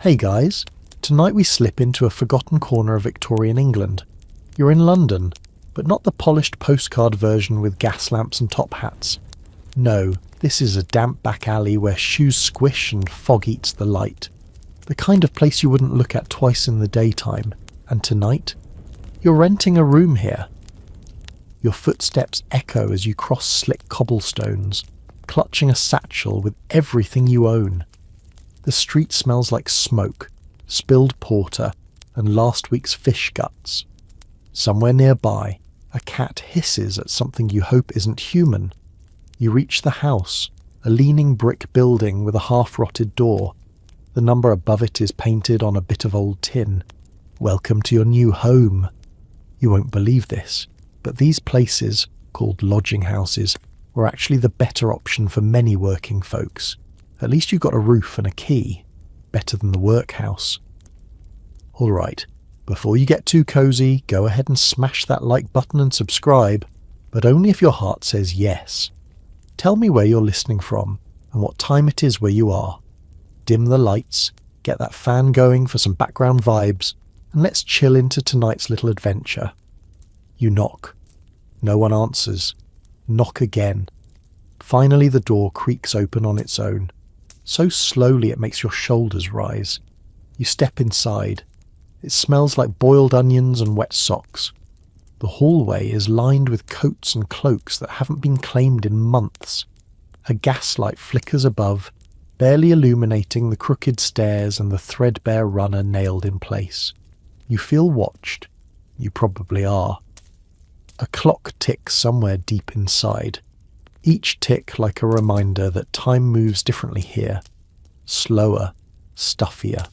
Hey guys, tonight we slip into a forgotten corner of Victorian England. You're in London, but not the polished postcard version with gas lamps and top hats. No, this is a damp back alley where shoes squish and fog eats the light. The kind of place you wouldn't look at twice in the daytime. And tonight, you're renting a room here. Your footsteps echo as you cross slick cobblestones, clutching a satchel with everything you own. The street smells like smoke, spilled porter, and last week's fish guts. Somewhere nearby, a cat hisses at something you hope isn't human. You reach the house, a leaning brick building with a half-rotted door. The number above it is painted on a bit of old tin. Welcome to your new home. You won't believe this, but these places, called lodging houses, were actually the better option for many working folks. At least you got a roof and a key. Better than the workhouse. Alright, before you get too cosy, go ahead and smash that like button and subscribe, but only if your heart says yes. Tell me where you're listening from, and what time it is where you are. Dim the lights, get that fan going for some background vibes, and let's chill into tonight's little adventure. You knock. No one answers. Knock again. Finally the door creaks open on its own. So slowly it makes your shoulders rise. You step inside. It smells like boiled onions and wet socks. The hallway is lined with coats and cloaks that haven't been claimed in months. A gaslight flickers above, barely illuminating the crooked stairs and the threadbare runner nailed in place. You feel watched. You probably are. A clock ticks somewhere deep inside. Each tick like a reminder that time moves differently here. Slower, stuffier.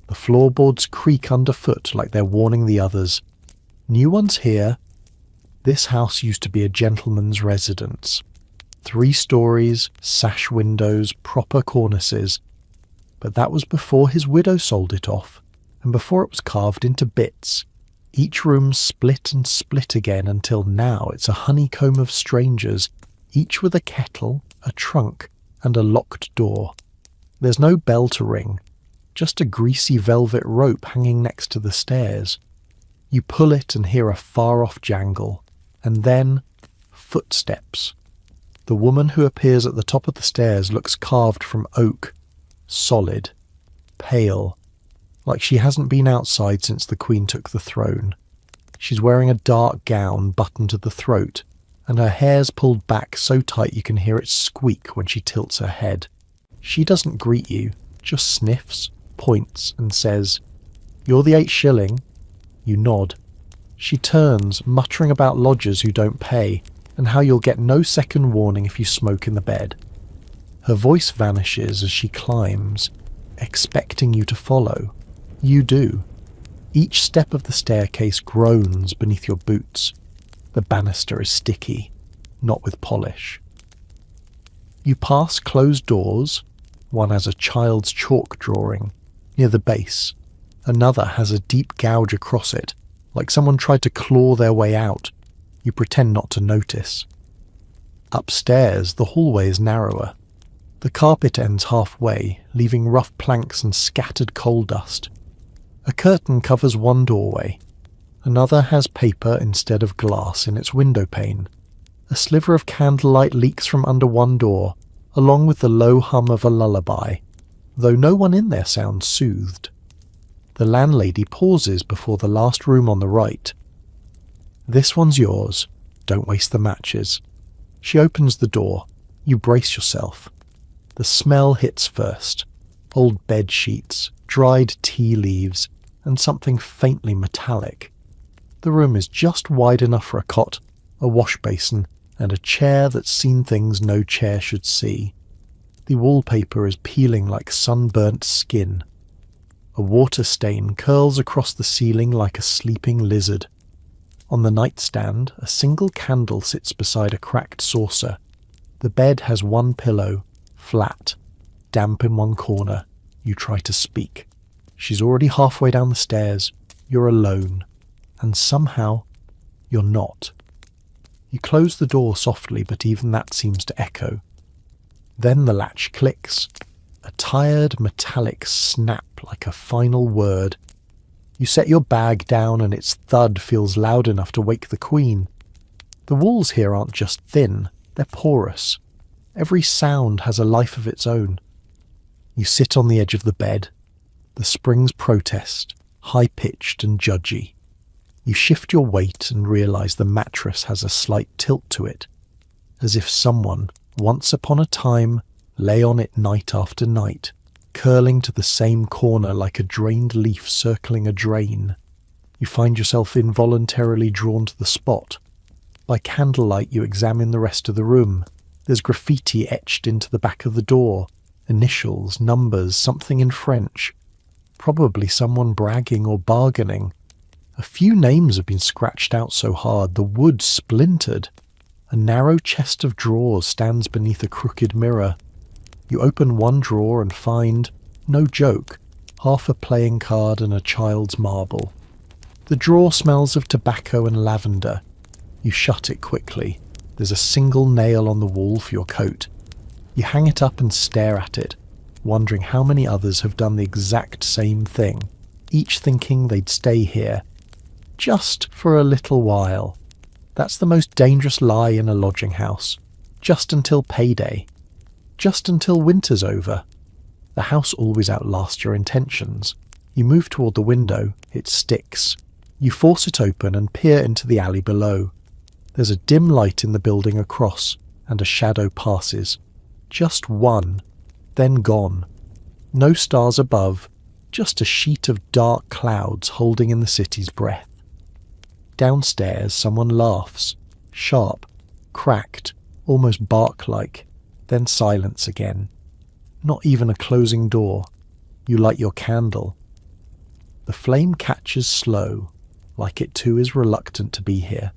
The floorboards creak underfoot like they're warning the others. New ones here. This house used to be a gentleman's residence. 3 stories, sash windows, proper cornices. But that was before his widow sold it off, and before it was carved into bits. Each room split and split again until now it's a honeycomb of strangers, each with a kettle, a trunk, and a locked door. There's no bell to ring, just a greasy velvet rope hanging next to the stairs. You pull it and hear a far-off jangle, and then footsteps. The woman who appears at the top of the stairs looks carved from oak, solid, pale, like she hasn't been outside since the Queen took the throne. She's wearing a dark gown buttoned to the throat, and her hair's pulled back so tight you can hear it squeak when she tilts her head. She doesn't greet you, just sniffs, points, and says, "You're the 8 shilling." You nod. She turns, muttering about lodgers who don't pay, and how you'll get no second warning if you smoke in the bed. Her voice vanishes as she climbs, expecting you to follow. You do. Each step of the staircase groans beneath your boots. The banister is sticky, not with polish. You pass closed doors. One has a child's chalk drawing, near the base. Another has a deep gouge across it, like someone tried to claw their way out. You pretend not to notice. Upstairs, the hallway is narrower. The carpet ends halfway, leaving rough planks and scattered coal dust. A curtain covers one doorway. Another has paper instead of glass in its window pane. A sliver of candlelight leaks from under one door, along with the low hum of a lullaby, though no one in there sounds soothed. The landlady pauses before the last room on the right. "This one's yours. Don't waste the matches." She opens the door. You brace yourself. The smell hits first. Old bed sheets, dried tea leaves, and something faintly metallic. The room is just wide enough for a cot, a wash basin, and a chair that's seen things no chair should see. The wallpaper is peeling like sunburnt skin. A water stain curls across the ceiling like a sleeping lizard. On the nightstand, a single candle sits beside a cracked saucer. The bed has one pillow, flat, damp in one corner. You try to speak. She's already halfway down the stairs. You're alone. And somehow, you're not. You close the door softly, but even that seems to echo. Then the latch clicks. A A tired metallic snap like a final word. You set your bag down and its thud feels loud enough to wake the Queen. The walls here aren't just thin, they're porous. Every sound has a life of its own. You sit on the edge of the bed. The springs protest, high-pitched and judgy. You shift your weight and realise the mattress has a slight tilt to it, as if someone, once upon a time, lay on it night after night, curling to the same corner like a drained leaf circling a drain. You find yourself involuntarily drawn to the spot. By candlelight you examine the rest of the room. There's graffiti etched into the back of the door. Initials, numbers, something in French. Probably someone bragging or bargaining. A few names have been scratched out so hard the wood splintered. A narrow chest of drawers stands beneath a crooked mirror. You open one drawer and find, no joke, half a playing card and a child's marble. The drawer smells of tobacco and lavender. You shut it quickly. There's a single nail on the wall for your coat. You hang it up and stare at it, wondering how many others have done the exact same thing, each thinking they'd stay here, just for a little while. That's the most dangerous lie in a lodging house. Just until payday. Just until winter's over. The house always outlasts your intentions. You move toward the window, it sticks. You force it open and peer into the alley below. There's a dim light in the building across, and a shadow passes. Just one, then gone. No stars above, just a sheet of dark clouds holding in the city's breath. Downstairs someone laughs, sharp, cracked, almost bark-like, then silence again. Not even a closing door. You light your candle. The flame catches slow, like it too is reluctant to be here.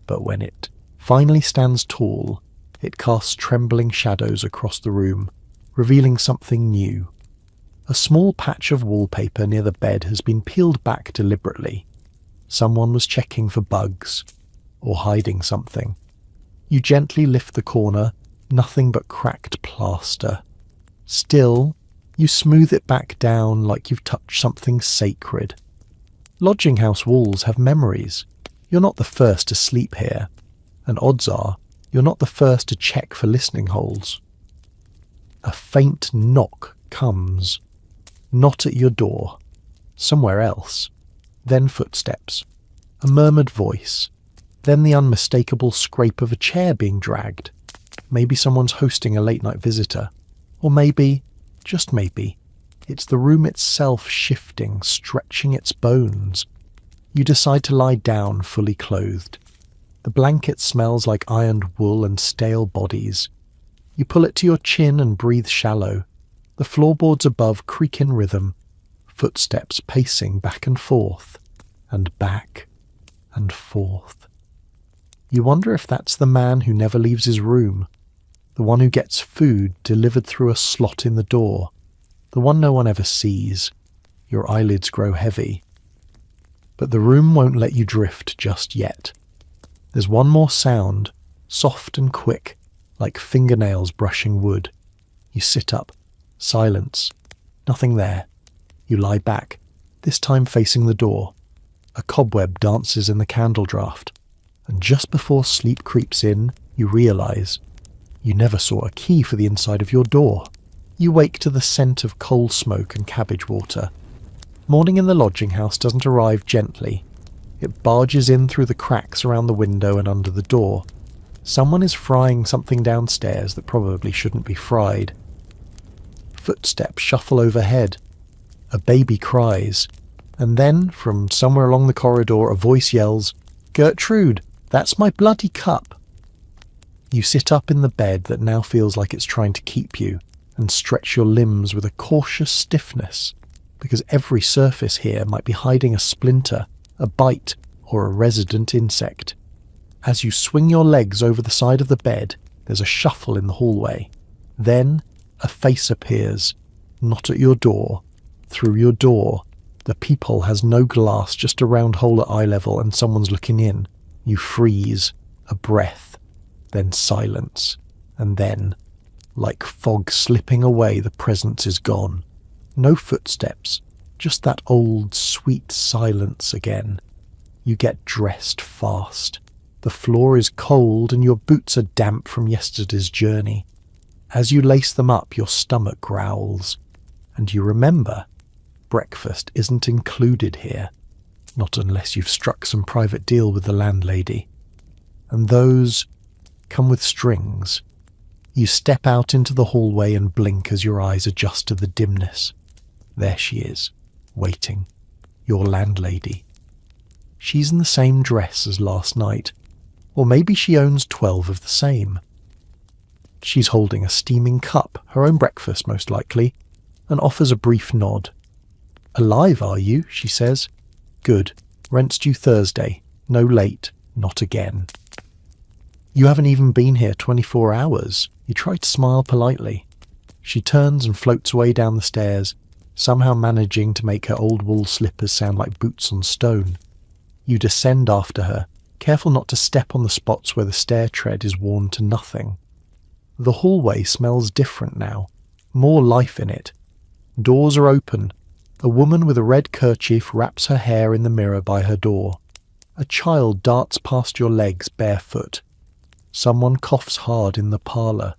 But when it finally stands tall, it casts trembling shadows across the room, revealing something new. A small patch of wallpaper near the bed has been peeled back deliberately. Someone was checking for bugs, or hiding something. You gently lift the corner, nothing but cracked plaster. Still, you smooth it back down like you've touched something sacred. Lodging house walls have memories. You're not the first to sleep here, and odds are you're not the first to check for listening holes. A faint knock comes. Not at your door. Somewhere else. Then footsteps. A murmured voice. Then the unmistakable scrape of a chair being dragged. Maybe someone's hosting a late-night visitor. Or maybe, just maybe, it's the room itself shifting, stretching its bones. You decide to lie down fully clothed. The blanket smells like ironed wool and stale bodies. You pull it to your chin and breathe shallow. The floorboards above creak in rhythm, footsteps pacing back and forth, and back and forth. You wonder if that's the man who never leaves his room, the one who gets food delivered through a slot in the door, the one no one ever sees. Your eyelids grow heavy. But the room won't let you drift just yet. There's one more sound, soft and quick, like fingernails brushing wood. You sit up. Silence. Nothing there. You lie back, this time facing the door. A cobweb dances in the candle draft, and just before sleep creeps in, you realise you never saw a key for the inside of your door. You wake to the scent of coal smoke and cabbage water. Morning in the lodging house doesn't arrive gently. It barges in through the cracks around the window and under the door. Someone is frying something downstairs that probably shouldn't be fried. Footsteps shuffle overhead. A baby cries. And then, from somewhere along the corridor, a voice yells, "Gertrude, that's my bloody cup." You sit up in the bed that now feels like it's trying to keep you, and stretch your limbs with a cautious stiffness, because every surface here might be hiding a splinter, a bite, or a resident insect. As you swing your legs over the side of the bed, there's a shuffle in the hallway. Then, a face appears, not at your door, through your door. The peephole has no glass, just a round hole at eye level, and someone's looking in. You freeze, a breath, then silence, and then Like fog slipping away, the presence is gone. No footsteps, just that old, sweet silence again. You get dressed fast. The floor is cold and your boots are damp from yesterday's journey. As you lace them up, your stomach growls. And you remember, breakfast isn't included here. Not unless you've struck some private deal with the landlady. And those come with strings. You step out into the hallway and blink as your eyes adjust to the dimness. There she is, waiting. Your landlady. She's in the same dress as last night, or maybe she owns 12 of the same. She's holding a steaming cup, her own breakfast most likely, and offers a brief nod. "Alive, are you?" she says. "Good. Rent's due Thursday. No late. Not again." "You haven't even been here 24 hours. You try to smile politely. She turns and floats away down the stairs, somehow managing to make her old wool slippers sound like boots on stone. You descend after her, careful not to step on the spots where the stair tread is worn to nothing. The hallway smells different now, more life in it. Doors are open. A woman with a red kerchief wraps her hair in the mirror by her door. A child darts past your legs barefoot. Someone coughs hard in the parlour.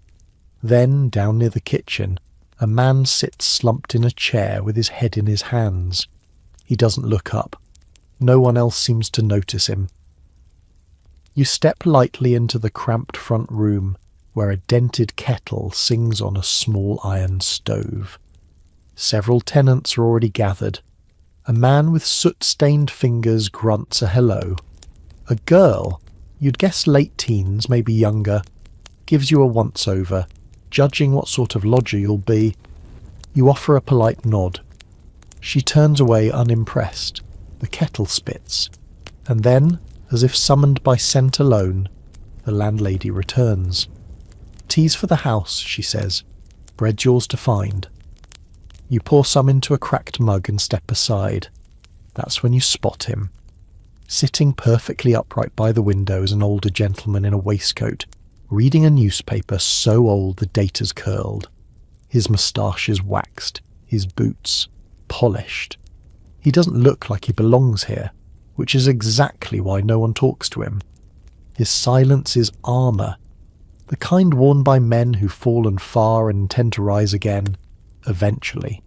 Then, down near the kitchen, a man sits slumped in a chair with his head in his hands. He doesn't look up. No one else seems to notice him. You step lightly into the cramped front room, where a dented kettle sings on a small iron stove. Several tenants are already gathered. A man with soot-stained fingers grunts a hello. A girl, you'd guess late teens, maybe younger, gives you a once-over, judging what sort of lodger you'll be. You offer a polite nod. She turns away unimpressed. The kettle spits. And then, as if summoned by scent alone, the landlady returns. "Tea's for the house," she says. "Bread's yours to find." You pour some into a cracked mug and step aside. That's when you spot him. Sitting perfectly upright by the window is an older gentleman in a waistcoat, reading a newspaper so old the date has curled. His moustache is waxed, his boots polished. He doesn't look like he belongs here, which is exactly why no one talks to him. His silence is armour, the kind worn by men who've fallen far and intend to rise again, eventually.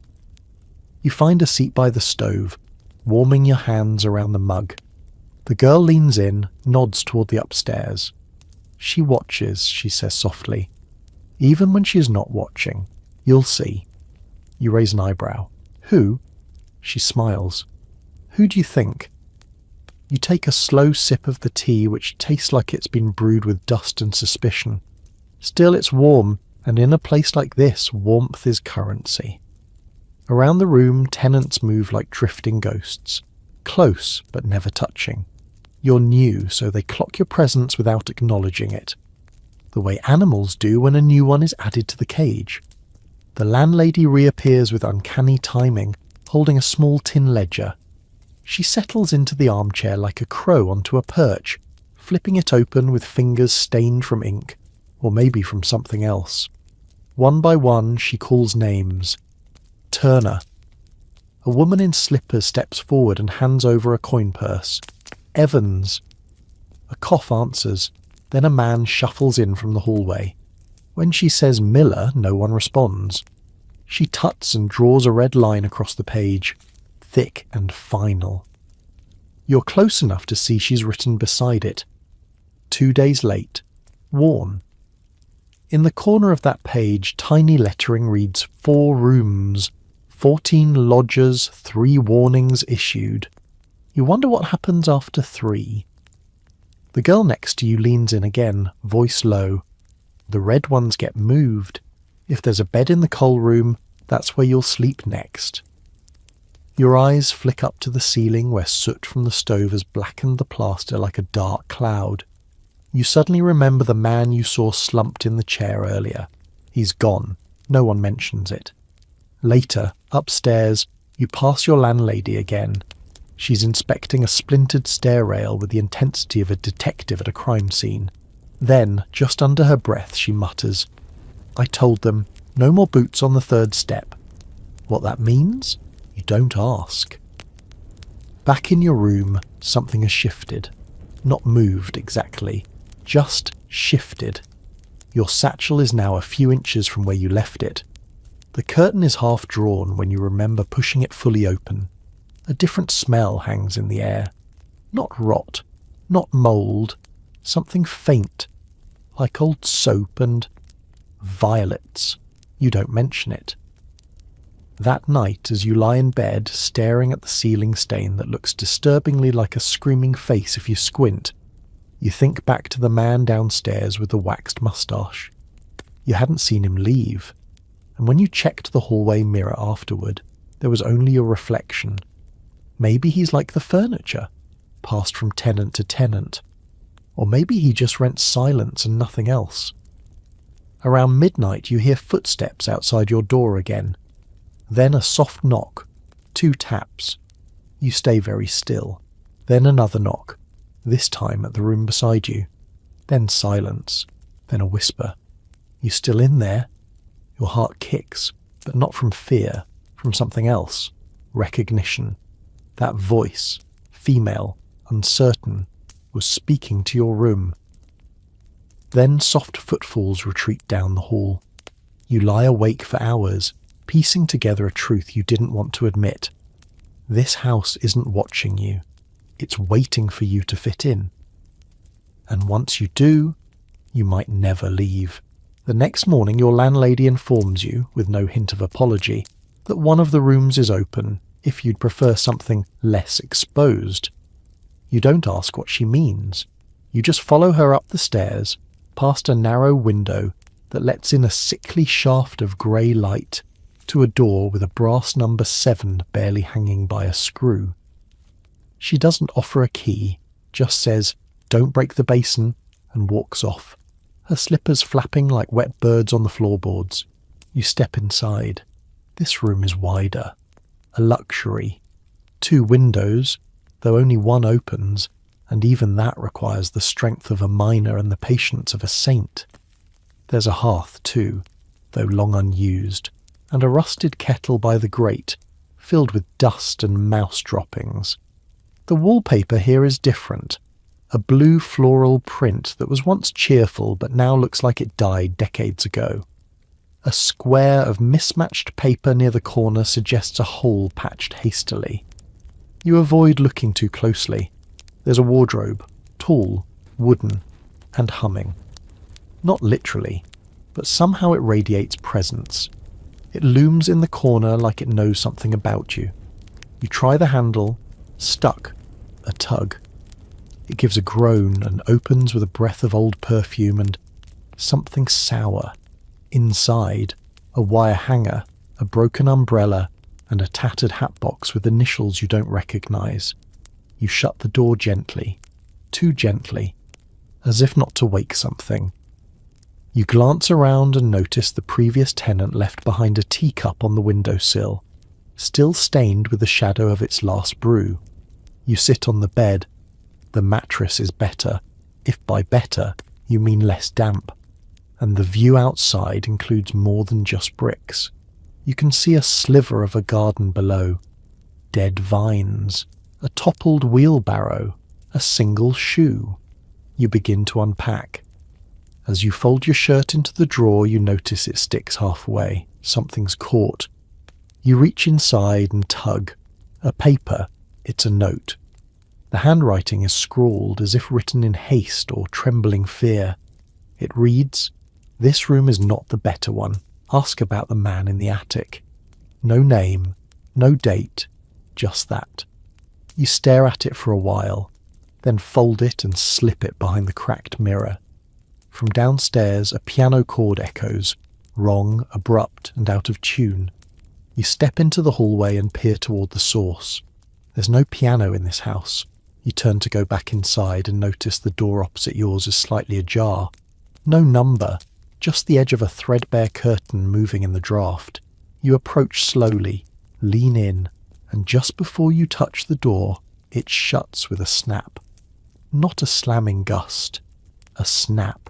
You find a seat by the stove, warming your hands around the mug. The girl leans in, nods toward the upstairs. "She watches," she says softly. "Even when she is not watching. You'll see." You raise an eyebrow. "Who?" She smiles. "Who do you think?" You take a slow sip of the tea, which tastes like it's been brewed with dust and suspicion. Still, it's warm, and in a place like this, warmth is currency. Around the room, tenants move like drifting ghosts. Close, but never touching. You're new, so they clock your presence without acknowledging it. The way animals do when a new one is added to the cage. The landlady reappears with uncanny timing, holding a small tin ledger. She settles into the armchair like a crow onto a perch, flipping it open with fingers stained from ink, or maybe from something else. One by one, she calls names. Turner. A woman in slippers steps forward and hands over a coin purse. Evans. A cough answers. Then a man shuffles in from the hallway. When she says Miller, no one responds. She tuts and draws a red line across the page, thick and final. You're close enough to see she's written beside it. 2 days late. Worn. In the corner of that page, tiny lettering reads 4 rooms, 14 lodgers, 3 warnings issued. You wonder what happens after 3. The girl next to you leans in again, voice low. The red ones get moved. If there's a bed in the coal room, that's where you'll sleep next. Your eyes flick up to the ceiling where soot from the stove has blackened the plaster like a dark cloud. You suddenly remember the man you saw slumped in the chair earlier. He's gone. No one mentions it. Later, upstairs, you pass your landlady again. She's inspecting a splintered stair rail with the intensity of a detective at a crime scene. Then, just under her breath, she mutters, I told them, no more boots on the third step. What that means? You don't ask. Back in your room, something has shifted. Not moved exactly, just shifted. Your satchel is now a few inches from where you left it. The curtain is half drawn when you remember pushing it fully open. A different smell hangs in the air. Not rot, not mould, something faint, like old soap and violets. You don't mention it. That night, as you lie in bed, staring at the ceiling stain that looks disturbingly like a screaming face if you squint, you think back to the man downstairs with the waxed moustache. You hadn't seen him leave, and when you checked the hallway mirror afterward, there was only your reflection. Maybe he's like the furniture, passed from tenant to tenant. Or maybe he just rents silence and nothing else. Around midnight you hear footsteps outside your door again. Then a soft knock, 2 taps. You stay very still. Then another knock, this time at the room beside you. Then silence, then a whisper. You still in there? Your heart kicks, but not from fear, from something else. Recognition. That voice, female, uncertain, was speaking to your room. Then soft footfalls retreat down the hall. You lie awake for hours, piecing together a truth you didn't want to admit. This house isn't watching you. It's waiting for you to fit in. And once you do, you might never leave. The next morning your landlady informs you, with no hint of apology, that one of the rooms is open if you'd prefer something less exposed. You don't ask what she means. You just follow her up the stairs, past a narrow window that lets in a sickly shaft of grey light, to a door with a brass number 7 barely hanging by a screw. She doesn't offer a key, just says, "Don't break the basin," and walks off, her slippers flapping like wet birds on the floorboards. You step inside. This room is wider. A luxury. 2 windows, though only one opens, and even that requires the strength of a miner and the patience of a saint. There's a hearth too, though long unused, and a rusted kettle by the grate, filled with dust and mouse droppings. The wallpaper here is different. A blue floral print that was once cheerful but now looks like it died decades ago. A square of mismatched paper near the corner suggests a hole patched hastily. You avoid looking too closely. There's a wardrobe, tall, wooden, and humming. Not literally, but somehow it radiates presence. It looms in the corner like it knows something about you. You try the handle, stuck, a tug. It gives a groan and opens with a breath of old perfume and something sour. Inside, a wire hanger, a broken umbrella, and a tattered hatbox with initials you don't recognize. You shut the door gently, too gently, as if not to wake something. You glance around and notice the previous tenant left behind a teacup on the windowsill, still stained with the shadow of its last brew. You sit on the bed. The mattress is better, if by better you mean less damp, and the view outside includes more than just bricks. You can see a sliver of a garden below, dead vines, a toppled wheelbarrow, a single shoe. You begin to unpack. As you fold your shirt into the drawer, you notice it sticks halfway. Something's caught. You reach inside and tug. A paper. It's a note. The handwriting is scrawled as if written in haste or trembling fear. It reads, "This room is not the better one. Ask about the man in the attic." No name, no date, just that. You stare at it for a while, then fold it and slip it behind the cracked mirror. From downstairs, a piano chord echoes, wrong, abrupt, and out of tune. You step into the hallway and peer toward the source. There's no piano in this house. You turn to go back inside and notice the door opposite yours is slightly ajar. No number, just the edge of a threadbare curtain moving in the draught. You approach slowly, lean in, and just before you touch the door, it shuts with a snap. Not a slamming gust, a snap,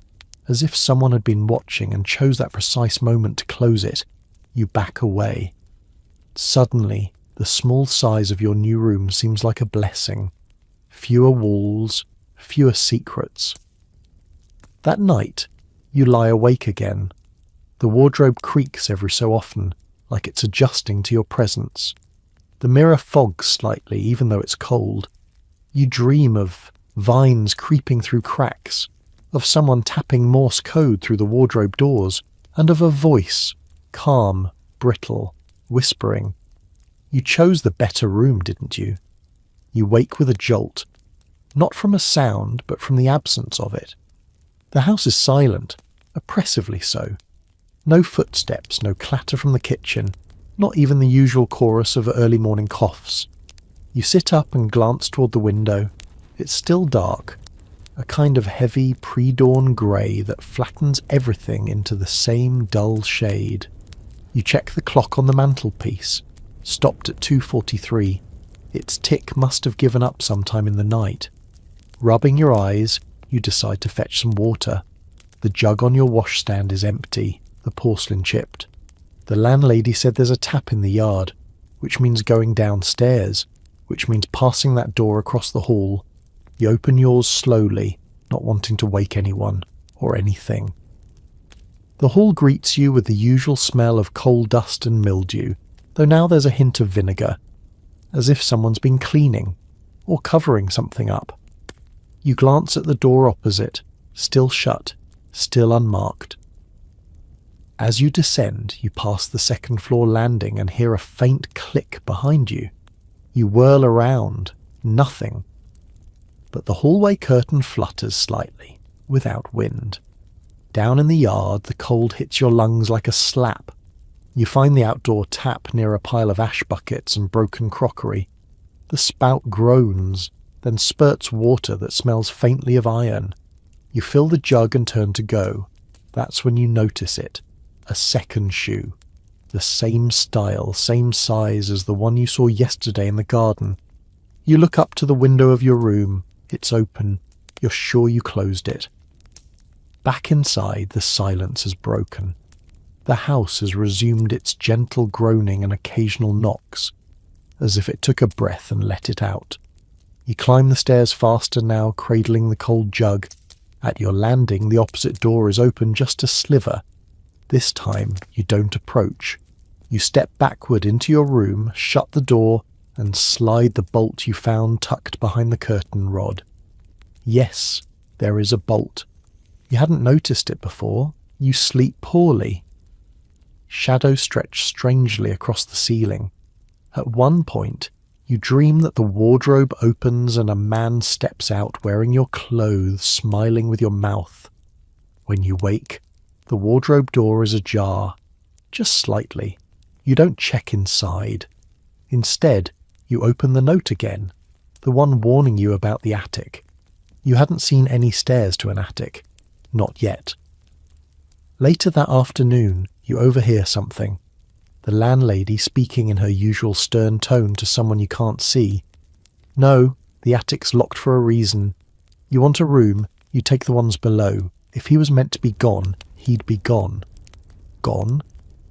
as if someone had been watching and chose that precise moment to close it. You back away. Suddenly, the small size of your new room seems like a blessing. Fewer walls, fewer secrets. That night, you lie awake again. The wardrobe creaks every so often, like it's adjusting to your presence. The mirror fogs slightly, even though it's cold. You dream of vines creeping through cracks, of someone tapping Morse code through the wardrobe doors, and of a voice, calm, brittle, whispering. You chose the better room, didn't you? You wake with a jolt, not from a sound, but from the absence of it. The house is silent, oppressively so. No footsteps, no clatter from the kitchen, not even the usual chorus of early morning coughs. You sit up and glance toward the window. It's still dark, a kind of heavy pre-dawn grey that flattens everything into the same dull shade. You check the clock on the mantelpiece, stopped at 2:43. Its tick must have given up sometime in the night. Rubbing your eyes, you decide to fetch some water. The jug on your washstand is empty, the porcelain chipped. The landlady said there's a tap in the yard, which means going downstairs, which means passing that door across the hall. You open yours slowly, not wanting to wake anyone or anything. The hall greets you with the usual smell of coal dust and mildew, though now there's a hint of vinegar, as if someone's been cleaning or covering something up. You glance at the door opposite, still shut, still unmarked. As you descend, you pass the second-floor landing and hear a faint click behind you. You whirl around. Nothing. But the hallway curtain flutters slightly, without wind. Down in the yard, the cold hits your lungs like a slap. You find the outdoor tap near a pile of ash buckets and broken crockery. The spout groans, then spurts water that smells faintly of iron. You fill the jug and turn to go. That's when you notice it. A second shoe. The same style, same size as the one you saw yesterday in the garden. You look up to the window of your room. It's open. You're sure you closed it. Back inside, the silence has broken. The house has resumed its gentle groaning and occasional knocks, as if it took a breath and let it out. You climb the stairs faster now, cradling the cold jug. At your landing, the opposite door is open just a sliver. This time, you don't approach. You step backward into your room, shut the door, and slide the bolt you found tucked behind the curtain rod. Yes, there is a bolt. You hadn't noticed it before. You sleep poorly. Shadows stretch strangely across the ceiling. At one point, you dream that the wardrobe opens and a man steps out wearing your clothes, smiling with your mouth. When you wake, the wardrobe door is ajar, just slightly. You don't check inside. Instead, you open the note again, the one warning you about the attic. You hadn't seen any stairs to an attic. Not yet. Later that afternoon, you overhear something. The landlady speaking in her usual stern tone to someone you can't see. No, the attic's locked for a reason. You want a room, you take the ones below. If he was meant to be gone, he'd be gone. Gone?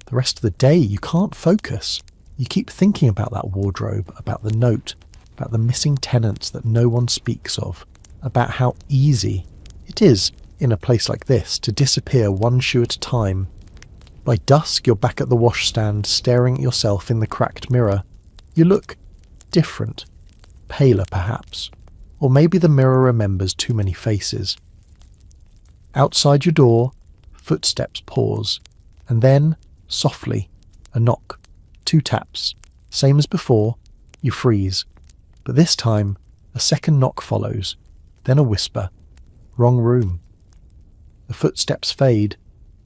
The rest of the day you can't focus. You keep thinking about that wardrobe, about the note, about the missing tenants that no one speaks of, about how easy it is, in a place like this, to disappear one shoe at a time. By dusk, you're back at the washstand, staring at yourself in the cracked mirror. You look different, paler perhaps, or maybe the mirror remembers too many faces. Outside your door, footsteps pause, and then, softly, a knock, 2 taps, same as before. You freeze, but this time, a second knock follows, then a whisper. Wrong room. The footsteps fade,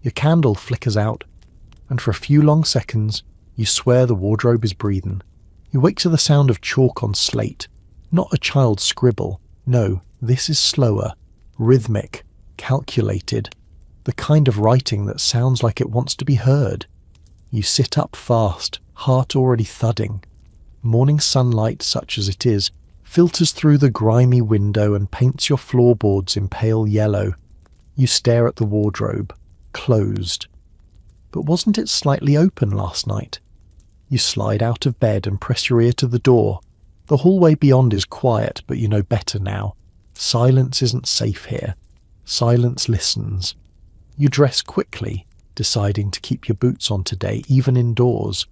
your candle flickers out, and for a few long seconds, you swear the wardrobe is breathing. You wake to the sound of chalk on slate, not a child's scribble. No, this is slower, rhythmic, calculated, the kind of writing that sounds like it wants to be heard. You sit up fast, heart already thudding. Morning sunlight, such as it is, filters through the grimy window and paints your floorboards in pale yellow. You stare at the wardrobe, closed. But wasn't it slightly open last night? You slide out of bed and press your ear to the door. The hallway beyond is quiet, but you know better now. Silence isn't safe here. Silence listens. You dress quickly, deciding to keep your boots on today, even indoors.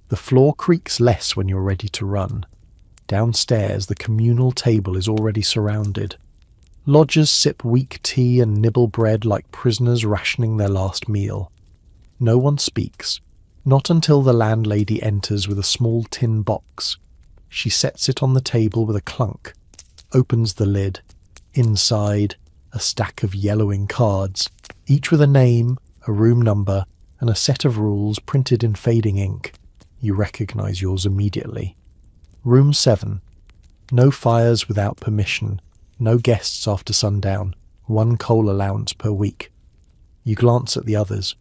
The floor creaks less when you're ready to run. Downstairs, the communal table is already surrounded. Lodgers sip weak tea and nibble bread like prisoners rationing their last meal. No one speaks, not until the landlady enters with a small tin box. She sets it on the table with a clunk, opens the lid. Inside, a stack of yellowing cards, each with a name, a room number, and a set of rules printed in fading ink. You recognise yours immediately. Room 7. No fires without permission. No guests after sundown. 1 coal allowance per week. You glance at the others.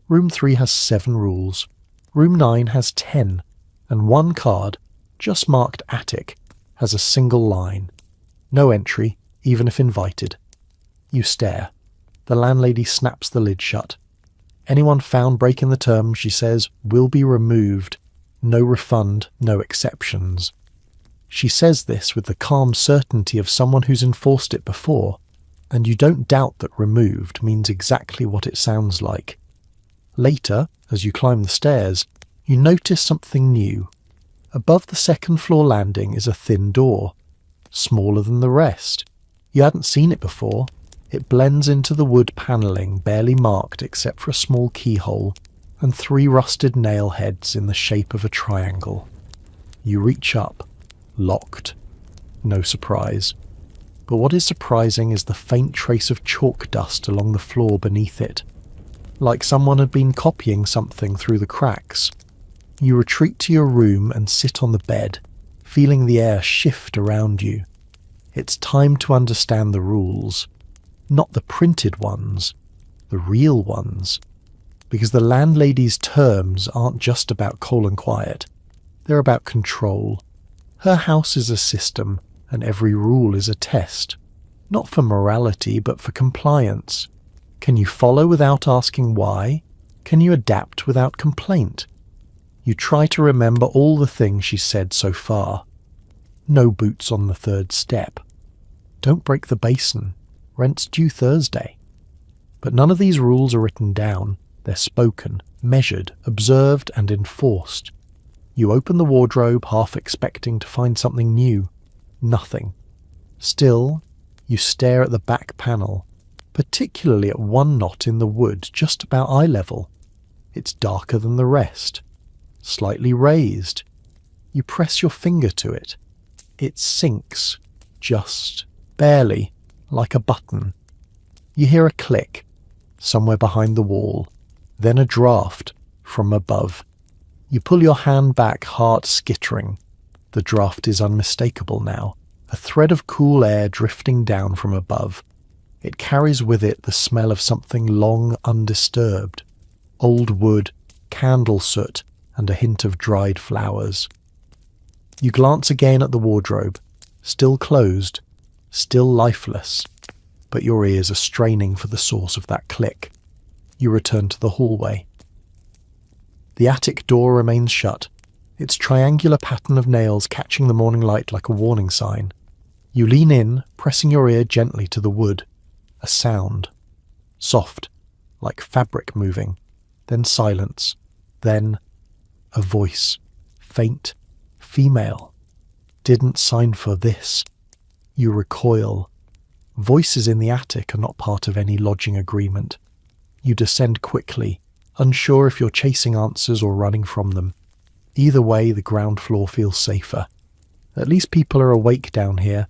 Room 3 has 7 rules. Room 9 has 10. And 1 card, just marked attic, has a single line. No entry, even if invited. You stare. The landlady snaps the lid shut. Anyone found breaking the terms, she says, will be removed. No refund, no exceptions. She says this with the calm certainty of someone who's enforced it before, and you don't doubt that removed means exactly what it sounds like. Later, as you climb the stairs, you notice something new. Above the second floor landing is a thin door, smaller than the rest. You hadn't seen it before. It blends into the wood panelling, barely marked except for a small keyhole, and 3 rusted nail heads in the shape of a triangle. You reach up, locked. No surprise. But what is surprising is the faint trace of chalk dust along the floor beneath it, like someone had been copying something through the cracks. You retreat to your room and sit on the bed, feeling the air shift around you. It's time to understand the rules. Not the printed ones, the real ones. Because the landlady's terms aren't just about coal and quiet. They're about control. Her house is a system, and every rule is a test. Not for morality, but for compliance. Can you follow without asking why? Can you adapt without complaint? You try to remember all the things she's said so far. No boots on the 3rd step. Don't break the basin. Rent's due Thursday. But none of these rules are written down. They're spoken, measured, observed, and enforced. You open the wardrobe, half expecting to find something new. Nothing. Still, you stare at the back panel, particularly at 1 knot in the wood just about eye level. It's darker than the rest. Slightly raised. You press your finger to it. It sinks, just, barely, like a button. You hear a click, somewhere behind the wall. Then a draft from above. You pull your hand back, heart skittering. The draft is unmistakable now, a thread of cool air drifting down from above. It carries with it the smell of something long undisturbed. Old wood, candle soot, and a hint of dried flowers. You glance again at the wardrobe, still closed, still lifeless, but your ears are straining for the source of that click. You return to the hallway. The attic door remains shut, its triangular pattern of nails catching the morning light like a warning sign. You lean in, pressing your ear gently to the wood. A sound. Soft, like fabric moving. Then silence. Then a voice. Faint. Female. Didn't sign for this. You recoil. Voices in the attic are not part of any lodging agreement. You descend quickly, unsure if you're chasing answers or running from them. Either way, the ground floor feels safer. At least people are awake down here,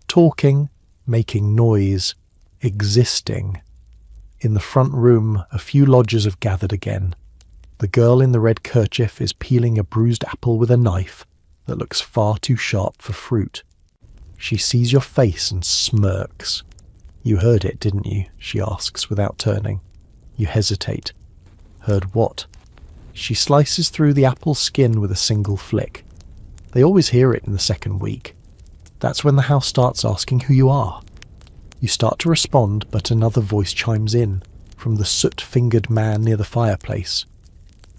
talking, making noise, existing. In the front room, a few lodgers have gathered again. The girl in the red kerchief is peeling a bruised apple with a knife that looks far too sharp for fruit. She sees your face and smirks. "You heard it, didn't you?" she asks without turning. You hesitate. Heard what? She slices through the apple skin with a single flick. They always hear it in the second week. That's when the house starts asking who you are. You start to respond, but another voice chimes in, from the soot-fingered man near the fireplace.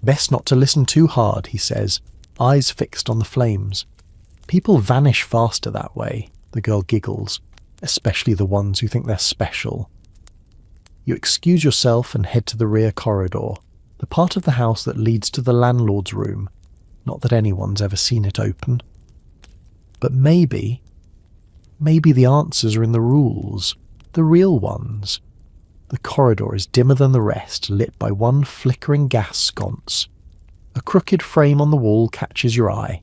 "Best not to listen too hard," he says, eyes fixed on the flames. "People vanish faster that way," the girl giggles, "especially the ones who think they're special." You excuse yourself and head to the rear corridor, the part of the house that leads to the landlord's room. Not that anyone's ever seen it open. But maybe the answers are in the rules, the real ones. The corridor is dimmer than the rest, lit by one flickering gas sconce. A crooked frame on the wall catches your eye.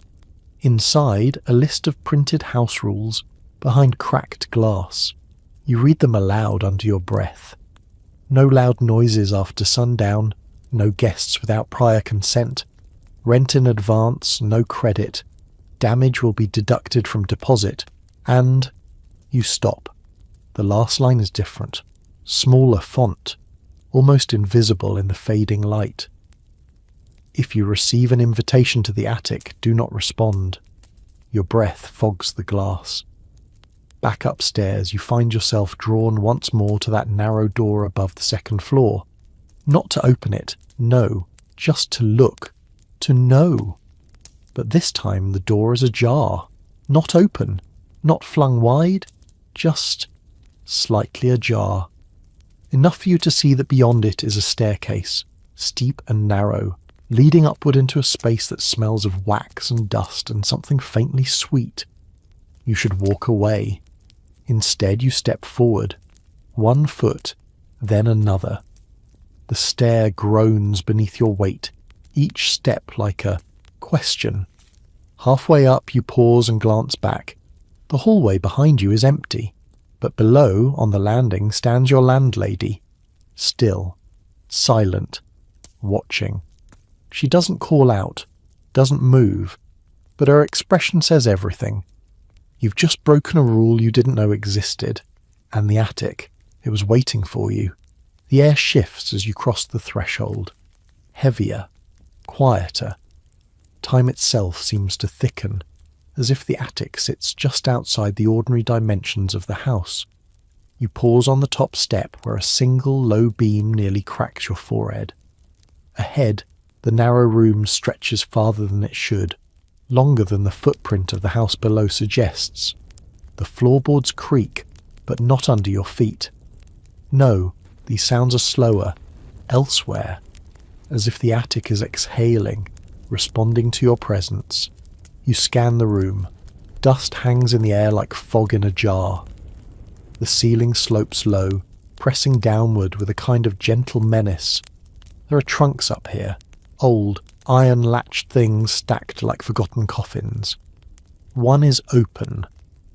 Inside, a list of printed house rules behind cracked glass. You read them aloud under your breath. No loud noises after sundown, no guests without prior consent, rent in advance, no credit, damage will be deducted from deposit, and you stop. The last line is different. Smaller font, almost invisible in the fading light. If you receive an invitation to the attic, do not respond. Your breath fogs the glass. Back upstairs, you find yourself drawn once more to that narrow door above the second floor. Not to open it, no, just to look, to know. But this time the door is ajar, not open, not flung wide, just slightly ajar. Enough for you to see that beyond it is a staircase, steep and narrow, leading upward into a space that smells of wax and dust and something faintly sweet. You should walk away. Instead, you step forward, one foot, then another. The stair groans beneath your weight, each step like a question. Halfway up, you pause and glance back. The hallway behind you is empty, but below, on the landing, stands your landlady, still, silent, watching. She doesn't call out, doesn't move, but her expression says everything. You've just broken a rule you didn't know existed, and the attic, it was waiting for you. The air shifts as you cross the threshold. Heavier, quieter. Time itself seems to thicken, as if the attic sits just outside the ordinary dimensions of the house. You pause on the top step where a single low beam nearly cracks your forehead. Ahead, the narrow room stretches farther than it should, longer than the footprint of the house below suggests. The floorboards creak, but not under your feet. No, these sounds are slower, elsewhere, as if the attic is exhaling, responding to your presence. You scan the room. Dust hangs in the air like fog in a jar. The ceiling slopes low, pressing downward with a kind of gentle menace. There are trunks up here, old, iron-latched things stacked like forgotten coffins. One is open.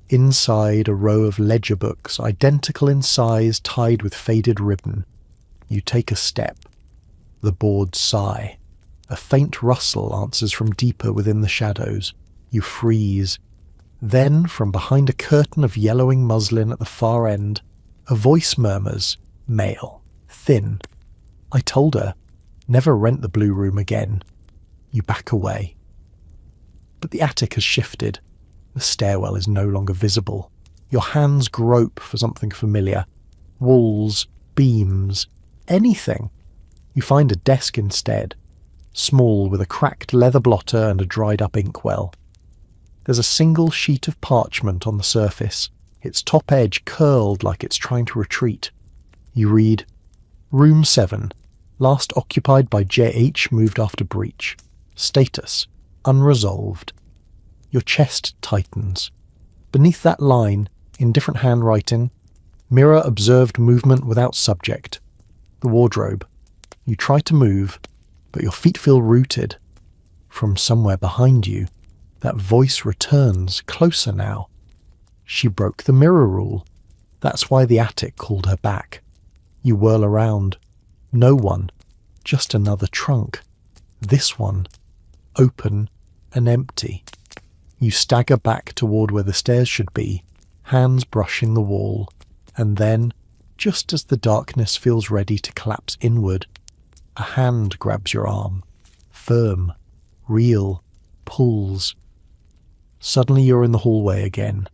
Inside, a row of ledger books, identical in size, tied with faded ribbon. You take a step. The boards sigh. A faint rustle answers from deeper within the shadows. You freeze. Then, from behind a curtain of yellowing muslin at the far end, a voice murmurs, male, thin. I told her, never rent the blue room again. You back away. But the attic has shifted. The stairwell is no longer visible. Your hands grope for something familiar. Walls, beams, anything. You find a desk instead, small with a cracked leather blotter and a dried-up inkwell. There's a single sheet of parchment on the surface, its top edge curled like it's trying to retreat. You read, Room 7, last occupied by J.H. moved after breach. Status, unresolved. Your chest tightens. Beneath that line, in different handwriting, mirror observed movement without subject. The wardrobe. You try to move, but your feet feel rooted. From somewhere behind you, that voice returns, closer now. She broke the mirror rule. That's why the attic called her back. You whirl around. No one. Just another trunk. This one. Open and empty. You stagger back toward where the stairs should be, hands brushing the wall, and then, just as the darkness feels ready to collapse inward, a hand grabs your arm. Firm, real, pulls. Suddenly you're in the hallway again.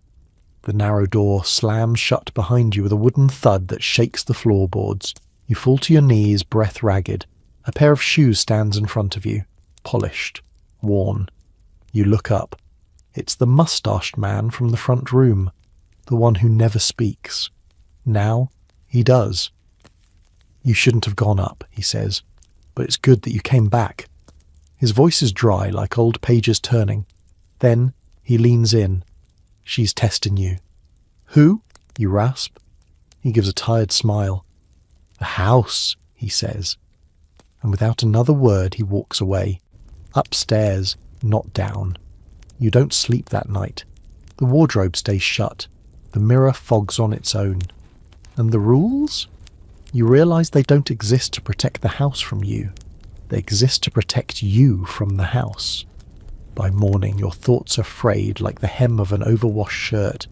The narrow door slams shut behind you with a wooden thud that shakes the floorboards. You fall to your knees, breath ragged. A pair of shoes stands in front of you, polished, worn. You look up. It's the mustached man from the front room, the one who never speaks. Now, he does. "You shouldn't have gone up," he says, "but it's good that you came back." His voice is dry, like old pages turning. Then he leans in. "She's testing you." "Who?" you rasp. He gives a tired smile. "The house," he says. And without another word he walks away. Upstairs, not down. You don't sleep that night. The wardrobe stays shut. The mirror fogs on its own. And the rules? You realise they don't exist to protect the house from you. They exist to protect you from the house. By morning, your thoughts are frayed like the hem of an overwashed shirt.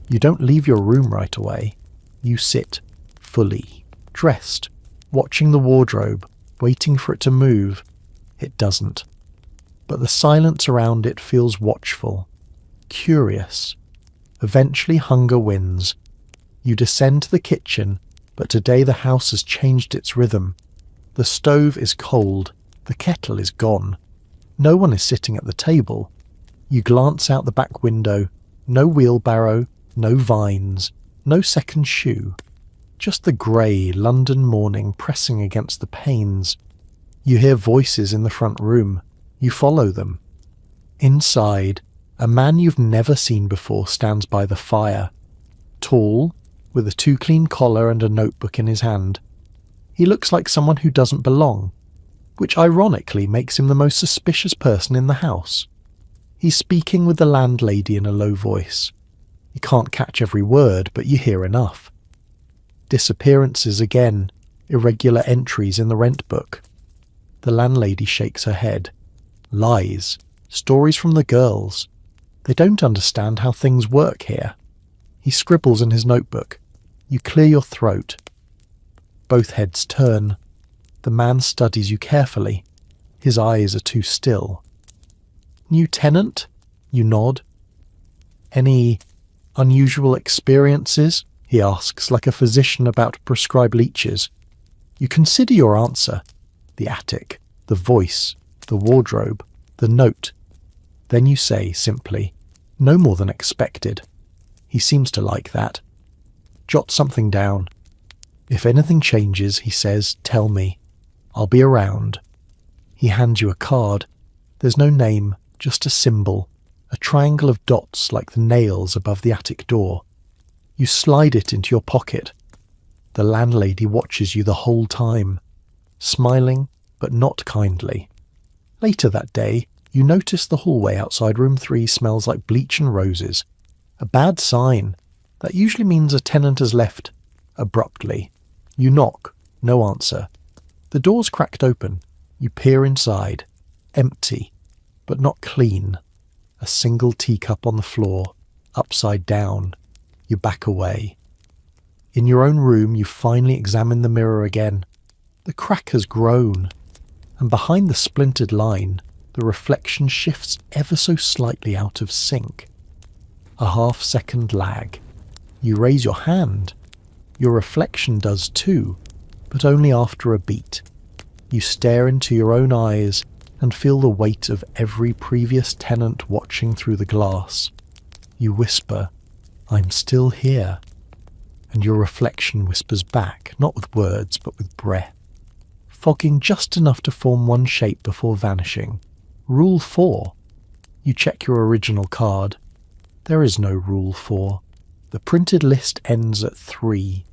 You don't leave your room right away. You sit, fully, dressed, watching the wardrobe, waiting for it to move. It doesn't. But the silence around it feels watchful, curious. Eventually hunger wins. You descend to the kitchen, but today the house has changed its rhythm. The stove is cold. The kettle is gone. No one is sitting at the table. You glance out the back window. No wheelbarrow, no vines, no second shoe. Just the grey London morning pressing against the panes. You hear voices in the front room. You follow them. Inside, a man you've never seen before stands by the fire. Tall, with a too-clean collar and a notebook in his hand. He looks like someone who doesn't belong, which ironically makes him the most suspicious person in the house. He's speaking with the landlady in a low voice. You can't catch every word, but you hear enough. Disappearances again, irregular entries in the rent book. The landlady shakes her head. Lies, stories from the girls. They don't understand how things work here. He scribbles in his notebook. You clear your throat. Both heads turn. The man studies you carefully. His eyes are too still. "New tenant?" You nod. "Any unusual experiences?" he asks, like a physician about to prescribe leeches. You consider your answer. The attic, the voice, the wardrobe, the note. Then you say, simply, "No more than expected." He seems to like that. Jot something down. "If anything changes," he says, "tell me. I'll be around." He hands you a card. There's no name, just a symbol, a triangle of dots like the nails above the attic door. You slide it into your pocket. The landlady watches you the whole time, smiling but not kindly. Later that day, you notice the hallway outside room 3 smells like bleach and roses. A bad sign. That usually means a tenant has left abruptly. You knock. No answer. The door's cracked open. You peer inside. Empty, but not clean. A single teacup on the floor, upside down. You back away. In your own room, you finally examine the mirror again. The crack has grown, and behind the splintered line, the reflection shifts ever so slightly out of sync. A half-second lag. You raise your hand. Your reflection does too, but only after a beat. You stare into your own eyes and feel the weight of every previous tenant watching through the glass. You whisper, "I'm still here." And your reflection whispers back, not with words, but with breath, fogging just enough to form one shape before vanishing. Rule 4. You check your original card. There is no Rule 4. The printed list ends at 3.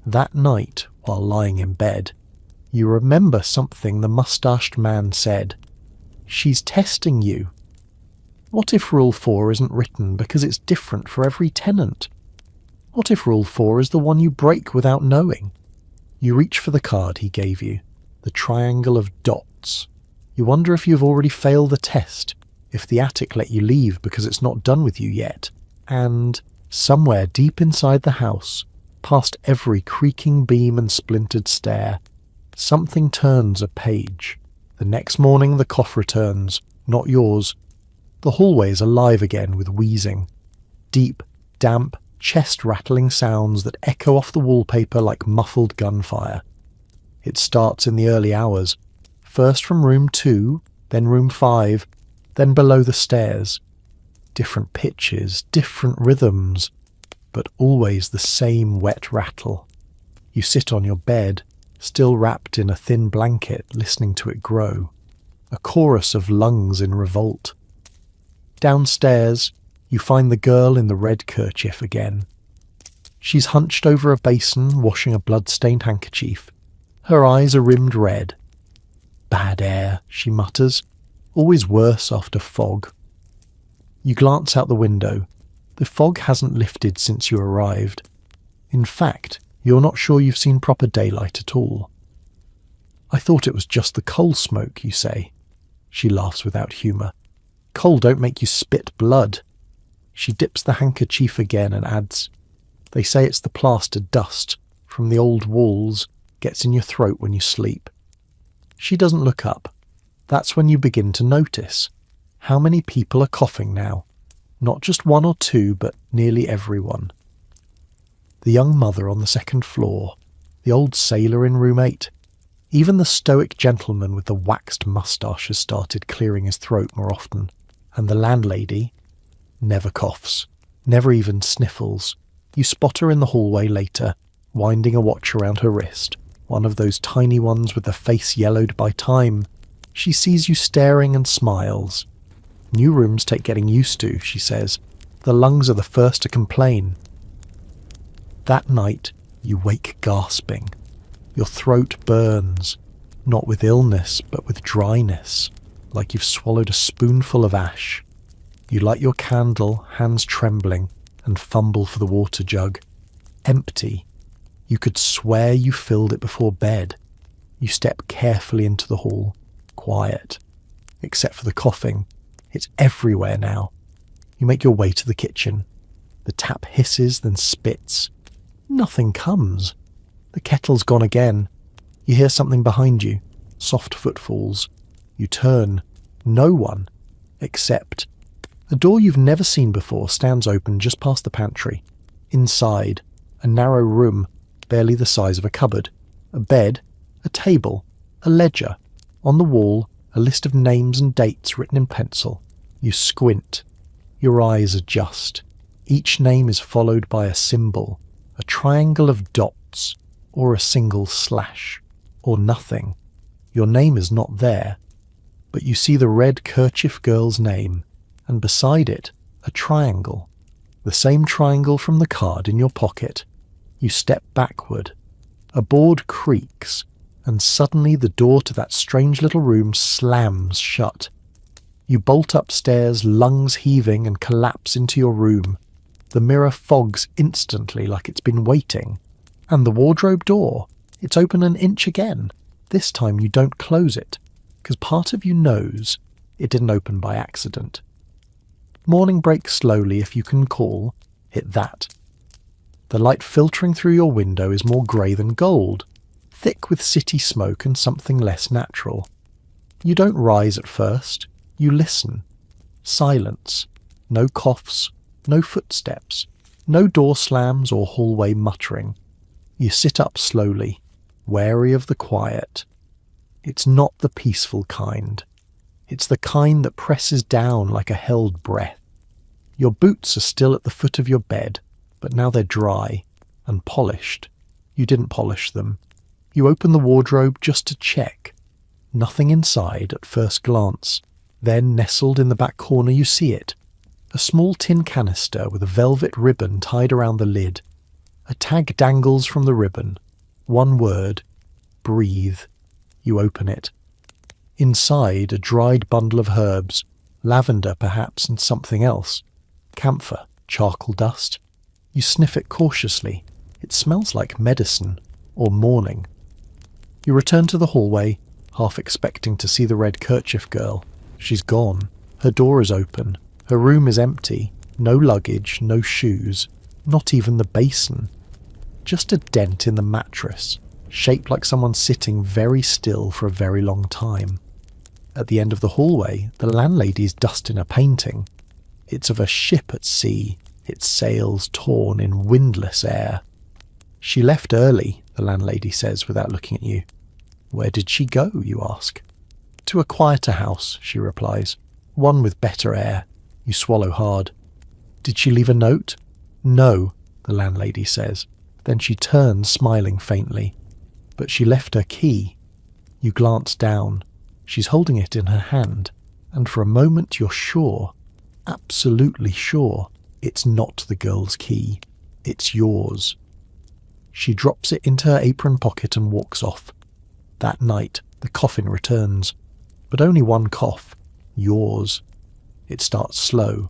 That night, while lying in bed, you remember something the mustached man said. "She's testing you." What if Rule 4 isn't written because it's different for every tenant? What if Rule 4 is the one you break without knowing? You reach for the card he gave you, the triangle of dots. You wonder if you've already failed the test, if the attic let you leave because it's not done with you yet. And somewhere deep inside the house, past every creaking beam and splintered stair, something turns a page. The next morning the cough returns, not yours. The hallway is alive again with wheezing. deep, damp, chest-rattling sounds that echo off the wallpaper like muffled gunfire. It starts in the early hours, first from room 2, then room 5, then below the stairs. Different pitches, different rhythms, but always the same wet rattle. You sit on your bed, still wrapped in a thin blanket, listening to it grow. A chorus of lungs in revolt. Downstairs, you find the girl in the red kerchief again. She's hunched over a basin, washing a blood-stained handkerchief. Her eyes are rimmed red. "Bad air," she mutters. "Always worse after fog." You glance out the window. The fog hasn't lifted since you arrived. In fact, you're not sure you've seen proper daylight at all. "I thought it was just the coal smoke," you say. She laughs without humour. "Coal don't make you spit blood." She dips the handkerchief again and adds, "They say it's the plaster dust from the old walls gets in your throat when you sleep." She doesn't look up. That's when you begin to notice how many people are coughing now. Not just one or two, but nearly everyone. The young mother on the second floor, the old sailor in room 8, even the stoic gentleman with the waxed moustache has started clearing his throat more often, and the landlady never coughs, never even sniffles. You spot her in the hallway later, winding a watch around her wrist, one of those tiny ones with the face yellowed by time. She sees you staring and smiles. "New rooms take getting used to," she says. "The lungs are the first to complain." That night, you wake gasping. Your throat burns, not with illness, but with dryness, like you've swallowed a spoonful of ash. You light your candle, hands trembling, and fumble for the water jug. Empty. You could swear you filled it before bed. You step carefully into the hall. Quiet. Except for the coughing. It's everywhere now. You make your way to the kitchen. The tap hisses, then spits. Nothing comes. The kettle's gone again. You hear something behind you. Soft footfalls. You turn. No one. Except a door you've never seen before stands open just past the pantry. Inside, a narrow room, barely the size of a cupboard. A bed, a table, a ledger. On the wall, a list of names and dates written in pencil. You squint. Your eyes adjust. Each name is followed by a symbol, a triangle of dots, or a single slash, or nothing. Your name is not there, but you see the red kerchief girl's name, and beside it, a triangle. The same triangle from the card in your pocket. You step backward. A board creaks, and suddenly the door to that strange little room slams shut. You bolt upstairs, lungs heaving, and collapse into your room. The mirror fogs instantly like it's been waiting. And the wardrobe door, it's open an inch again. This time you don't close it, because part of you knows it didn't open by accident. Morning breaks slowly if you can call. Hit that. The light filtering through your window is more grey than gold, thick with city smoke and something less natural. You don't rise at first. You listen. Silence. No coughs. No footsteps. No door slams or hallway muttering. You sit up slowly, wary of the quiet. It's not the peaceful kind. It's the kind that presses down like a held breath. Your boots are still at the foot of your bed, but now they're dry and polished. You didn't polish them. You open the wardrobe just to check. Nothing inside at first glance. Then, nestled in the back corner, you see it. A small tin canister with a velvet ribbon tied around the lid. A tag dangles from the ribbon. One word. Breathe. You open it. Inside, a dried bundle of herbs. Lavender, perhaps, and something else. Camphor, charcoal dust. You sniff it cautiously. It smells like medicine, or morning. You return to the hallway, half expecting to see the red kerchief girl. She's gone. Her door is open. Her room is empty. No luggage, no shoes, not even the basin. Just a dent in the mattress, shaped like someone sitting very still for a very long time. At the end of the hallway, the landlady's dusting a painting. It's of a ship at sea, its sails torn in windless air. "She left early," the landlady says without looking at you. "Where did she go?" you ask. "To a quieter house," she replies. "One with better air." You swallow hard. "Did she leave a note?" "No," the landlady says. Then she turns, smiling faintly. "But she left her key." You glance down. She's holding it in her hand, and for a moment you're sure, absolutely sure, it's not the girl's key. It's yours. She drops it into her apron pocket and walks off. That night, the coffin returns. But only one cough. Yours. It starts slow.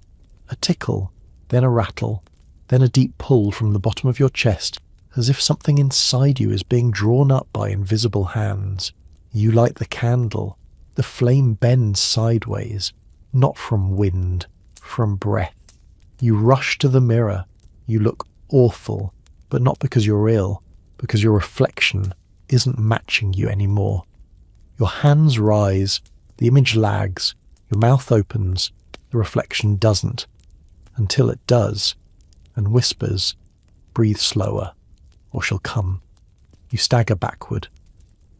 A tickle, then a rattle, then a deep pull from the bottom of your chest, as if something inside you is being drawn up by invisible hands. You light the candle. The flame bends sideways, not from wind, from breath. You rush to the mirror. You look awful, but not because you're ill, because your reflection isn't matching you anymore. Your hands rise, the image lags, your mouth opens, the reflection doesn't, until it does, and whispers, "Breathe slower, or she'll come." You stagger backward.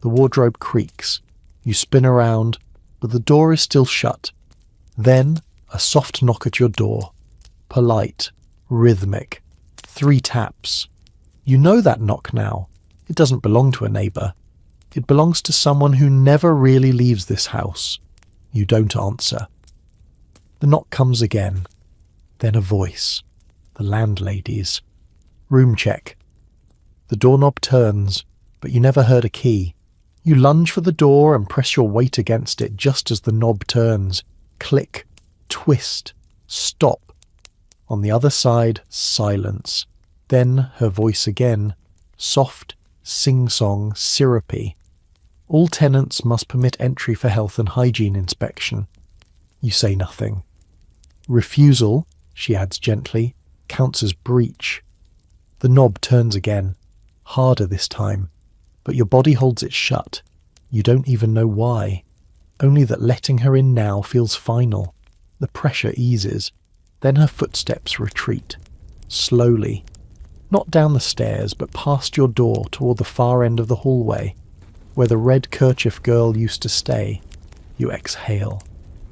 The wardrobe creaks. You spin around, but the door is still shut. Then a soft knock at your door. Polite, rhythmic. 3 taps. You know that knock now. It doesn't belong to a neighbour. It belongs to someone who never really leaves this house. You don't answer. The knock comes again. Then a voice. The landlady's. "Room check." The doorknob turns, but you never heard a key. You lunge for the door and press your weight against it just as the knob turns. Click, twist, stop. On the other side, silence. Then her voice again, soft, sing-song, syrupy. "All tenants must permit entry for health and hygiene inspection." You say nothing. "Refusal," she adds gently, "counts as breach." The knob turns again, harder this time, but your body holds it shut. You don't even know why, only that letting her in now feels final. The pressure eases, then her footsteps retreat, slowly, not down the stairs, but past your door toward the far end of the hallway, where the red kerchief girl used to stay. You exhale,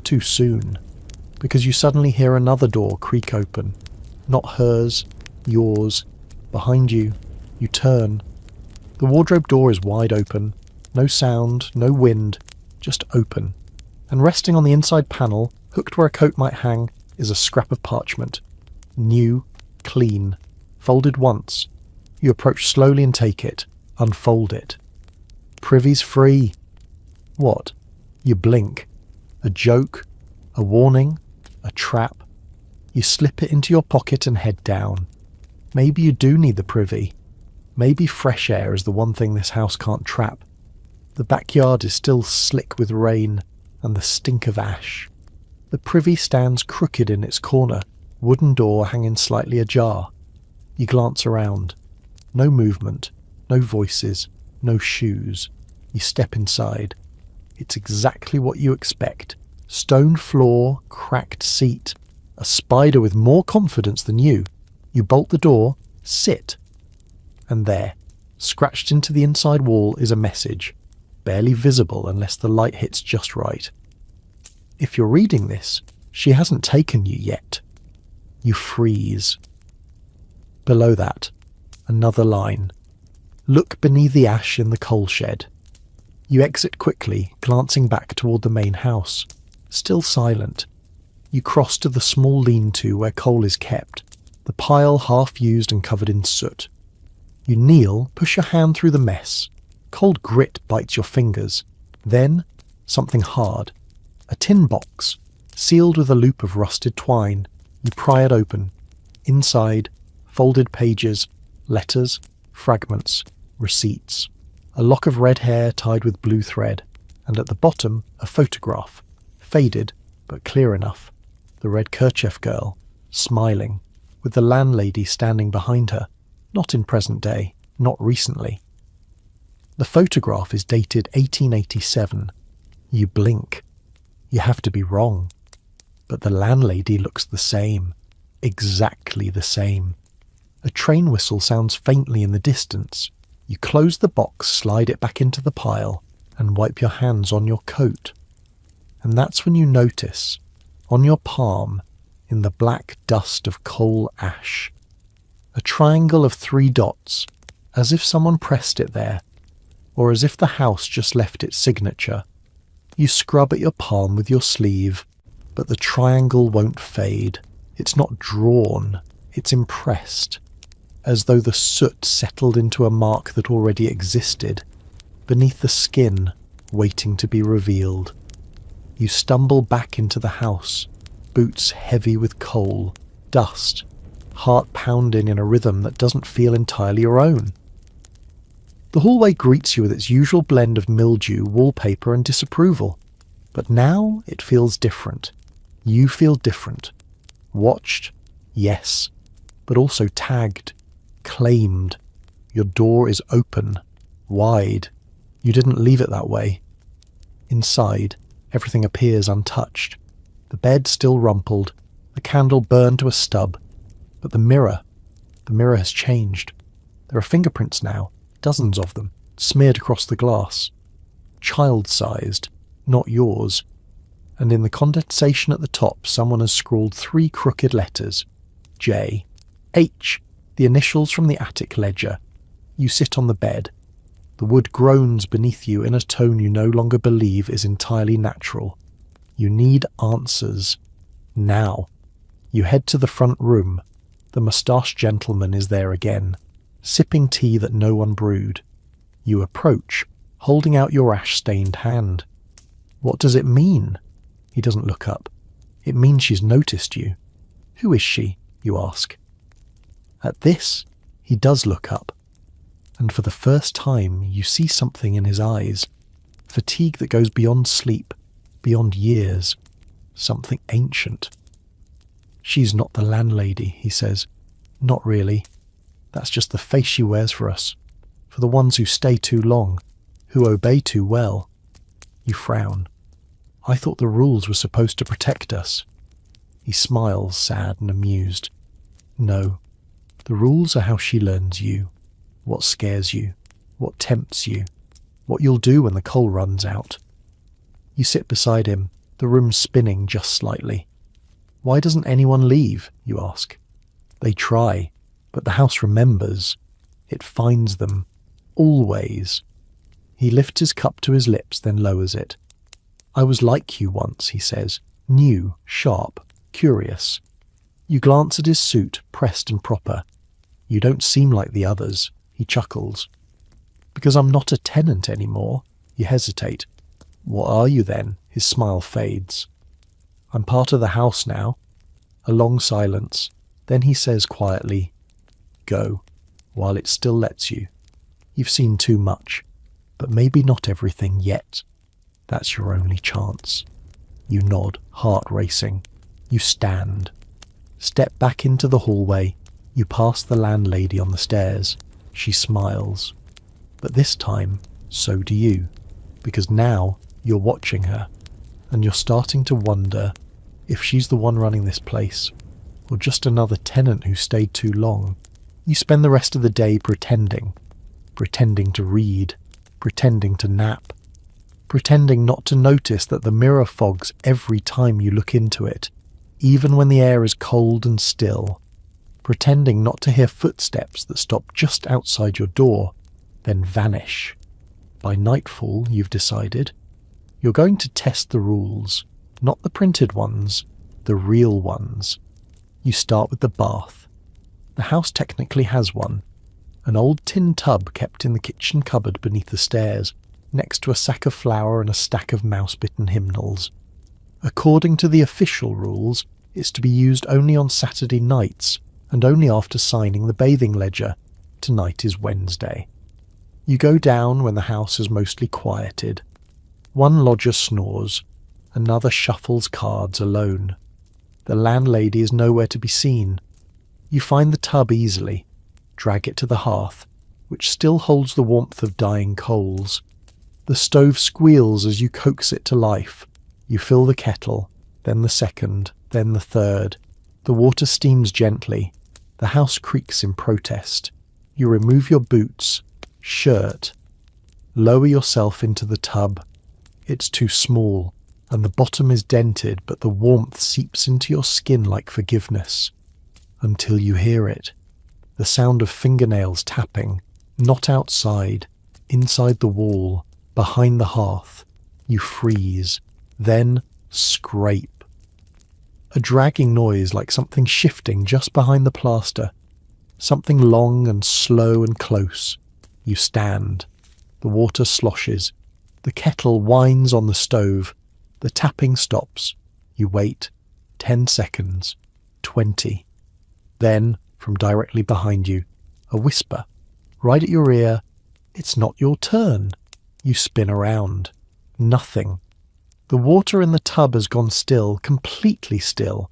too soon, because you suddenly hear another door creak open. Not hers, yours. Behind you, you turn. The wardrobe door is wide open. No sound, no wind, just open. And resting on the inside panel, hooked where a coat might hang, is a scrap of parchment. New, clean, folded once. You approach slowly and take it, unfold it. "Privy's free." What? You blink. A joke? A warning? A trap? You slip it into your pocket and head down. Maybe you do need the privy. Maybe fresh air is the one thing this house can't trap. The backyard is still slick with rain and the stink of ash. The privy stands crooked in its corner, wooden door hanging slightly ajar. You glance around. No movement, no voices, no shoes. You step inside. It's exactly what you expect. Stone floor, cracked seat, a spider with more confidence than you. You bolt the door, sit. And there, scratched into the inside wall, is a message, barely visible unless the light hits just right. If you're reading this, she hasn't taken you yet. You freeze. Below that, another line. Look beneath the ash in the coal shed. You exit quickly, glancing back toward the main house. Still silent. You cross to the small lean-to where coal is kept, the pile half used and covered in soot. You kneel, push your hand through the mess. Cold grit bites your fingers. Then, something hard. A tin box, sealed with a loop of rusted twine. You pry it open. Inside, folded pages, letters, fragments, receipts. A lock of red hair tied with blue thread, and at the bottom, a photograph. Faded, but clear enough. The red kerchief girl, smiling, with the landlady standing behind her. Not in present day, not recently. The photograph is dated 1887. You blink. You have to be wrong. But the landlady looks the same. exactly the same. A train whistle sounds faintly in the distance. You close the box, slide it back into the pile, and wipe your hands on your coat. And that's when you notice, on your palm, in the black dust of coal ash, a triangle of 3 dots, as if someone pressed it there, or as if the house just left its signature. You scrub at your palm with your sleeve, but the triangle won't fade. It's not drawn, it's impressed, as though the soot settled into a mark that already existed, beneath the skin, waiting to be revealed. You stumble back into the house, boots heavy with coal, dust, heart pounding in a rhythm that doesn't feel entirely your own. The hallway greets you with its usual blend of mildew, wallpaper and disapproval. But now it feels different. You feel different. Watched, yes, but also tagged, claimed. Your door is open, wide. You didn't leave it that way. Inside, everything appears untouched. The bed still rumpled, the candle burned to a stub. But the mirror has changed. There are fingerprints now, dozens of them, smeared across the glass. Child-sized, not yours. And in the condensation at the top, someone has scrawled 3 crooked letters. J. H. The initials from the attic ledger. You sit on the bed. The wood groans beneath you in a tone you no longer believe is entirely natural. You need answers. Now. You head to the front room. The moustached gentleman is there again, sipping tea that no one brewed. You approach, holding out your ash-stained hand. What does it mean? He doesn't look up. It means she's noticed you. Who is she? You ask. At this, he does look up, and for the first time you see something in his eyes. Fatigue that goes beyond sleep, beyond years. Something ancient. She's not the landlady, he says. Not really. That's just the face she wears for us. For the ones who stay too long, who obey too well. You frown. I thought the rules were supposed to protect us. He smiles, sad and amused. No. The rules are how she learns you. What scares you. What tempts you. What you'll do when the coal runs out. You sit beside him, the room spinning just slightly. Why doesn't anyone leave? You ask. They try, but the house remembers. It finds them. Always. He lifts his cup to his lips, then lowers it. I was like you once, he says. New, sharp, curious. You glance at his suit, pressed and proper. You don't seem like the others. He chuckles. Because I'm not a tenant anymore. You hesitate. What are you then? His smile fades. I'm part of the house now. A long silence. Then he says quietly, Go, while it still lets you. You've seen too much, but maybe not everything yet. That's your only chance. You nod, heart racing. You stand. Step back into the hallway. You pass the landlady on the stairs. She smiles. But this time, so do you. Because now, you're watching her. And you're starting to wonder if she's the one running this place. Or just another tenant who stayed too long. You spend the rest of the day pretending. Pretending to read. Pretending to nap. Pretending not to notice that the mirror fogs every time you look into it. Even when the air is cold and still. Pretending not to hear footsteps that stop just outside your door, then vanish. By nightfall, you've decided, you're going to test the rules, not the printed ones, the real ones. You start with the bath. The house technically has one, an old tin tub kept in the kitchen cupboard beneath the stairs, next to a sack of flour and a stack of mouse-bitten hymnals. According to the official rules, it's to be used only on Saturday nights, and only after signing the bathing ledger. Tonight is Wednesday. You go down when the house is mostly quieted. One lodger snores, another shuffles cards alone. The landlady is nowhere to be seen. You find the tub easily, drag it to the hearth, which still holds the warmth of dying coals. The stove squeals as you coax it to life. You fill the kettle, then the second, then the third. The water steams gently. The house creaks in protest. You remove your boots, shirt, lower yourself into the tub. It's too small, and the bottom is dented, but the warmth seeps into your skin like forgiveness. Until you hear it. The sound of fingernails tapping, not outside, inside the wall, behind the hearth. You freeze, then scrape. A dragging noise like something shifting just behind the plaster. Something long and slow and close. You stand. The water sloshes. The kettle whines on the stove. The tapping stops. You wait. 10 seconds. 20. Then, from directly behind you, a whisper. Right at your ear. It's not your turn. You spin around. Nothing. The water in the tub has gone still, completely still.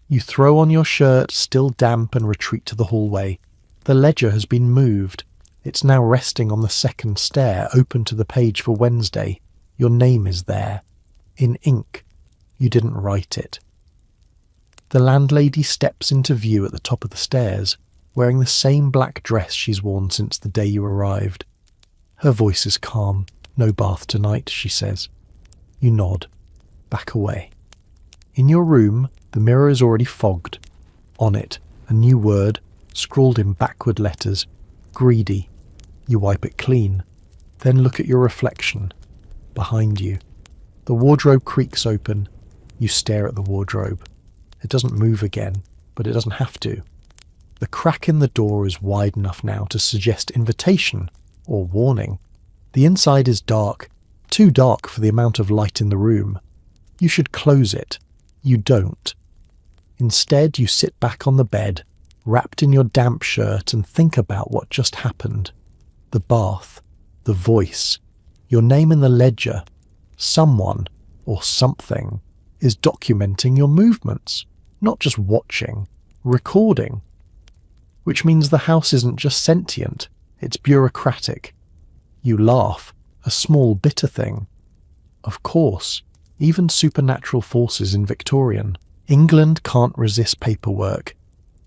You throw on your shirt, still damp, and retreat to the hallway. The ledger has been moved. It's now resting on the second stair, open to the page for Wednesday. Your name is there. In ink. You didn't write it. The landlady steps into view at the top of the stairs, wearing the same black dress she's worn since the day you arrived. Her voice is calm. No bath tonight, she says. You nod. Back away. In your room, the mirror is already fogged. On it, a new word, scrawled in backward letters. Greedy. You wipe it clean. Then look at your reflection. Behind you. The wardrobe creaks open. You stare at the wardrobe. It doesn't move again, but it doesn't have to. The crack in the door is wide enough now to suggest invitation or warning. The inside is dark. Too dark for the amount of light in the room. You should close it. You don't. Instead, you sit back on the bed, wrapped in your damp shirt, and think about what just happened. The bath, the voice, your name in the ledger. Someone, or something, is documenting your movements, not just watching, recording. Which means the house isn't just sentient, it's bureaucratic. You laugh. A small, bitter thing. Of course, even supernatural forces in Victorian. England can't resist paperwork.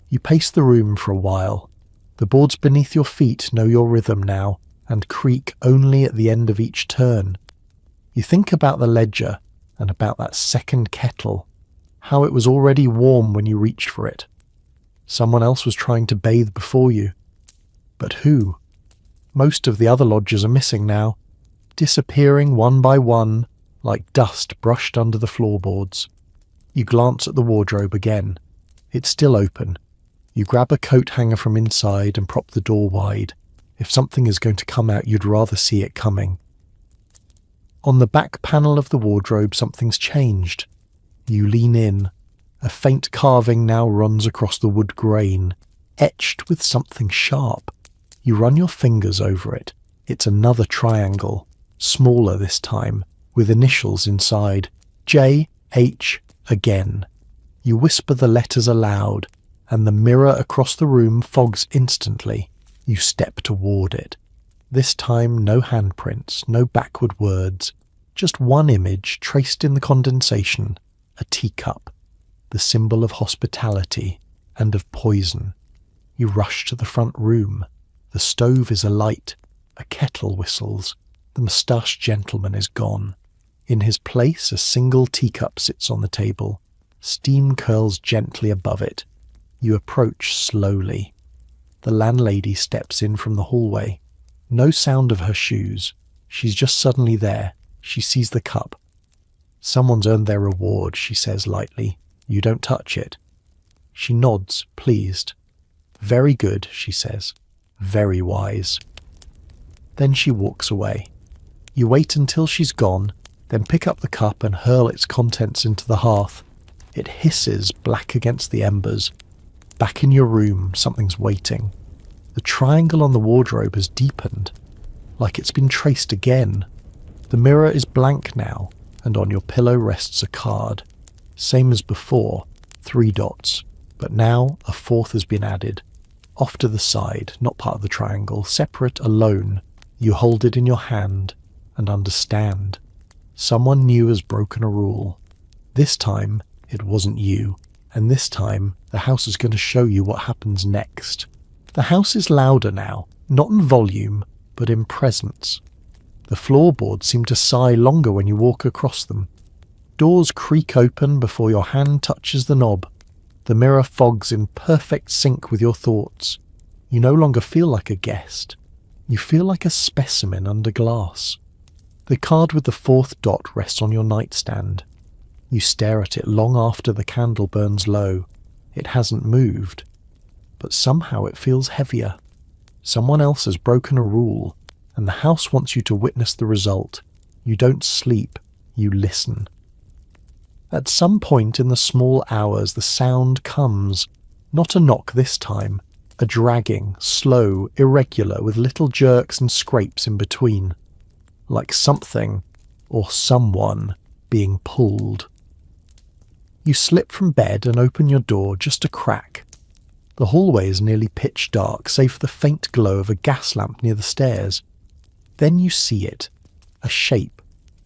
You pace the room for a while. The boards beneath your feet know your rhythm now, and creak only at the end of each turn. You think about the ledger, and about that second kettle, how it was already warm when you reached for it. Someone else was trying to bathe before you. But who? Most of the other lodgers are missing now. Disappearing one by one, like dust brushed under the floorboards. You glance at the wardrobe again. It's still open. You grab a coat hanger from inside and prop the door wide. If something is going to come out, you'd rather see it coming. On the back panel of the wardrobe, something's changed. You lean in. A faint carving now runs across the wood grain, etched with something sharp. You run your fingers over it. It's another triangle. Smaller this time, with initials inside. J, H, again. You whisper the letters aloud, and the mirror across the room fogs instantly. You step toward it. This time no handprints, no backward words. Just one image traced in the condensation. A teacup. The symbol of hospitality and of poison. You rush to the front room. The stove is alight. A kettle whistles. The moustached gentleman is gone. In his place, a single teacup sits on the table. Steam curls gently above it. You approach slowly. The landlady steps in from the hallway. No sound of her shoes. She's just suddenly there. She sees the cup. Someone's earned their reward, she says lightly. You don't touch it. She nods, pleased. Very good, she says. Very wise. Then she walks away. You wait until she's gone, then pick up the cup and hurl its contents into the hearth. It hisses black against the embers. Back in your room, something's waiting. The triangle on the wardrobe has deepened, like it's been traced again. The mirror is blank now, and on your pillow rests a card. Same as before, 3 dots, but now a 4th has been added. Off to the side, not part of the triangle, separate, alone. You hold it in your hand and understand. Someone new has broken a rule. This time, it wasn't you. And this time, the house is going to show you what happens next. The house is louder now, not in volume, but in presence. The floorboards seem to sigh longer when you walk across them. Doors creak open before your hand touches the knob. The mirror fogs in perfect sync with your thoughts. You no longer feel like a guest. You feel like a specimen under glass. The card with the 4th dot rests on your nightstand. You stare at it long after the candle burns low. It hasn't moved. But somehow it feels heavier. Someone else has broken a rule, and the house wants you to witness the result. You don't sleep, you listen. At some point in the small hours the sound comes, not a knock this time, a dragging, slow, irregular, with little jerks and scrapes in between, like something or someone being pulled. You slip from bed and open your door just a crack. The hallway is nearly pitch dark, save for the faint glow of a gas lamp near the stairs. Then you see it, a shape,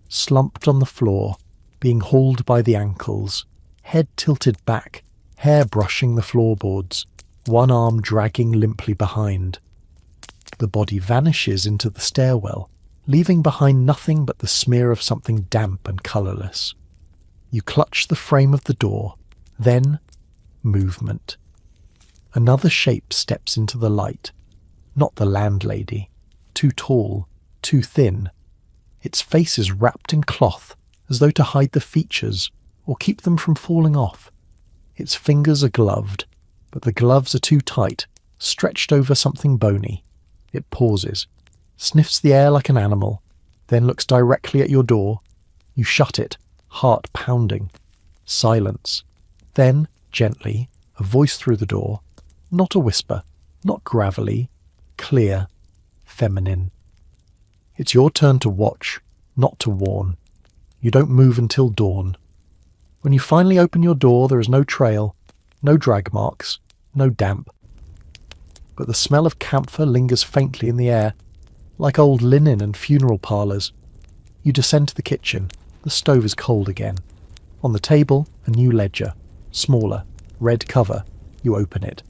slumped on the floor, being hauled by the ankles, head tilted back, hair brushing the floorboards, one arm dragging limply behind. The body vanishes into the stairwell, leaving behind nothing but the smear of something damp and colourless. You clutch the frame of the door, then movement. Another shape steps into the light. Not the landlady. Too tall, too thin. Its face is wrapped in cloth, as though to hide the features, or keep them from falling off. Its fingers are gloved, but the gloves are too tight, stretched over something bony. It pauses, sniffs the air like an animal, then looks directly at your door. You shut it, heart pounding. Silence. Then, gently, a voice through the door. Not a whisper, not gravelly, clear, feminine. It's your turn to watch, not to warn. You don't move until dawn. When you finally open your door, there is no trail, no drag marks, no damp. But the smell of camphor lingers faintly in the air, like old linen and funeral parlours. You descend to the kitchen. The stove is cold again. On the table, a new ledger, smaller, red cover. You open it.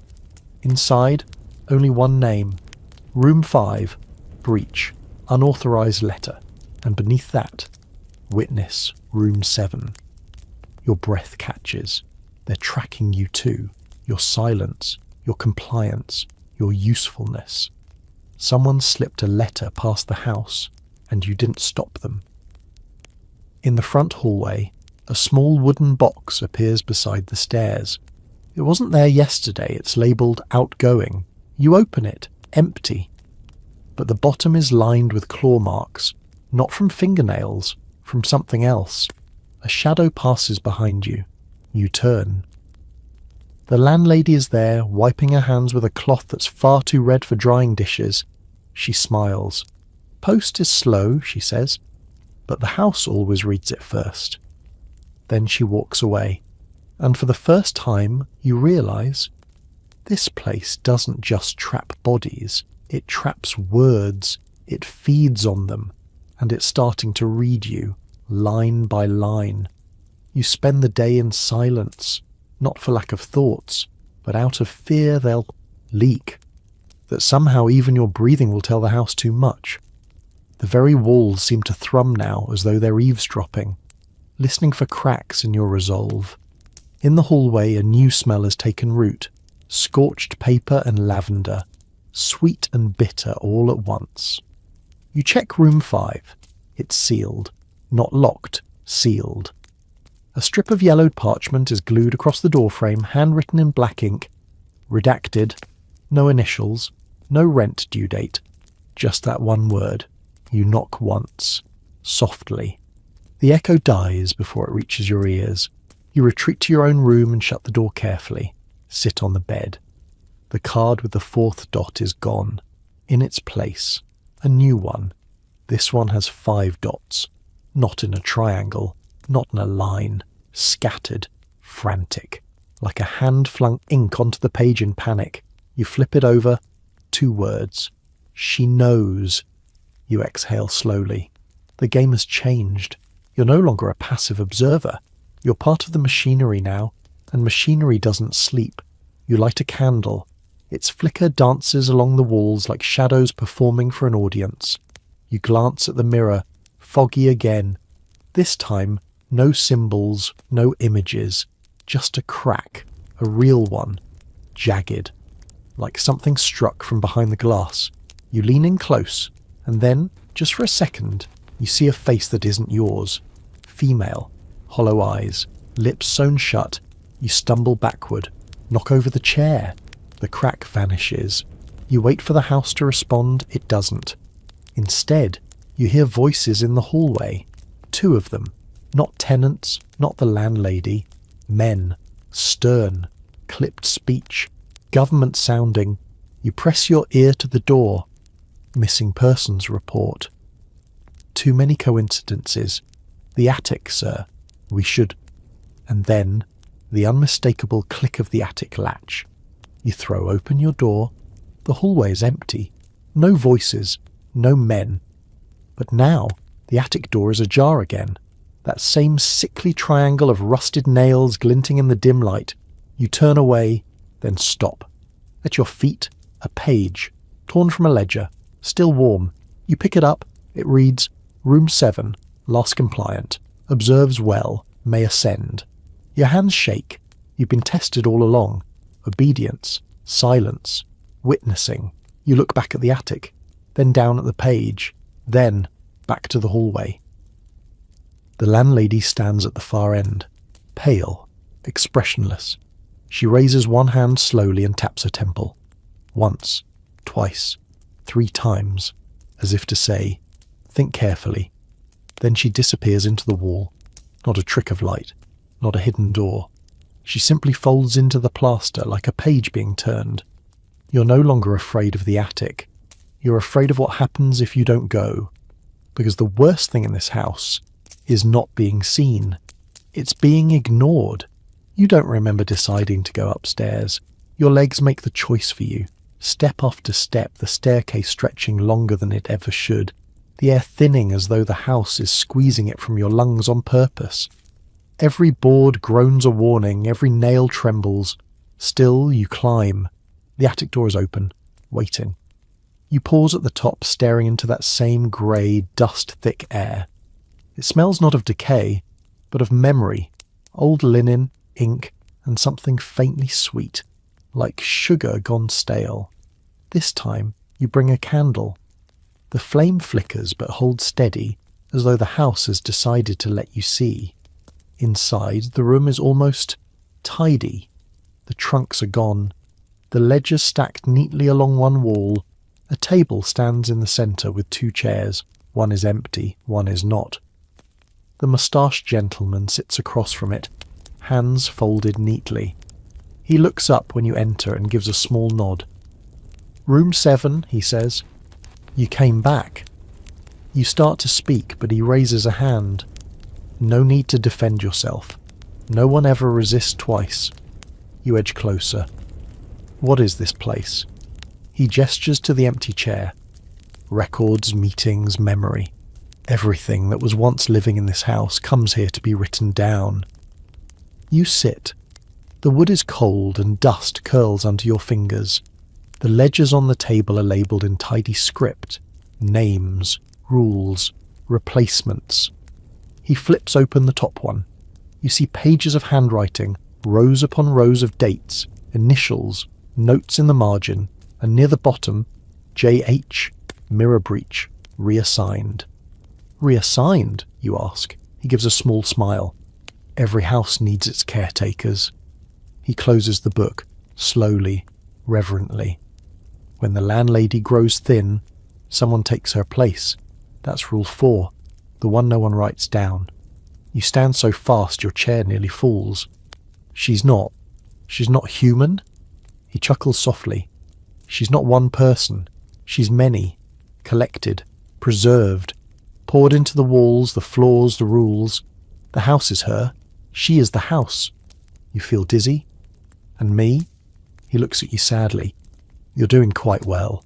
Inside, only one name. Room 5, breach, unauthorised letter. And beneath that, witness, room 7. Your breath catches. They're tracking you too. Your silence, your compliance, your usefulness. Someone slipped a letter past the house, and you didn't stop them. In the front hallway, a small wooden box appears beside the stairs. It wasn't there yesterday, it's labelled outgoing. You open it, empty. But the bottom is lined with claw marks, not from fingernails, from something else. A shadow passes behind you. You turn. The landlady is there, wiping her hands with a cloth that's far too red for drying dishes. She smiles. Post is slow, she says, but the house always reads it first. Then she walks away, and for the first time you realise this place doesn't just trap bodies, it traps words, it feeds on them, and it's starting to read you, line by line. You spend the day in silence, not for lack of thoughts, but out of fear they'll leak, that somehow even your breathing will tell the house too much. The very walls seem to thrum now as though they're eavesdropping, listening for cracks in your resolve. In the hallway a new smell has taken root, scorched paper and lavender, sweet and bitter all at once. You check room 5. It's sealed. Not locked, sealed. A strip of yellowed parchment is glued across the doorframe, handwritten in black ink. Redacted. No initials. No rent due date. Just that one word. You knock once. Softly. The echo dies before it reaches your ears. You retreat to your own room and shut the door carefully. Sit on the bed. The card with the 4th dot is gone. In its place, a new one. This one has 5 dots. Not in a triangle, not in a line. Scattered, frantic. Like a hand flung ink onto the page in panic. You flip it over. 2 words. She knows. You exhale slowly. The game has changed. You're no longer a passive observer. You're part of the machinery now. and machinery doesn't sleep. You light a candle. Its flicker dances along the walls like shadows performing for an audience. You glance at the mirror, foggy again. This time, no symbols, no images, just a crack, a real one, jagged, like something struck from behind the glass. You lean in close, and then, just for a second, you see a face that isn't yours. Female, hollow eyes, lips sewn shut. You stumble backward, knock over the chair. The crack vanishes. You wait for the house to respond. It doesn't. Instead, you hear voices in the hallway. 2 of them. Not tenants, not the landlady. Men. Stern. Clipped speech. Government sounding. You press your ear to the door. Missing persons report. Too many coincidences. The attic, sir. We should... And then, the unmistakable click of the attic latch. You throw open your door. The hallway is empty. No voices. No men. But now, the attic door is ajar again. That same sickly triangle of rusted nails glinting in the dim light. You turn away, then stop. At your feet, a page, torn from a ledger, still warm. You pick it up. It reads, Room 7, last compliant. Observes well, may ascend. Your hands shake. You've been tested all along. Obedience, silence, witnessing. You look back at the attic, then down at the page, then back to the hallway. The landlady stands at the far end, pale, expressionless. She raises one hand slowly and taps her temple. Once, twice, 3 times, as if to say, think carefully. Then she disappears into the wall. Not a trick of light, not a hidden door. She simply folds into the plaster like a page being turned. You're no longer afraid of the attic. You're afraid of what happens if you don't go. Because the worst thing in this house is not being seen. It's being ignored. You don't remember deciding to go upstairs. Your legs make the choice for you. Step after step, the staircase stretching longer than it ever should. The air thinning as though the house is squeezing it from your lungs on purpose. Every board groans a warning, every nail trembles. Still, you climb. The attic door is open, waiting. You pause at the top, staring into that same grey, dust-thick air. It smells not of decay, but of memory, old linen, ink, and something faintly sweet, like sugar gone stale. This time, you bring a candle. The flame flickers but holds steady, as though the house has decided to let you see. Inside, the room is almost tidy. The trunks are gone. The ledgers stacked neatly along one wall. A table stands in the centre with 2 chairs. One is empty, one is not. The moustached gentleman sits across from it, hands folded neatly. He looks up when you enter and gives a small nod. Room 7, he says. You came back. You start to speak, but he raises a hand. No need to defend yourself. No one ever resists twice. You edge closer. What is this place? He gestures to the empty chair. Records, meetings, memory. Everything that was once living in this house comes here to be written down. You sit. The wood is cold and dust curls under your fingers. The ledgers on the table are labelled in tidy script. Names, rules, replacements. He flips open the top one. You see pages of handwriting, rows upon rows of dates, initials, notes in the margin, and near the bottom, J.H., mirror breach, reassigned. Reassigned, you ask. He gives a small smile. Every house needs its caretakers. He closes the book, slowly, reverently. When the landlady grows thin, someone takes her place. That's rule 4, the one no one writes down. You stand so fast your chair nearly falls. She's not human? He chuckles softly. She's not one person. She's many, collected, preserved, poured into the walls, the floors, the rules. The house is her. She is the house. You feel dizzy? And me? He looks at you sadly. You're doing quite well.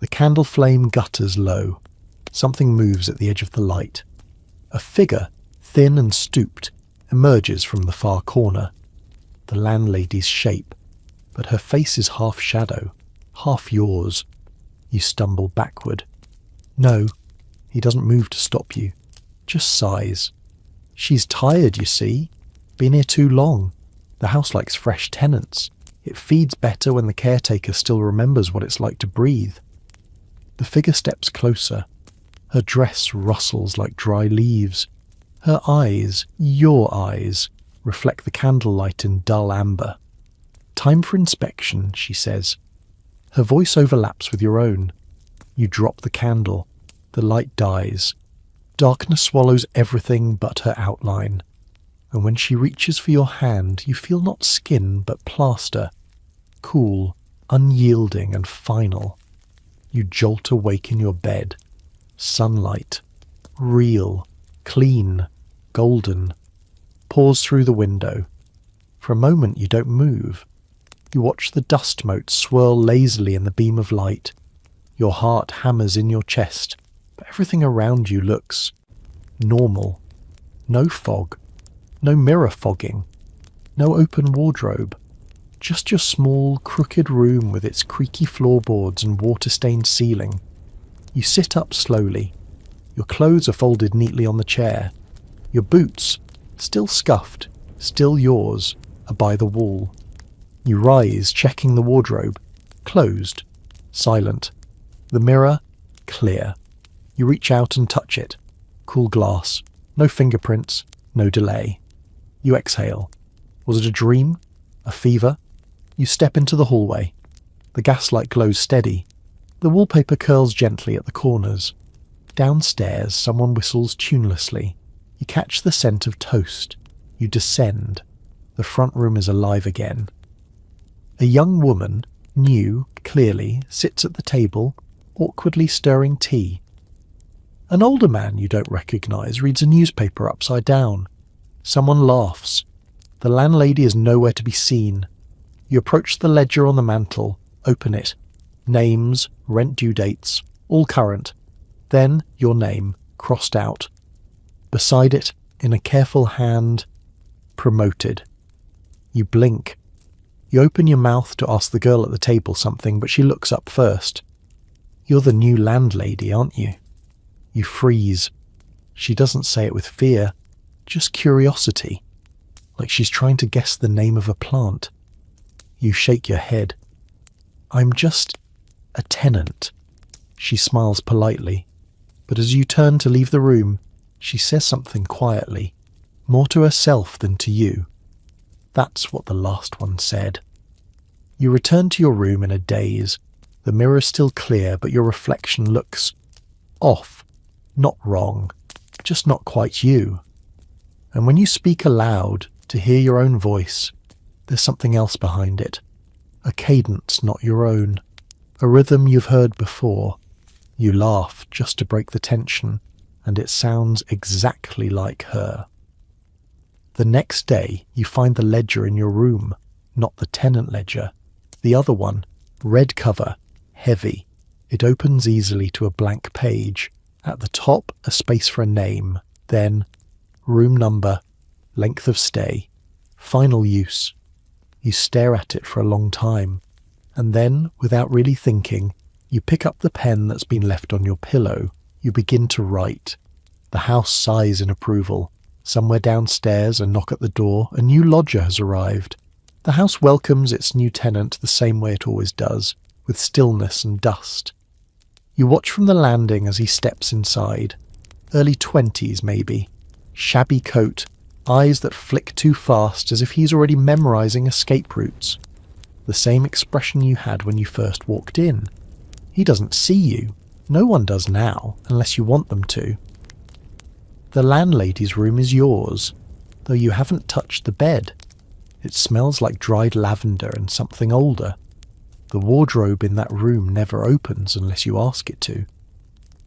The candle flame gutters low. Something moves at the edge of the light. A figure, thin and stooped, emerges from the far corner. the landlady's shape, but her face is half shadow, half yours. You stumble backward. No, he doesn't move to stop you, just sighs. She's tired, you see. Been here too long. The house likes fresh tenants. It feeds better when the caretaker still remembers what it's like to breathe. The figure steps closer. Her dress rustles like dry leaves. Her eyes, your eyes, reflect the candlelight in dull amber. "Time for inspection," she says. Her voice overlaps with your own. You drop the candle. The light dies. Darkness swallows everything but her outline. And when she reaches for your hand, you feel not skin but plaster. Cool, unyielding and final. You jolt awake in your bed. Sunlight. Real. Clean. Golden. Pause through the window. For a moment you don't move. You watch the dust motes swirl lazily in the beam of light. Your heart hammers in your chest, but everything around you looks normal. No fog. No mirror fogging. No open wardrobe. Just your small, crooked room with its creaky floorboards and water-stained ceiling. You sit up slowly. Your clothes are folded neatly on the chair. Your boots, still scuffed, still yours, are by the wall. You rise, checking the wardrobe. Closed. Silent. The mirror, clear. You reach out and touch it. Cool glass. No fingerprints. No delay. You exhale. Was it a dream? A fever? You step into the hallway. The gaslight glows steady. The wallpaper curls gently at the corners. Downstairs, someone whistles tunelessly. You catch the scent of toast. You descend. The front room is alive again. A young woman, new, clearly, sits at the table, awkwardly stirring tea. An older man you don't recognise reads a newspaper upside down. Someone laughs. The landlady is nowhere to be seen. You approach the ledger on the mantel, open it. Names, rent due dates, all current. Then your name, crossed out. Beside it, in a careful hand, promoted. You blink. You open your mouth to ask the girl at the table something, but she looks up first. You're the new landlady, aren't you? You freeze. She doesn't say it with fear, just curiosity, like she's trying to guess the name of a plant. You shake your head. I'm just a tenant. She smiles politely, but as you turn to leave the room, she says something quietly, more to herself than to you. That's what the last one said. You return to your room in a daze. The mirror is still clear, but your reflection looks off, not wrong, just not quite you. And when you speak aloud to hear your own voice, there's something else behind it. A cadence not your own. A rhythm you've heard before. You laugh just to break the tension, and it sounds exactly like her. The next day, you find the ledger in your room, not the tenant ledger. The other one, red cover, heavy. It opens easily to a blank page. At the top, a space for a name. Then, room number, length of stay, final use. You stare at it for a long time, and then, without really thinking, you pick up the pen that's been left on your pillow. You begin to write. The house sighs in approval. Somewhere downstairs, a knock at the door, a new lodger has arrived. The house welcomes its new tenant the same way it always does, with stillness and dust. You watch from the landing as he steps inside. Early 20s, maybe. Shabby coat, eyes that flick too fast as if he's already memorising escape routes. The same expression you had when you first walked in. He doesn't see you. No one does now, unless you want them to. The landlady's room is yours, though you haven't touched the bed. It smells like dried lavender and something older. The wardrobe in that room never opens unless you ask it to.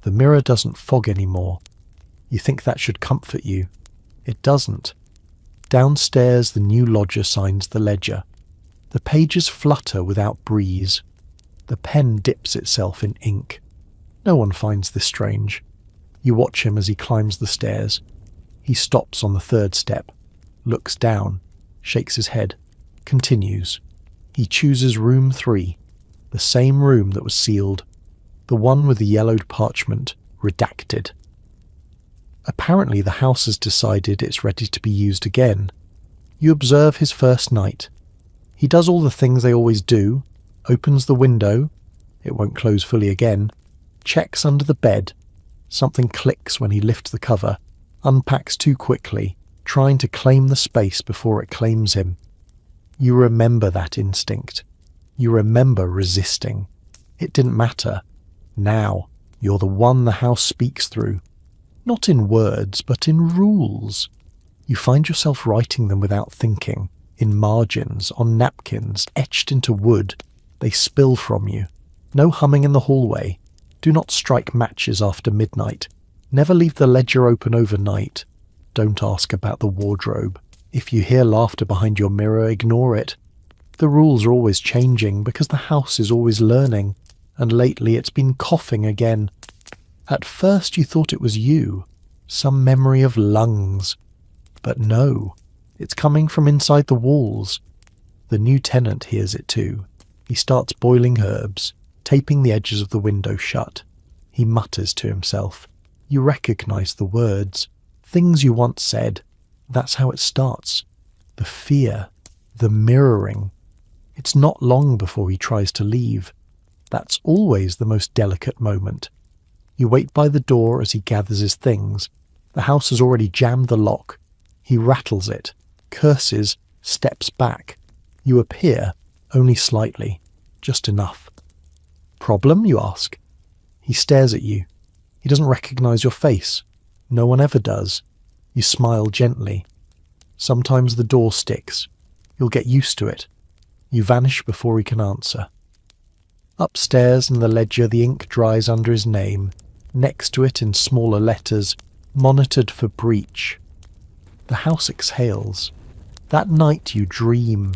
The mirror doesn't fog anymore. You think that should comfort you. It doesn't. Downstairs, the new lodger signs the ledger. The pages flutter without breeze. The pen dips itself in ink. No one finds this strange. You watch him as he climbs the stairs. He stops on the third step, looks down, shakes his head. Continues. He chooses room 3, the same room that was sealed, the one with the yellowed parchment, redacted. Apparently the house has decided it's ready to be used again. You observe his first night. He does all the things they always do, opens the window, it won't close fully again, checks under the bed, something clicks when he lifts the cover, unpacks too quickly, trying to claim the space before it claims him. You remember that instinct. You remember resisting. It didn't matter. Now, you're the one the house speaks through. Not in words, but in rules. You find yourself writing them without thinking, in margins, on napkins, etched into wood. They spill from you. No humming in the hallway. Do not strike matches after midnight. Never leave the ledger open overnight. Don't ask about the wardrobe. If you hear laughter behind your mirror, ignore it. The rules are always changing because the house is always learning, and lately it's been coughing again. At first you thought it was you, some memory of lungs. But no, it's coming from inside the walls. The new tenant hears it too. He starts boiling herbs, taping the edges of the window shut. He mutters to himself. You recognise the words, things you once said. That's how it starts. The fear, the mirroring. It's not long before he tries to leave. That's always the most delicate moment. You wait by the door as he gathers his things. The house has already jammed the lock. He rattles it, curses, steps back. You appear, only slightly, just enough. Problem, you ask? He stares at you. He doesn't recognise your face. No one ever does. You smile gently. Sometimes the door sticks. You'll get used to it. You vanish before he can answer. Upstairs in the ledger the ink dries under his name. Next to it in smaller letters, monitored for breach. The house exhales. That night you dream.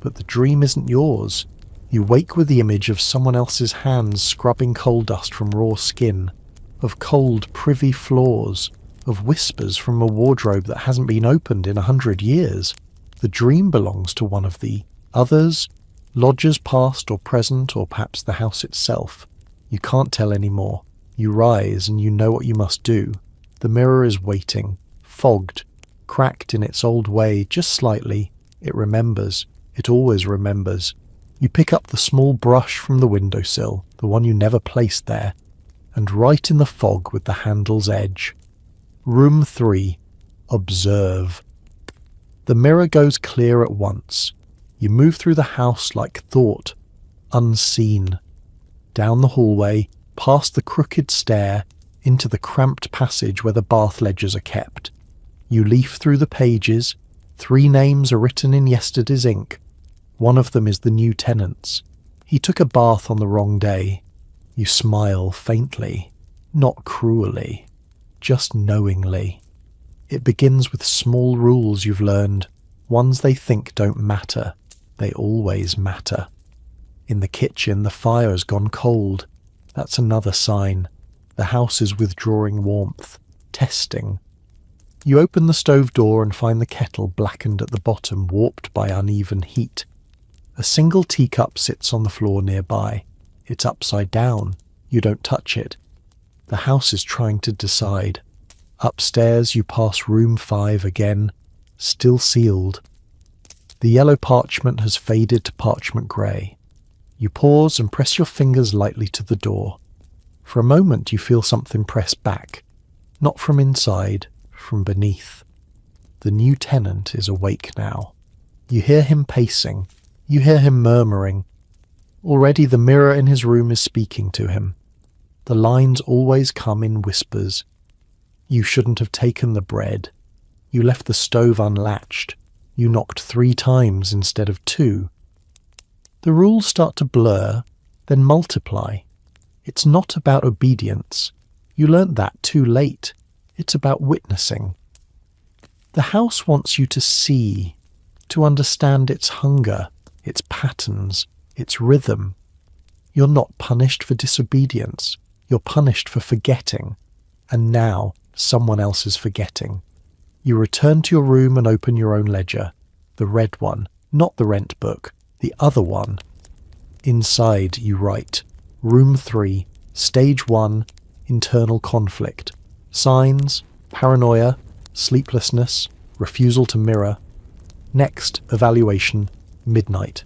But the dream isn't yours. You wake with the image of someone else's hands scrubbing coal dust from raw skin, of cold privy floors, of whispers from a wardrobe that hasn't been opened in 100 years. The dream belongs to one of the others, lodgers past or present, or perhaps the house itself. You can't tell anymore. You rise and you know what you must do. The mirror is waiting, fogged, cracked in its old way just slightly. It remembers. It always remembers. You pick up the small brush from the windowsill, the one you never placed there, and write in the fog with the handle's edge. Room 3. Observe. The mirror goes clear at once. You move through the house like thought, unseen. Down the hallway, past the crooked stair, into the cramped passage where the bath ledgers are kept. You leaf through the pages. 3 names are written in yesterday's ink. One of them is the new tenant's. He took a bath on the wrong day. You smile faintly, not cruelly, just knowingly. It begins with small rules you've learned, ones they think don't matter. They always matter. In the kitchen, the fire has gone cold. That's another sign. The house is withdrawing warmth, testing. You open the stove door and find the kettle blackened at the bottom, warped by uneven heat. A single teacup sits on the floor nearby. It's upside down. You don't touch it. The house is trying to decide. Upstairs you pass room 5 again, still sealed. The yellow parchment has faded to parchment grey. You pause and press your fingers lightly to the door. For a moment you feel something press back, not from inside, from beneath. The new tenant is awake now. You hear him pacing. You hear him murmuring. Already the mirror in his room is speaking to him. The lines always come in whispers. You shouldn't have taken the bread. You left the stove unlatched. You knocked 3 times instead of 2. The rules start to blur, then multiply. It's not about obedience. You learnt that too late. It's about witnessing. The house wants you to see, to understand its hunger, its patterns, its rhythm. You're not punished for disobedience. You're punished for forgetting. And now someone else is forgetting. You return to your room and open your own ledger, the red one, Not the rent book, the other one. Inside you write, Room 3, Stage 1, Internal Conflict. Signs, paranoia, sleeplessness, refusal to mirror. Next, evaluation, midnight.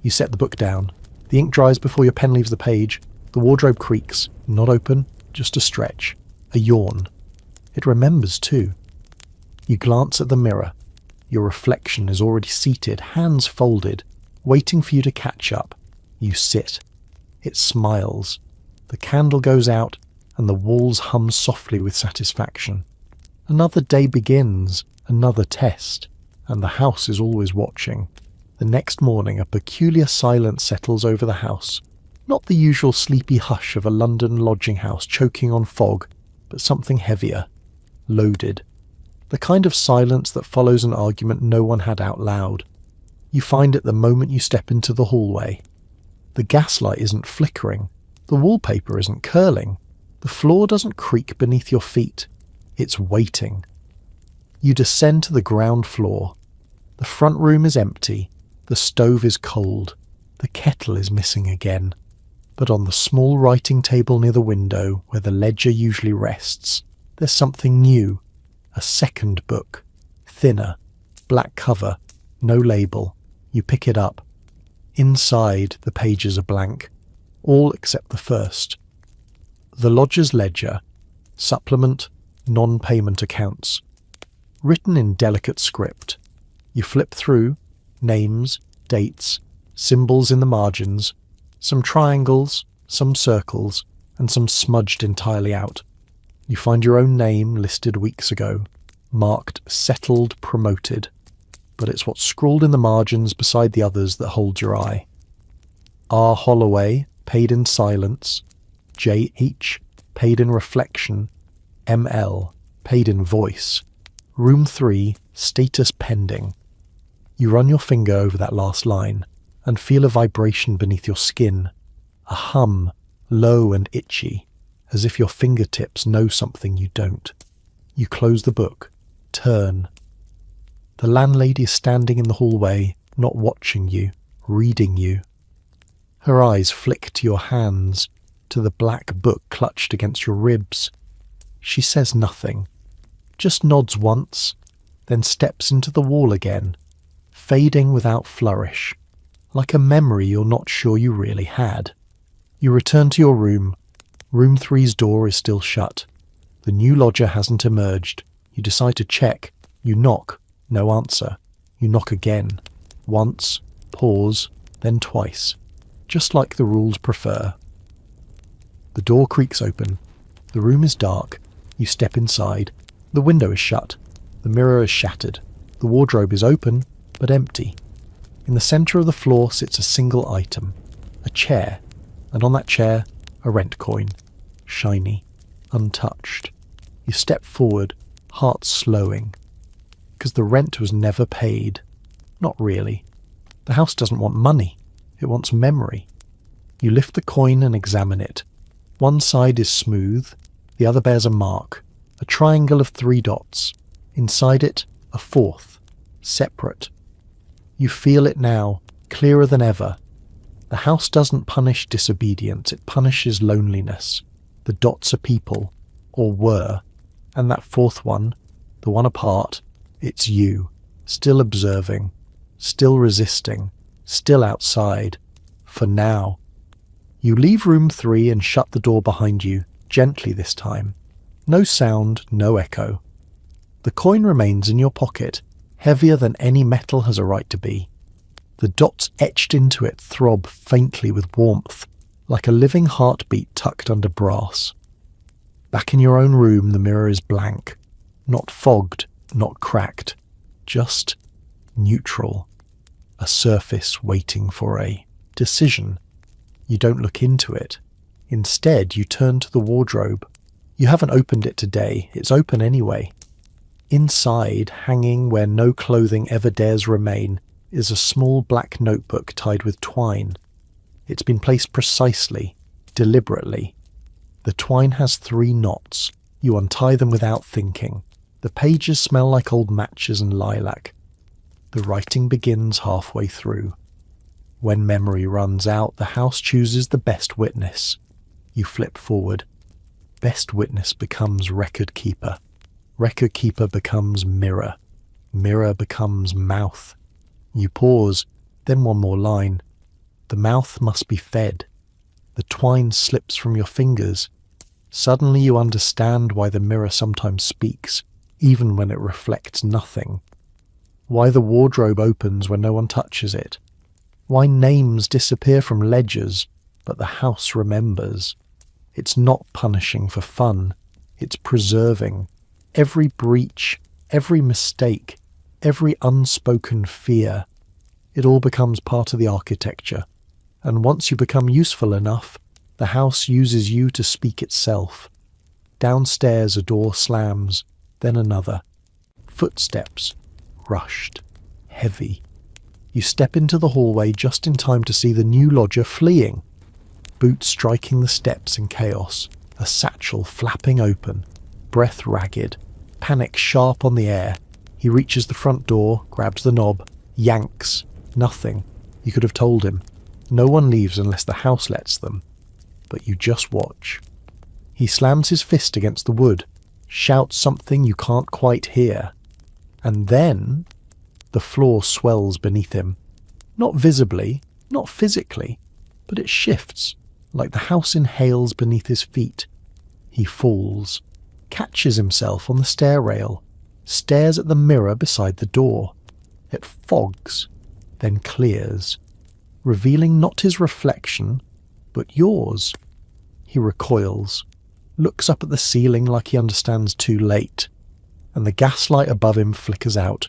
You set the book down. The ink dries before your pen leaves the page. The wardrobe creaks, not open, just a stretch, a yawn. It remembers too. You glance at the mirror. Your reflection is already seated, hands folded, waiting for you to catch up. You sit. It smiles. The candle goes out and the walls hum softly with satisfaction. Another day begins, another test, and the house is always watching. The next morning a peculiar silence settles over the house. Not the usual sleepy hush of a London lodging house choking on fog, but something heavier, loaded. The kind of silence that follows an argument no one had out loud. You find it the moment you step into the hallway. The gaslight isn't flickering. The wallpaper isn't curling. The floor doesn't creak beneath your feet. It's waiting. You descend to the ground floor. The front room is empty. The stove is cold. The kettle is missing again. But on the small writing table near the window, where the ledger usually rests, there's something new. A second book. Thinner. Black cover. No label. You pick it up. Inside, the pages are blank. All except the first. The lodger's ledger. Supplement. Non-payment accounts. Written in delicate script. You flip through. Names. Dates. Symbols in the margins. Some triangles. Some circles. And some smudged entirely out. You find your own name listed weeks ago. Marked settled promoted. But it's what's scrawled in the margins beside the others that holds your eye. R. Holloway, paid in silence. J. H, paid in reflection. M. L, paid in voice. Room 3, status pending. You run your finger over that last line and feel a vibration beneath your skin. A hum, low and itchy, as if your fingertips know something you don't. You close the book, turn. The landlady is standing in the hallway, not watching you, reading you. Her eyes flick to your hands, to the black book clutched against your ribs. She says nothing, just nods once, then steps into the wall again, fading without flourish, like a memory you're not sure you really had. You return to your room. Room 3's door is still shut. The new lodger hasn't emerged. You decide to check. You knock. No answer. You knock again. Once, pause, then twice. Just like the rules prefer. The door creaks open. The room is dark. You step inside. The window is shut. The mirror is shattered. The wardrobe is open, but empty. In the centre of the floor sits a single item. A chair. And on that chair, a rent coin. Shiny. Untouched. You step forward, heart slowing. Because the rent was never paid. Not really. The house doesn't want money. It wants memory. You lift the coin and examine it. One side is smooth. The other bears a mark. A triangle of 3 dots. Inside it, a fourth. Separate. You feel it now, clearer than ever. The house doesn't punish disobedience. It punishes loneliness. The dots are people. Or were. And that fourth one, the one apart, it's you, still observing, still resisting, still outside, for now. You leave room 3 and shut the door behind you, gently this time. No sound, no echo. The coin remains in your pocket, heavier than any metal has a right to be. The dots etched into it throb faintly with warmth, like a living heartbeat tucked under brass. Back in your own room, the mirror is blank, not fogged, not cracked, just neutral. A surface waiting for a decision. You don't look into it. Instead, you turn to the wardrobe. You haven't opened it today. It's open anyway. Inside, hanging where no clothing ever dares remain, is a small black notebook tied with twine. It's been placed precisely, deliberately. The twine has 3 knots. You untie them without thinking. The pages smell like old matches and lilac. The writing begins halfway through. When memory runs out, the house chooses the best witness. You flip forward. Best witness becomes record keeper. Record keeper becomes mirror. Mirror becomes mouth. You pause, then one more line. The mouth must be fed. The twine slips from your fingers. Suddenly you understand why the mirror sometimes speaks, even when it reflects nothing. Why the wardrobe opens when no one touches it. Why names disappear from ledgers, but the house remembers. It's not punishing for fun. It's preserving. Every breach, every mistake, every unspoken fear. It all becomes part of the architecture. And once you become useful enough, the house uses you to speak itself. Downstairs a door slams, then another. Footsteps. Rushed. Heavy. You step into the hallway just in time to see the new lodger fleeing. Boots striking the steps in chaos. A satchel flapping open. Breath ragged. Panic sharp on the air. He reaches the front door, grabs the knob, yanks. Nothing. You could have told him. No one leaves unless the house lets them. But you just watch. He slams his fist against the wood, shouts something you can't quite hear. And then the floor swells beneath him. Not visibly, not physically, but it shifts, like the house inhales beneath his feet. He falls, catches himself on the stair rail, stares at the mirror beside the door. It fogs, then clears, revealing not his reflection, but yours. He recoils, looks up at the ceiling like he understands too late, and the gaslight above him flickers out.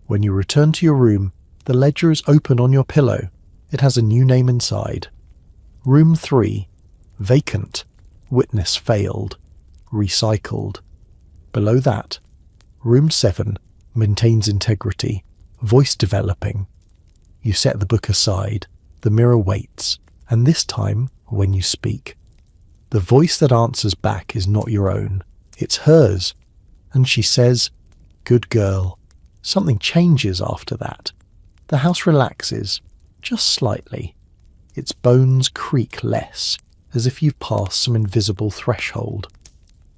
When you return to your room, the ledger is open on your pillow. It has a new name inside. Room 3, vacant, witness failed, recycled. Below that, Room 7 maintains integrity, voice developing. You set the book aside, the mirror waits, and this time, when you speak, the voice that answers back is not your own, it's hers, and she says, "Good girl." Something changes after that. The house relaxes, just slightly. Its bones creak less, as if you've passed some invisible threshold.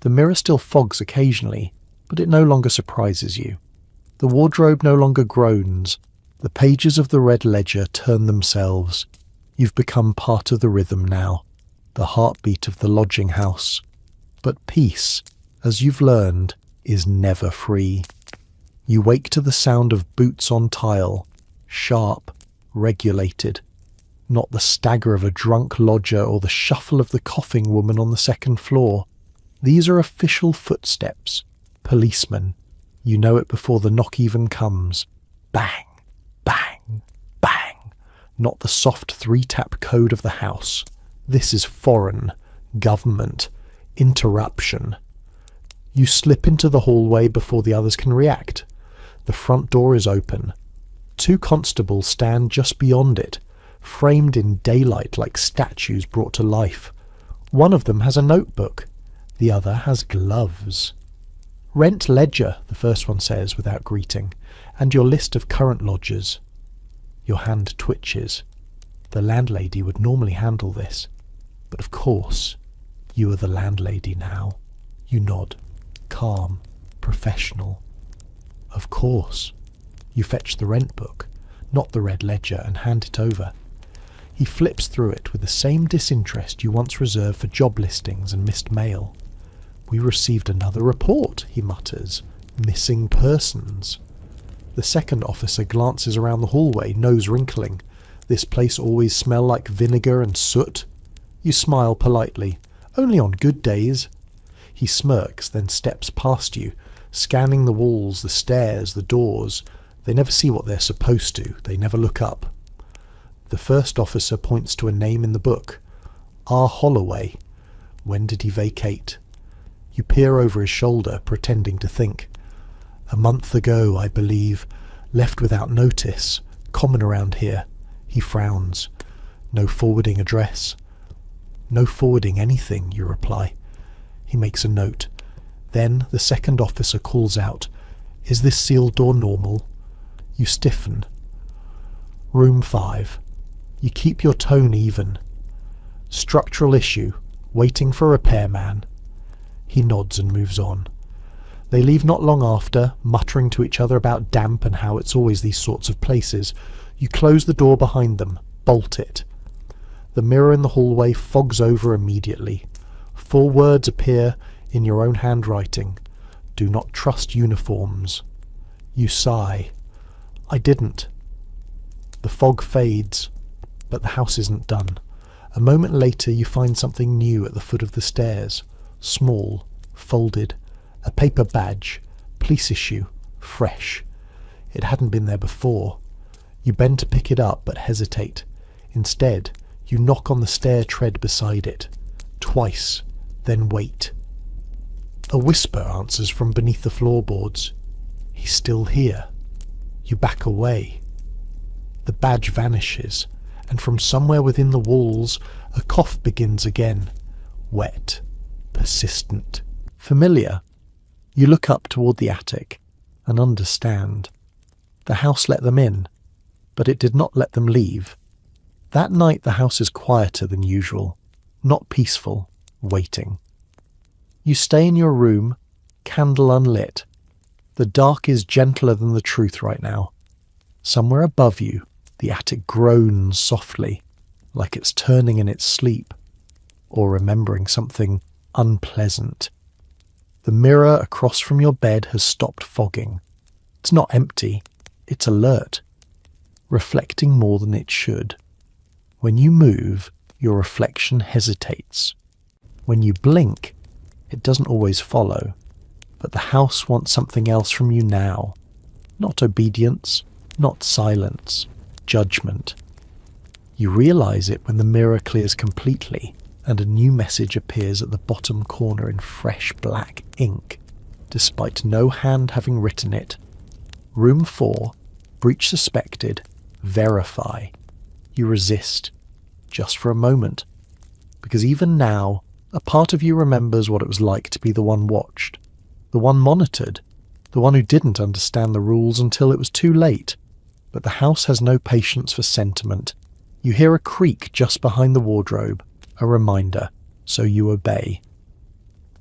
The mirror still fogs occasionally, but it no longer surprises you. The wardrobe no longer groans. The pages of the red ledger turn themselves. You've become part of the rhythm now, the heartbeat of the lodging house. But peace, as you've learned, is never free. You wake to the sound of boots on tile, sharp, regulated. Not the stagger of a drunk lodger or the shuffle of the coughing woman on the second floor. These are official footsteps. Policemen. You know it before the knock even comes. Bang, bang, bang. Not the soft three-tap code of the house. This is foreign, government, interruption. You slip into the hallway before the others can react. The front door is open. 2 constables stand just beyond it, framed in daylight like statues brought to life. One of them has a notebook. The other has gloves. "Rent ledger," the first one says without greeting, "and your list of current lodgers." Your hand twitches. The landlady would normally handle this. But of course, you are the landlady now. You nod. Calm. Professional. Of course. You fetch the rent book, not the red ledger, and hand it over. He flips through it with the same disinterest you once reserved for job listings and missed mail. "We received another report," he mutters. "Missing persons." The second officer glances around the hallway, nose wrinkling. "This place always smell like vinegar and soot?" You smile politely. "Only on good days." He smirks, then steps past you, scanning the walls, the stairs, the doors. They never see what they're supposed to. They never look up. The first officer points to a name in the book. R. Holloway. When did he vacate? You peer over his shoulder, pretending to think. "A month ago, I believe. Left without notice. Common around here." He frowns. "No forwarding address." "No forwarding anything," you reply. He makes a note. Then the second officer calls out, "Is this sealed door normal?" You stiffen. Room 5. You keep your tone even. Structural issue, waiting for a repairman. He nods and moves on. They leave not long after, muttering to each other about damp and how it's always these sorts of places. You close the door behind them, bolt it. The mirror in the hallway fogs over immediately. 4 words appear in your own handwriting. Do not trust uniforms. You sigh. I didn't. The fog fades, but the house isn't done. A moment later you find something new at the foot of the stairs. Small, folded, a paper badge, police issue, fresh. It hadn't been there before. You bend to pick it up but hesitate. Instead, you knock on the stair tread beside it. Twice, then wait. A whisper answers from beneath the floorboards. He's still here. You back away. The badge vanishes, and from somewhere within the walls, a cough begins again. Wet, persistent, familiar. You look up toward the attic and understand. The house let them in, but it did not let them leave. That night the house is quieter than usual, not peaceful, waiting. You stay in your room, candle unlit. The dark is gentler than the truth right now. Somewhere above you, the attic groans softly, like it's turning in its sleep, or remembering something unpleasant. The mirror across from your bed has stopped fogging. It's not empty, it's alert, reflecting more than it should. When you move, your reflection hesitates. When you blink, it doesn't always follow, but the house wants something else from you now. Not obedience, not silence, judgment. You realize it when the mirror clears completely and a new message appears at the bottom corner in fresh black ink, despite no hand having written it. Room 4, breach suspected, verify. You resist, just for a moment, because even now, a part of you remembers what it was like to be the one watched, the one monitored, the one who didn't understand the rules until it was too late. But the house has no patience for sentiment. You hear a creak just behind the wardrobe, a reminder, so you obey.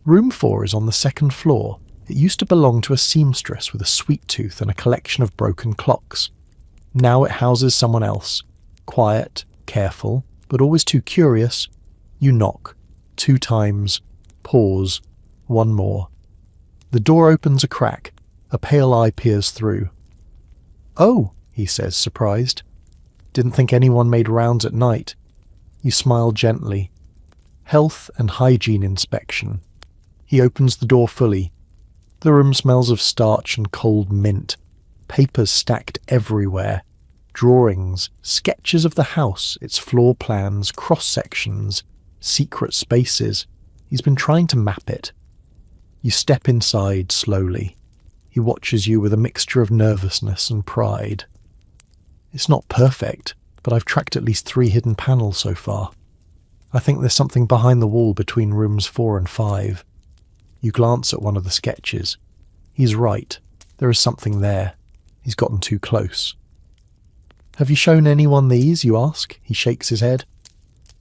Room 4 is on the 2nd floor. It used to belong to a seamstress with a sweet tooth and a collection of broken clocks. Now it houses someone else. Quiet, careful, but always too curious. You knock. 2 times. Pause. 1 more. The door opens a crack. A pale eye peers through. "Oh," he says, surprised. "Didn't think anyone made rounds at night." You smile gently. Health and hygiene inspection. He opens the door fully. The room smells of starch and cold mint. Papers stacked everywhere. Drawings, sketches of the house, its floor plans, cross-sections, secret spaces. He's been trying to map it. You step inside slowly. He watches you with a mixture of nervousness and pride. It's not perfect, but I've tracked at least 3 hidden panels so far. I think there's something behind the wall between rooms 4 and 5. You glance at one of the sketches. He's right. There is something there. He's gotten too close. "Have you shown anyone these?" you ask. He shakes his head.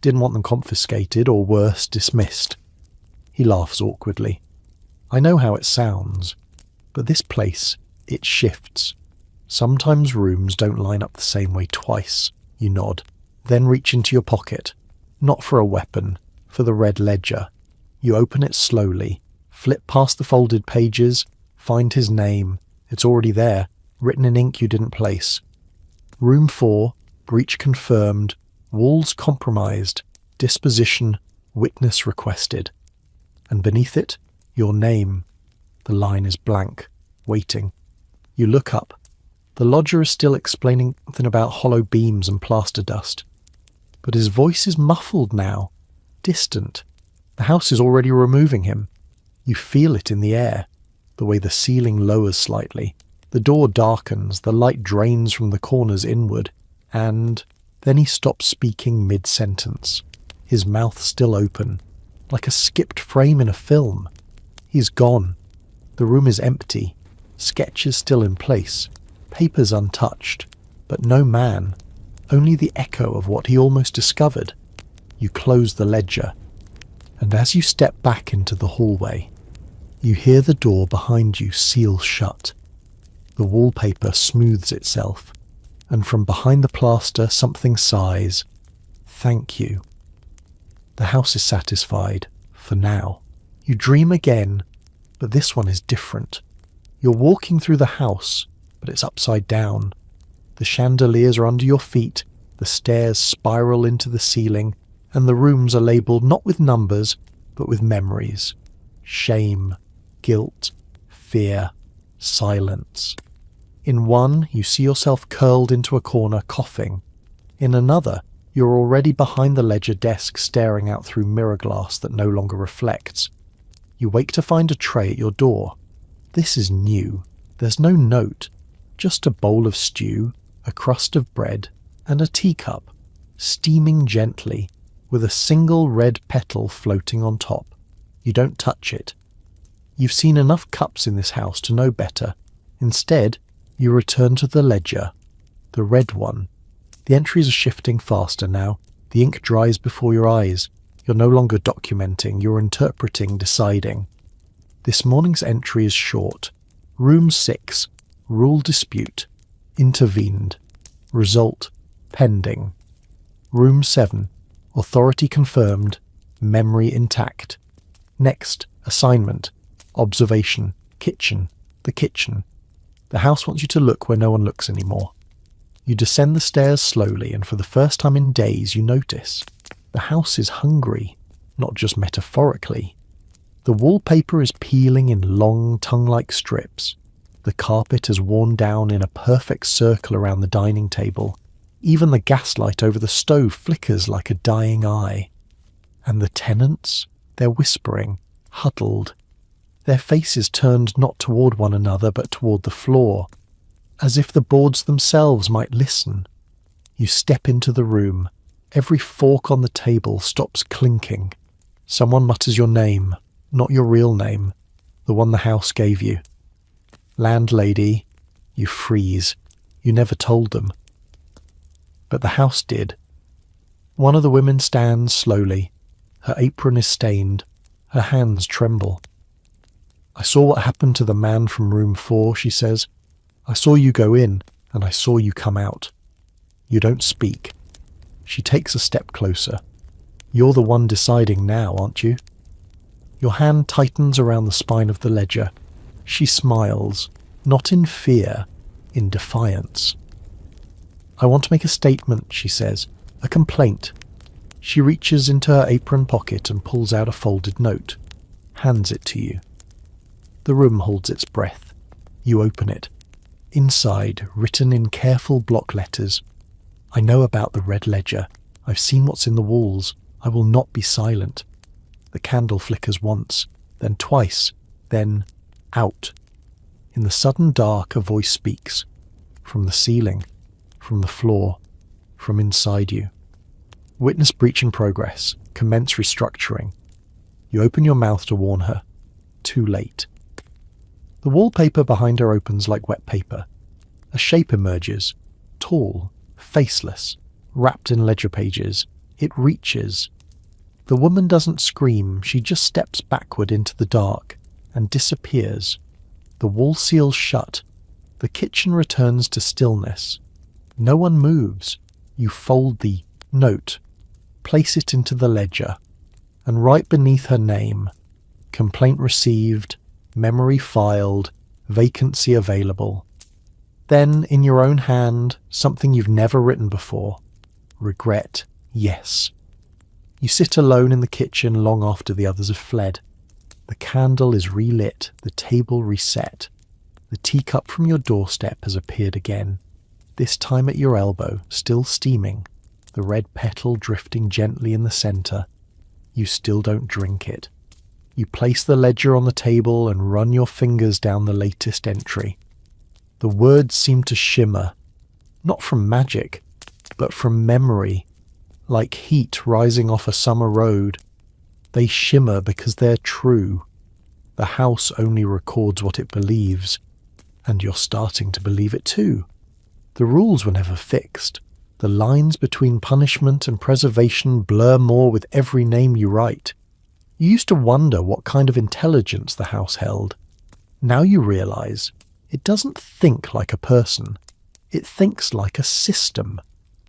"Didn't want them confiscated, or worse, dismissed." He laughs awkwardly. "I know how it sounds, but this place, it shifts. Sometimes rooms don't line up the same way twice." You nod, then reach into your pocket. Not for a weapon, for the red ledger. You open it slowly, flip past the folded pages, find his name. It's already there, written in ink you didn't place. Room 4, breach confirmed, walls compromised, disposition, witness requested. And beneath it, your name. The line is blank, waiting. You look up. The lodger is still explaining something about hollow beams and plaster dust. But his voice is muffled now, distant. The house is already removing him. You feel it in the air, the way the ceiling lowers slightly. The door darkens, the light drains from the corners inward, and then he stops speaking mid-sentence, his mouth still open, like a skipped frame in a film. He's gone. The room is empty, sketches still in place, Papers untouched, but no man, only the echo of what he almost discovered. You close the ledger, and as you step back into the hallway, you hear the door behind you seal shut. The wallpaper smooths itself, and from behind the plaster something sighs, "Thank you." The house is satisfied, for now. You dream again, but this one is different. You're walking through the house, but it's upside down. The chandeliers are under your feet, the stairs spiral into the ceiling, and the rooms are labelled not with numbers, but with memories. Shame, guilt, fear, silence. In one, you see yourself curled into a corner coughing. In another, you're already behind the ledger desk staring out through mirror glass that no longer reflects. You wake to find a tray at your door. This is new. There's no note, just a bowl of stew, a crust of bread, and a teacup, steaming gently, with a single red petal floating on top. You don't touch it. You've seen enough cups in this house to know better. Instead, you return to the ledger, the red one. The entries are shifting faster now. The ink dries before your eyes. You're no longer documenting, you're interpreting, deciding. This morning's entry is short. Room 6, rule dispute, intervened. Result, pending. Room 7, authority confirmed, memory intact. Next, assignment, observation, kitchen, the kitchen. The house wants you to look where no one looks anymore. You descend the stairs slowly, and for the first time in days you notice the house is hungry, not just metaphorically. The wallpaper is peeling in long tongue-like strips. The carpet has worn down in a perfect circle around the dining table. Even the gaslight over the stove flickers like a dying eye. And the tenants? They're whispering, huddled. Their faces turned not toward one another but toward the floor, as if the boards themselves might listen. You step into the room. Every fork on the table stops clinking. Someone mutters your name, not your real name, the one the house gave you. Landlady. You freeze. You never told them. But the house did. One of the women stands slowly. Her apron is stained. Her hands tremble. "I saw what happened to the man from room 4, she says. "I saw you go in, and I saw you come out." You don't speak. She takes a step closer. "You're the one deciding now, aren't you?" Your hand tightens around the spine of the ledger. She smiles, not in fear, in defiance. "I want to make a statement," she says. "A complaint." She reaches into her apron pocket and pulls out a folded note, hands it to you. The room holds its breath. You open it. Inside, written in careful block letters, "I know about the red ledger. I've seen what's in the walls. I will not be silent." The candle flickers once, then twice, then out. In the sudden dark, a voice speaks. From the ceiling, from the floor, from inside you. "Witness breach in progress. Commence restructuring." You open your mouth to warn her. Too late. The wallpaper behind her opens like wet paper. A shape emerges, tall, faceless, wrapped in ledger pages. It reaches. The woman doesn't scream, she just steps backward into the dark and disappears. The wall seals shut. The kitchen returns to stillness. No one moves. You fold the note, place it into the ledger, and right beneath her name, complaint received, memory filed, vacancy available. Then, in your own hand, something you've never written before. Regret, yes. You sit alone in the kitchen long after the others have fled. The candle is relit, the table reset. The teacup from your doorstep has appeared again, this time at your elbow, still steaming, the red petal drifting gently in the centre. You still don't drink it. You place the ledger on the table and run your fingers down the latest entry. The words seem to shimmer, not from magic, but from memory, like heat rising off a summer road. They shimmer because they're true. The house only records what it believes. And you're starting to believe it too. The rules were never fixed. The lines between punishment and preservation blur more with every name you write. You used to wonder what kind of intelligence the house held. Now you realize it doesn't think like a person. It thinks like a system,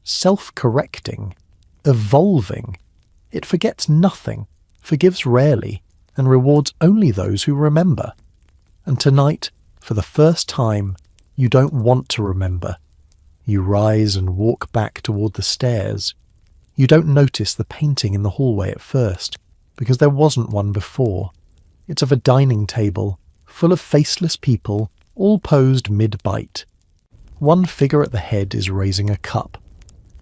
self-correcting, evolving. It forgets nothing, forgives rarely, and rewards only those who remember. And tonight, for the first time, you don't want to remember. You rise and walk back toward the stairs. You don't notice the painting in the hallway at first, because there wasn't one before. It's of a dining table, full of faceless people, all posed mid-bite. One figure at the head is raising a cup.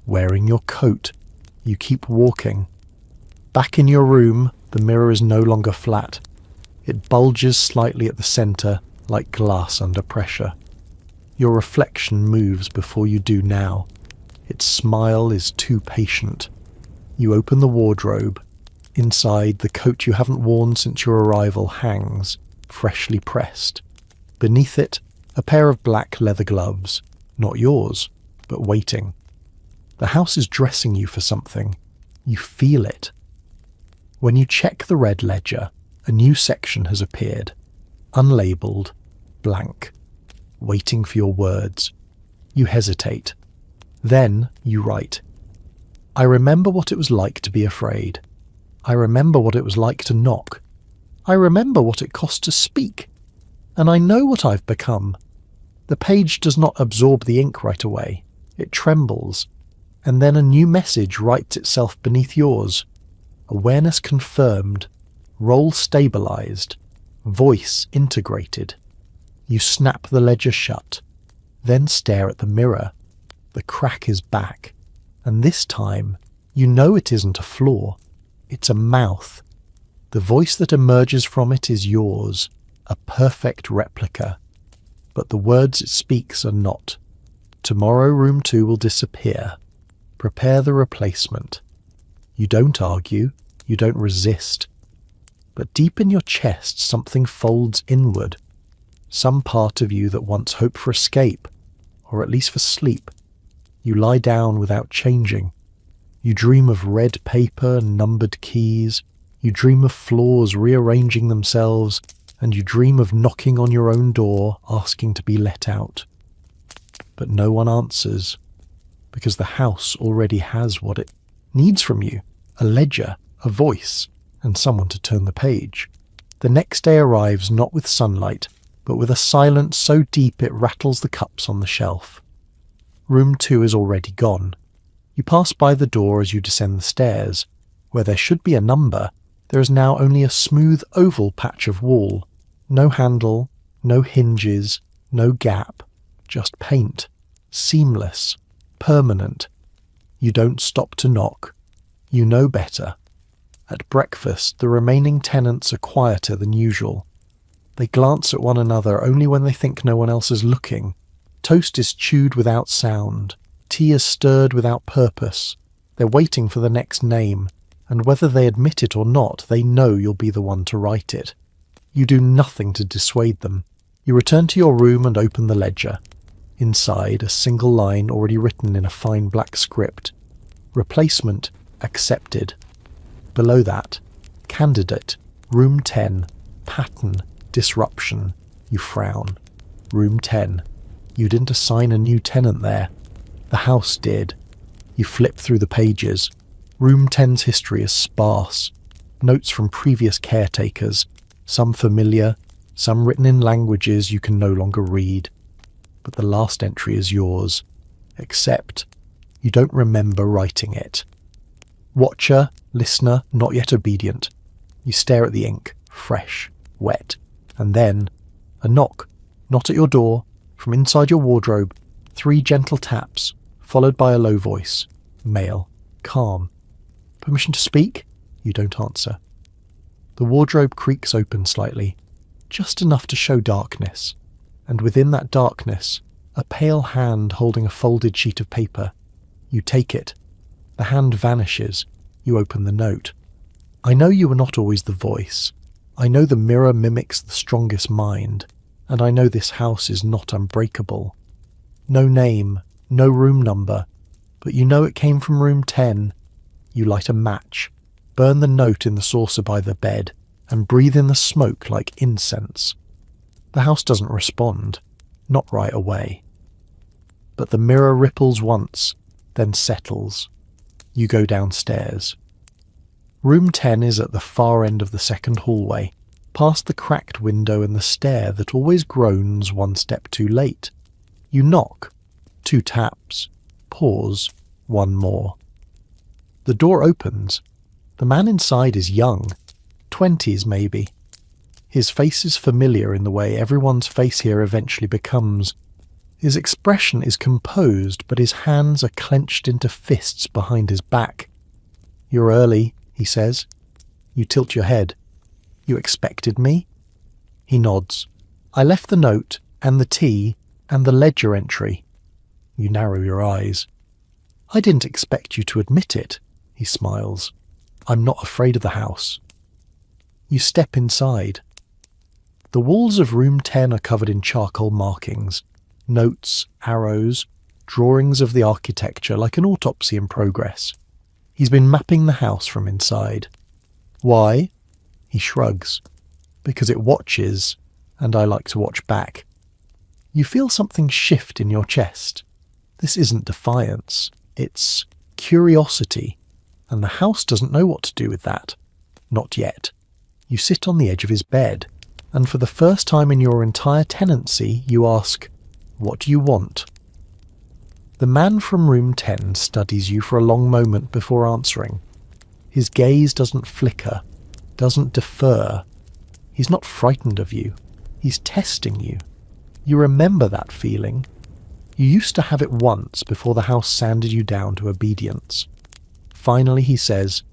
Wearing your coat, you keep walking. Back in your room, the mirror is no longer flat. It bulges slightly at the centre, like glass under pressure. Your reflection moves before you do now. Its smile is too patient. You open the wardrobe. Inside, the coat you haven't worn since your arrival hangs, freshly pressed. Beneath it, a pair of black leather gloves. Not yours, but waiting. The house is dressing you for something. You feel it. When you check the red ledger, a new section has appeared. Unlabelled, blank, waiting for your words. You hesitate. Then you write. I remember what it was like to be afraid. I remember what it was like to knock. I remember what it cost to speak. And I know what I've become. The page does not absorb the ink right away. It trembles. And then a new message writes itself beneath yours. Awareness confirmed. Role stabilized. Voice integrated. You snap the ledger shut. Then stare at the mirror. The crack is back. And this time, you know it isn't a flaw. It's a mouth. The voice that emerges from it is yours, a perfect replica. But the words it speaks are not. Tomorrow room 2 will disappear. Prepare the replacement. You don't argue, you don't resist. But deep in your chest something folds inward. Some part of you that once hoped for escape, or at least for sleep. You lie down without changing. You dream of red paper and numbered keys. You dream of floors rearranging themselves, and you dream of knocking on your own door, asking to be let out. But no one answers, because the house already has what it needs from you, a ledger, a voice, and someone to turn the page. The next day arrives not with sunlight, but with a silence so deep it rattles the cups on the shelf. Room 2 is already gone. You pass by the door as you descend the stairs. Where there should be a number, there is now only a smooth oval patch of wall. No handle, no hinges, no gap, just paint. Seamless, permanent. You don't stop to knock. You know better. At breakfast, the remaining tenants are quieter than usual. They glance at one another only when they think no one else is looking. Toast is chewed without sound. Tea is stirred without purpose. They're waiting for the next name, and whether they admit it or not, they know you'll be the one to write it. You do nothing to dissuade them. You return to your room and open the ledger. Inside, a single line already written in a fine black script. Replacement accepted. Below that, candidate, room 10, pattern, disruption. You frown. Room 10. You didn't assign a new tenant there. The house did. You flip through the pages. Room 10's history is sparse. Notes from previous caretakers, some familiar, some written in languages you can no longer read. But the last entry is yours, except you don't remember writing it. Watcher, listener, not yet obedient. You stare at the ink, fresh, wet, and then a knock, not at your door, from inside your wardrobe, 3 gentle taps, followed by a low voice, male, calm. Permission to speak? You don't answer. The wardrobe creaks open slightly, just enough to show darkness, and within that darkness, a pale hand holding a folded sheet of paper. You take it. The hand vanishes. You open the note. I know you are not always the voice. I know the mirror mimics the strongest mind, and I know this house is not unbreakable. No name, no room number, but you know it came from room 10. You light a match, burn the note in the saucer by the bed, and breathe in the smoke like incense. The house doesn't respond, not right away. But the mirror ripples once, then settles. You go downstairs. Room 10 is at the far end of the second hallway, past the cracked window and the stair that always groans one step too late. You knock. 2 taps. Pause. 1 more. The door opens. The man inside is young. 20s maybe. His face is familiar in the way everyone's face here eventually becomes. His expression is composed, but his hands are clenched into fists behind his back. "You're early," he says. You tilt your head. "You expected me?" He nods. "I left the note, and the tea, and the ledger entry." You narrow your eyes. "I didn't expect you to admit it," he smiles. "I'm not afraid of the house." You step inside. The walls of room 10 are covered in charcoal markings, notes, arrows, drawings of the architecture like an autopsy in progress. He's been mapping the house from inside. Why? He shrugs. Because it watches, and I like to watch back. You feel something shift in your chest. This isn't defiance, it's curiosity, and the house doesn't know what to do with that. Not yet. You sit on the edge of his bed, and for the first time in your entire tenancy, you ask, "What do you want?" The man from room 10 studies you for a long moment before answering. His gaze doesn't flicker, doesn't defer. He's not frightened of you. He's testing you. You remember that feeling. You used to have it once before the house sanded you down to obedience. Finally he says,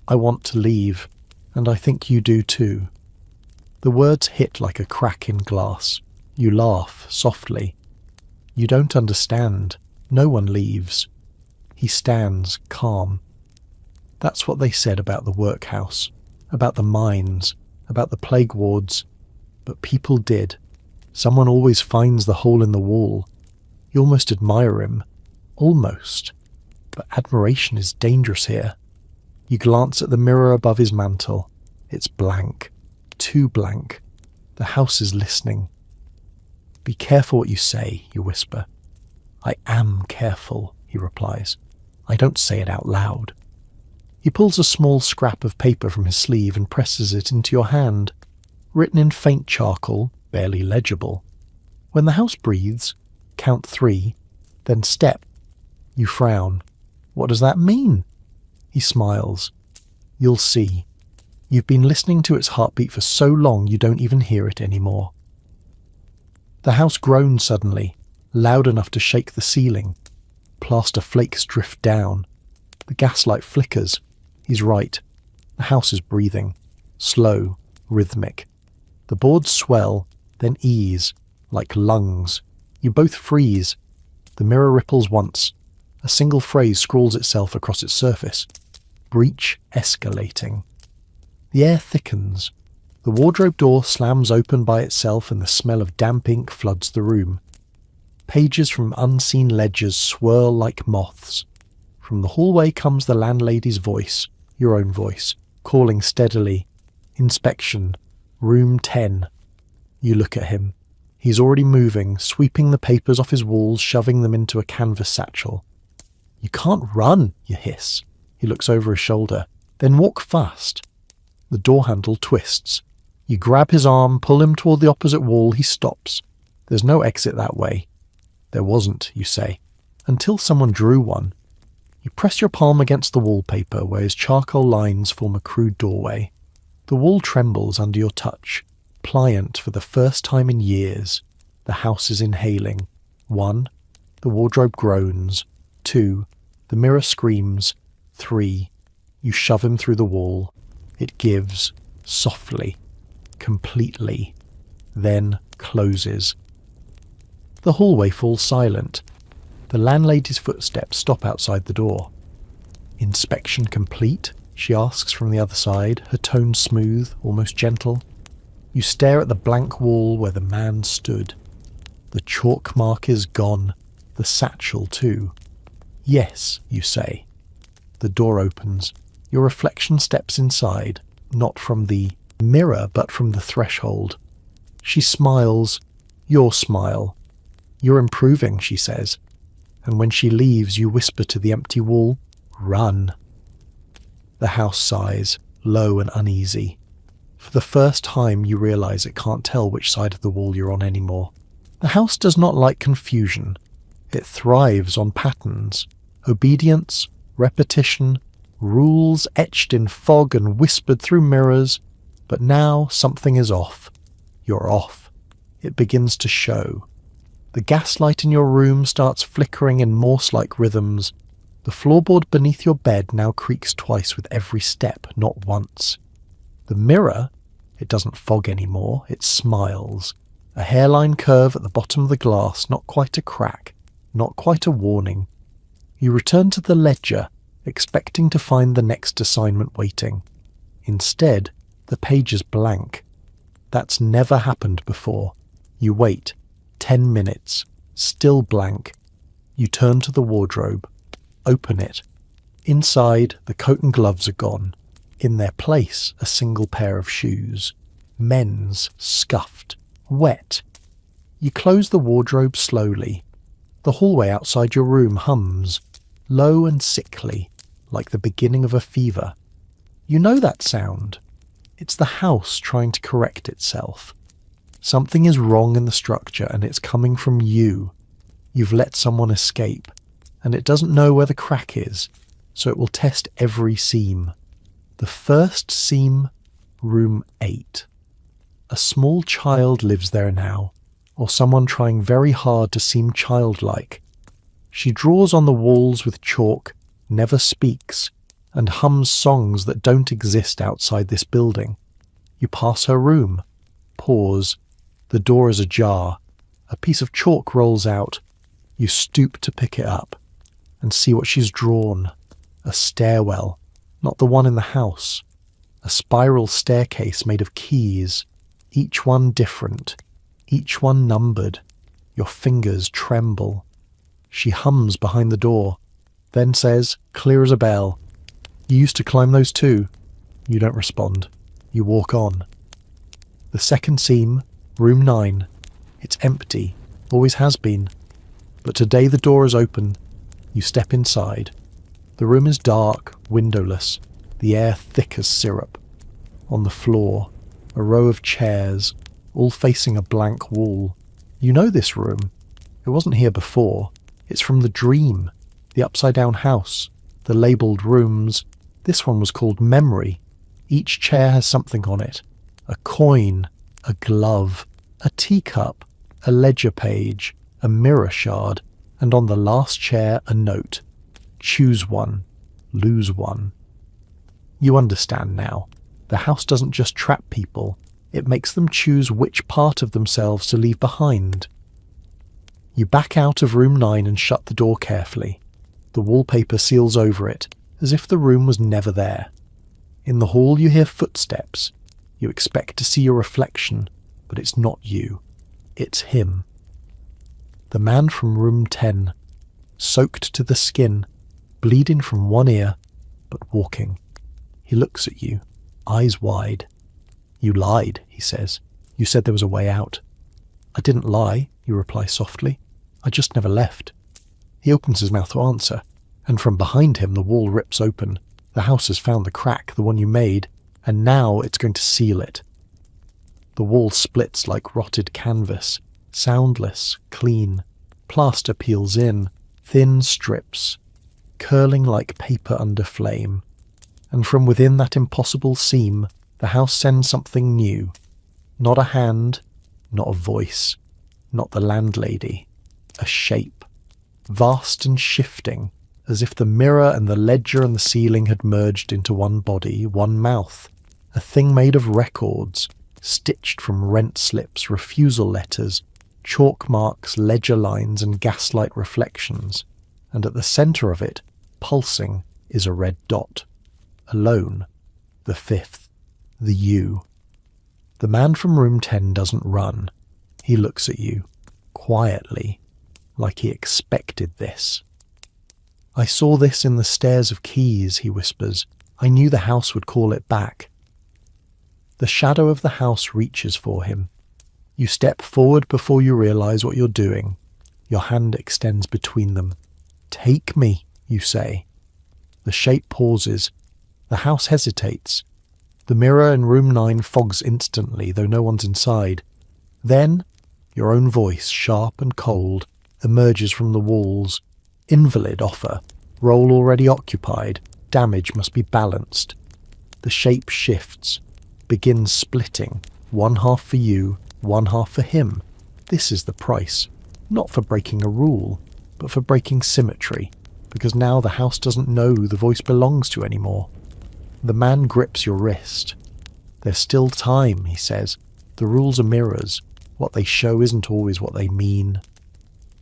"I want to leave, and I think you do too." The words hit like a crack in glass. You laugh softly. You don't understand. No one leaves. He stands, calm. That's what they said about the workhouse, about the mines, about the plague wards. But people did. Someone always finds the hole in the wall. You almost admire him. Almost. But admiration is dangerous here. You glance at the mirror above his mantel. It's blank. Too blank. The house is listening. "Be careful what you say," you whisper. "I am careful," he replies. "I don't say it out loud." He pulls a small scrap of paper from his sleeve and presses it into your hand. Written in faint charcoal, barely legible. When the house breathes, count 3, then step. You frown. "What does that mean?" He smiles. "You'll see. You've been listening to its heartbeat for so long you don't even hear it anymore." The house groans suddenly, loud enough to shake the ceiling. Plaster flakes drift down. The gaslight flickers. He's right. The house is breathing. Slow, rhythmic. The boards swell, then ease, like lungs. You both freeze. The mirror ripples once. A single phrase scrawls itself across its surface. Breach escalating. The air thickens. The wardrobe door slams open by itself and the smell of damp ink floods the room. Pages from unseen ledgers swirl like moths. From the hallway comes the landlady's voice, your own voice, calling steadily, "Inspection, room 10. You look at him. He's already moving, sweeping the papers off his walls, shoving them into a canvas satchel. "You can't run," you hiss. He looks over his shoulder. "Then walk fast." The door handle twists. You grab his arm, pull him toward the opposite wall. He stops. There's no exit that way. There wasn't, you say, until someone drew one. You press your palm against the wallpaper where his charcoal lines form a crude doorway. The wall trembles under your touch, pliant for the first time in years. The house is inhaling. 1. The wardrobe groans. 2. The mirror screams. 3. You shove him through the wall. It gives, softly, completely, then closes. The hallway falls silent. The landlady's footsteps stop outside the door. "Inspection complete?" she asks from the other side, her tone smooth, almost gentle. You stare at the blank wall where the man stood. The chalk mark is gone, the satchel too. Yes, you say. The door opens. Your reflection steps inside, not from the mirror but from the threshold. She smiles, your smile. You're improving, she says. And when she leaves, you whisper to the empty wall, run. The house sighs, low and uneasy. For the first time you realise it can't tell which side of the wall you're on anymore. The house does not like confusion. It thrives on patterns, obedience, repetition, rules etched in fog and whispered through mirrors. But now something is off. You're off. It begins to show. The gaslight in your room starts flickering in Morse-like rhythms. The floorboard beneath your bed now creaks twice with every step, not once. The mirror, it doesn't fog anymore, it smiles. A hairline curve at the bottom of the glass, not quite a crack, not quite a warning. You return to the ledger, expecting to find the next assignment waiting. Instead, the page is blank. That's never happened before. You wait. 10 minutes. Still blank. You turn to the wardrobe. Open it. Inside, the coat and gloves are gone. In their place, a single pair of shoes. Men's, scuffed, wet. You close the wardrobe slowly. The hallway outside your room hums, low and sickly, like the beginning of a fever. You know that sound. It's the house trying to correct itself. Something is wrong in the structure and it's coming from you. You've let someone escape, and it doesn't know where the crack is, so it will test every seam. The first seam, room 8. A small child lives there now, or someone trying very hard to seem childlike. She draws on the walls with chalk, never speaks, and hums songs that don't exist outside this building. You pass her room. Pause. The door is ajar. A piece of chalk rolls out. You stoop to pick it up and see what she's drawn. A stairwell, not the one in the house. A spiral staircase made of keys, each one different, each one numbered. Your fingers tremble. She hums behind the door, then says, clear as a bell, "You used to climb those too." You don't respond. You walk on. The second seam, room 9. It's empty, always has been. But today the door is open. You step inside. The room is dark, windowless, the air thick as syrup. On the floor, a row of chairs, all facing a blank wall. You know this room. It wasn't here before. It's from the dream, the upside-down house, the labelled rooms. This one was called Memory. Each chair has something on it. A coin, a glove, a teacup, a ledger page, a mirror shard, and on the last chair a note. Choose one, lose one. You understand now. The house doesn't just trap people, it makes them choose which part of themselves to leave behind. You back out of room 9 and shut the door carefully. The wallpaper seals over it, as if the room was never there. In the hall you hear footsteps. You expect to see your reflection, but it's not you. It's him. The man from room 10, soaked to the skin, bleeding from one ear, but walking. He looks at you, eyes wide. You lied, he says. You said there was a way out. I didn't lie, you reply softly. I just never left. He opens his mouth to answer, and from behind him the wall rips open. The house has found the crack, the one you made, and now it's going to seal it. The wall splits like rotted canvas, soundless, clean. Plaster peels in, thin strips, curling like paper under flame. And from within that impossible seam, the house sends something new. Not a hand, not a voice, not the landlady. A shape, vast and shifting, as if the mirror and the ledger and the ceiling had merged into one body, one mouth. A thing made of records, stitched from rent slips, refusal letters, chalk marks, ledger lines and gaslight reflections. And at the centre of it, pulsing, is a red dot. Alone. The 5th. The you. The man from room 10 doesn't run. He looks at you, quietly, like he expected this. "I saw this in the Stairs of Keys," he whispers. "I knew the house would call it back." The shadow of the house reaches for him. You step forward before you realise what you're doing. Your hand extends between them. "Take me," you say. The shape pauses. The house hesitates. The mirror in room 9 fogs instantly, though no one's inside. Then, your own voice, sharp and cold, emerges from the walls. "Invalid offer. Role already occupied. Damage must be balanced." The shape shifts, begins splitting. One half for you, one half for him. This is the price. Not for breaking a rule, but for breaking symmetry, because now the house doesn't know who the voice belongs to anymore. The man grips your wrist. "There's still time," he says. "The rules are mirrors. What they show isn't always what they mean."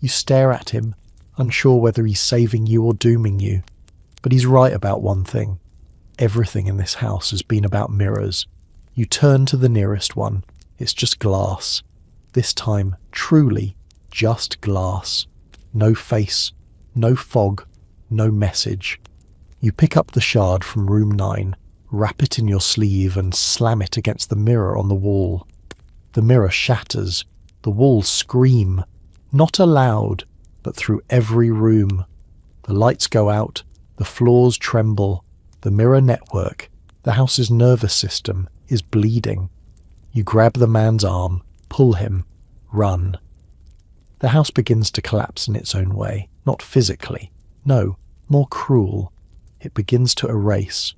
You stare at him, unsure whether he's saving you or dooming you. But he's right about one thing. Everything in this house has been about mirrors. You turn to the nearest one. It's just glass. This time, truly, just glass. No face, no fog, no message. You pick up the shard from room 9, wrap it in your sleeve and slam it against the mirror on the wall. The mirror shatters. The walls scream. Not aloud, but through every room. The lights go out. The floors tremble. The mirror network, the house's nervous system, is bleeding. You grab the man's arm, pull him, run. The house begins to collapse in its own way, not physically. No, more cruel. It begins to erase.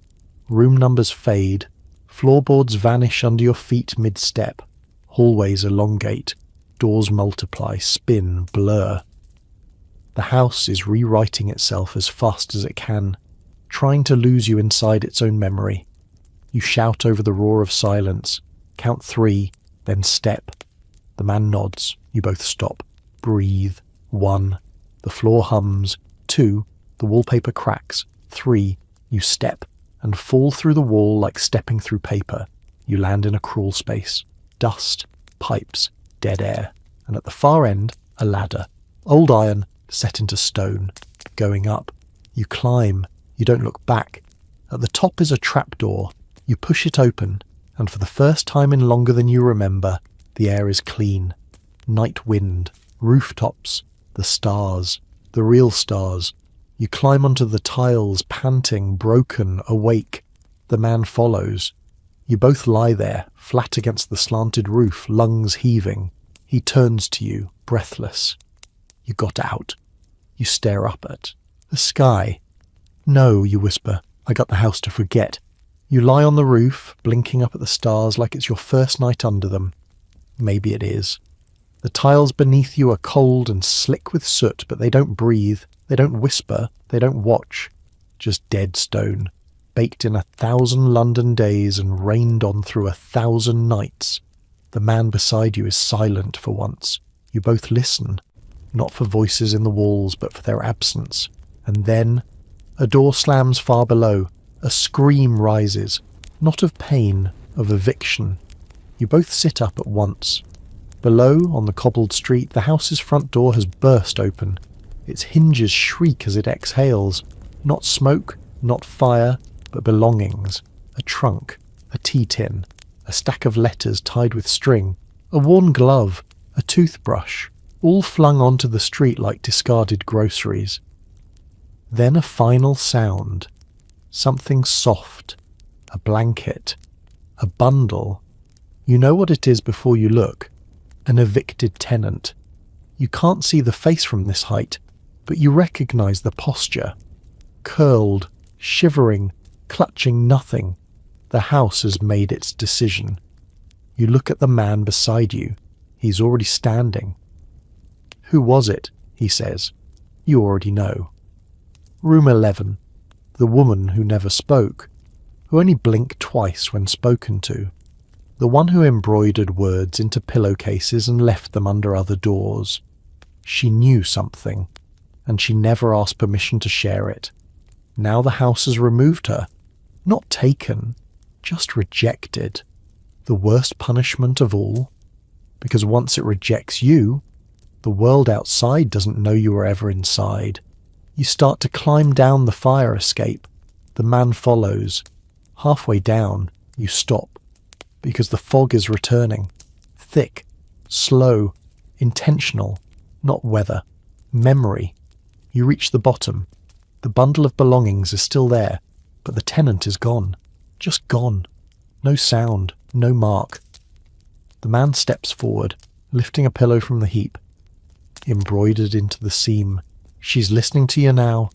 Room numbers fade. Floorboards vanish under your feet mid-step. Hallways elongate. Doors multiply, spin, blur. The house is rewriting itself as fast as it can, trying to lose you inside its own memory. You shout over the roar of silence. Count 3, then step. The man nods. You both stop. Breathe. 1. The floor hums. 2. The wallpaper cracks. 3. You step and fall through the wall like stepping through paper. You land in a crawl space. Dust, pipes, dead air. And at the far end, a ladder. Old iron, set into stone. Going up. You climb. You don't look back. At the top is a trapdoor. You push it open, and for the first time in longer than you remember, the air is clean. Night wind, rooftops, the stars, the real stars. You climb onto the tiles, panting, broken, awake. The man follows. You both lie there, flat against the slanted roof, lungs heaving. He turns to you, breathless. You got out. You stare up at the sky. "No," you whisper, "I got the house to forget." You lie on the roof, blinking up at the stars like it's your first night under them. Maybe it is. The tiles beneath you are cold and slick with soot, but they don't breathe, they don't whisper, they don't watch. Just dead stone, baked in 1,000 London days and rained on through 1,000 nights. The man beside you is silent for once. You both listen, not for voices in the walls, but for their absence. And then a door slams far below. A scream rises, not of pain, of eviction. You both sit up at once. Below, on the cobbled street, the house's front door has burst open. Its hinges shriek as it exhales. Not smoke, not fire, but belongings. A trunk, a tea tin, a stack of letters tied with string, a worn glove, a toothbrush, all flung onto the street like discarded groceries. Then a final sound. Something soft. A blanket. A bundle. You know what it is before you look. An evicted tenant. You can't see the face from this height, but you recognize the posture. Curled, shivering, clutching nothing. The house has made its decision. You look at the man beside you. He's already standing. "Who was it?" he says. You already know. Room 11. The woman who never spoke, who only blinked twice when spoken to. The one who embroidered words into pillowcases and left them under other doors. She knew something, and she never asked permission to share it. Now the house has removed her. Not taken, just rejected. The worst punishment of all, because once it rejects you, the world outside doesn't know you were ever inside. You start to climb down the fire escape. The man follows. Halfway down, you stop, because the fog is returning. Thick, slow, intentional, not weather, memory. You reach the bottom. The bundle of belongings is still there, but the tenant is gone. Just gone. No sound, no mark. The man steps forward, lifting a pillow from the heap. Embroidered into the seam. She's listening to you now.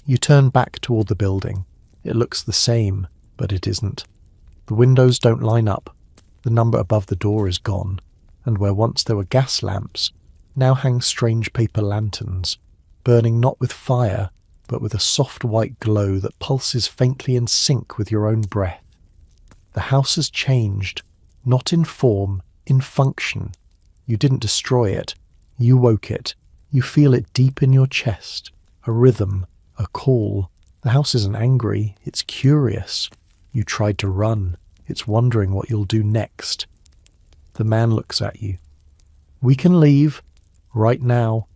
You turn back toward the building. It looks the same, but it isn't. The windows don't line up. The number above the door is gone, and where once there were gas lamps, now hang strange paper lanterns, burning not with fire, but with a soft white glow that pulses faintly in sync with your own breath. The house has changed, not in form, in function. You didn't destroy it. You woke it. You feel it deep in your chest. A rhythm, a call. The house isn't angry, it's curious. You tried to run. It's wondering what you'll do next. The man looks at you. We can leave, right now.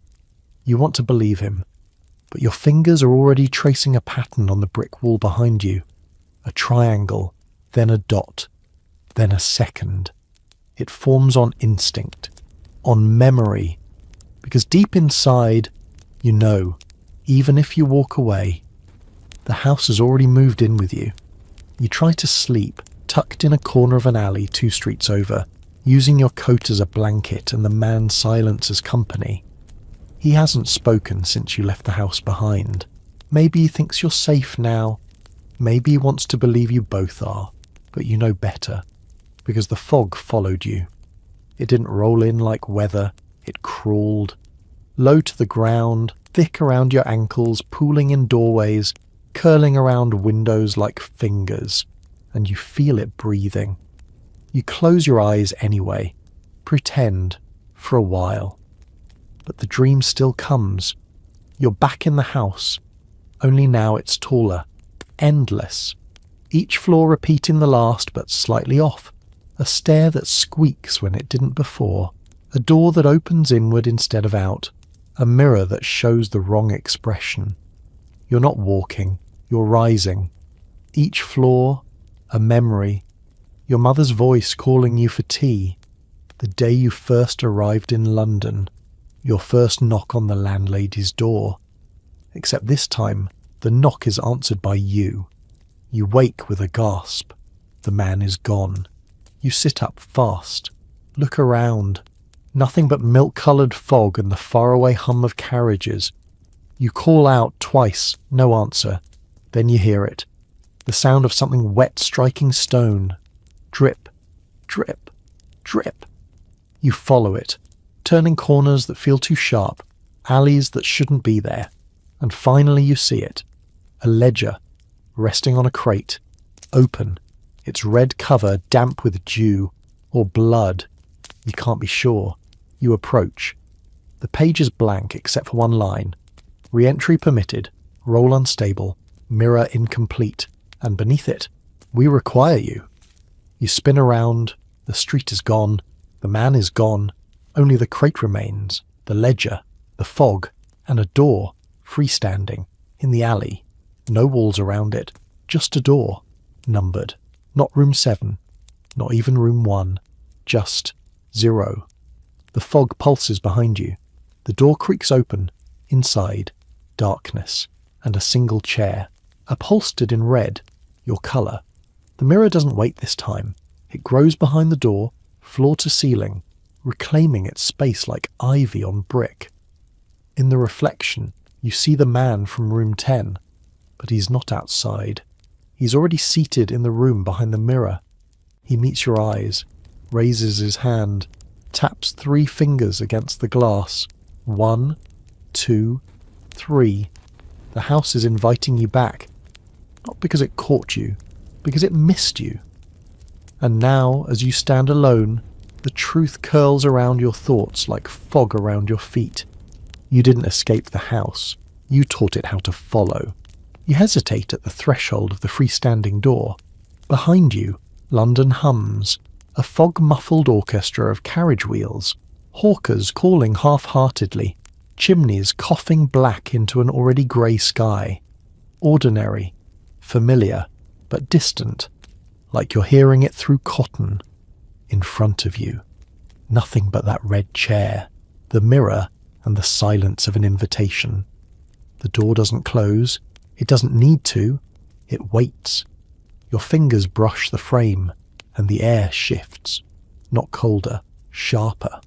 You want to believe him, but your fingers are already tracing a pattern on the brick wall behind you. A triangle, then a dot, then a second. It forms on instinct, on memory, because deep inside, you know, even if you walk away, the house has already moved in with you. You try to sleep, tucked in a corner of an alley 2 streets over, using your coat as a blanket and the man's silence as company. He hasn't spoken since you left the house behind. Maybe he thinks you're safe now. Maybe he wants to believe you both are, but you know better, because the fog followed you. It didn't roll in like weather. It crawled, low to the ground, thick around your ankles, pooling in doorways, curling around windows like fingers, and you feel it breathing. You close your eyes anyway, pretend, for a while. But the dream still comes. You're back in the house, only now it's taller, endless. Each floor repeating the last but slightly off. A stair that squeaks when it didn't before. A door that opens inward instead of out. A mirror that shows the wrong expression. You're not walking, you're rising. Each floor, a memory. Your mother's voice calling you for tea. The day you first arrived in London. Your first knock on the landlady's door. Except this time, the knock is answered by you. You wake with a gasp. The man is gone. You sit up fast. Look around. Nothing but milk-coloured fog and the faraway hum of carriages. You call out twice, no answer. Then you hear it. The sound of something wet striking stone. Drip, drip, drip. You follow it, turning corners that feel too sharp, alleys that shouldn't be there. And finally you see it. A ledger, resting on a crate, open, its red cover damp with dew, or blood. You can't be sure. You approach. The page is blank except for one line. Re-entry permitted, roll unstable, mirror incomplete, and beneath it, we require you. You spin around, the street is gone, the man is gone, only the crate remains, the ledger, the fog, and a door, freestanding, in the alley. No walls around it, just a door, numbered. Not room 7, not even room 1, just 0. The fog pulses behind you. The door creaks open. Inside, darkness, and a single chair, upholstered in red, your colour. The mirror doesn't wait this time. It grows behind the door, floor to ceiling, reclaiming its space like ivy on brick. In the reflection, you see the man from room 10, but he's not outside. He's already seated in the room behind the mirror. He meets your eyes, raises his hand, taps 3 fingers against the glass. 1, 2, 3. The house is inviting you back, not because it caught you, because it missed you. And now, as you stand alone, the truth curls around your thoughts like fog around your feet. You didn't escape the house. You taught it how to follow. You hesitate at the threshold of the freestanding door. Behind you, London hums, a fog-muffled orchestra of carriage wheels, hawkers calling half-heartedly, chimneys coughing black into an already grey sky. Ordinary, familiar, but distant, like you're hearing it through cotton. In front of you, nothing but that red chair, the mirror, and the silence of an invitation. The door doesn't close. It doesn't need to. It waits. Your fingers brush the frame, and the air shifts, not colder, sharper.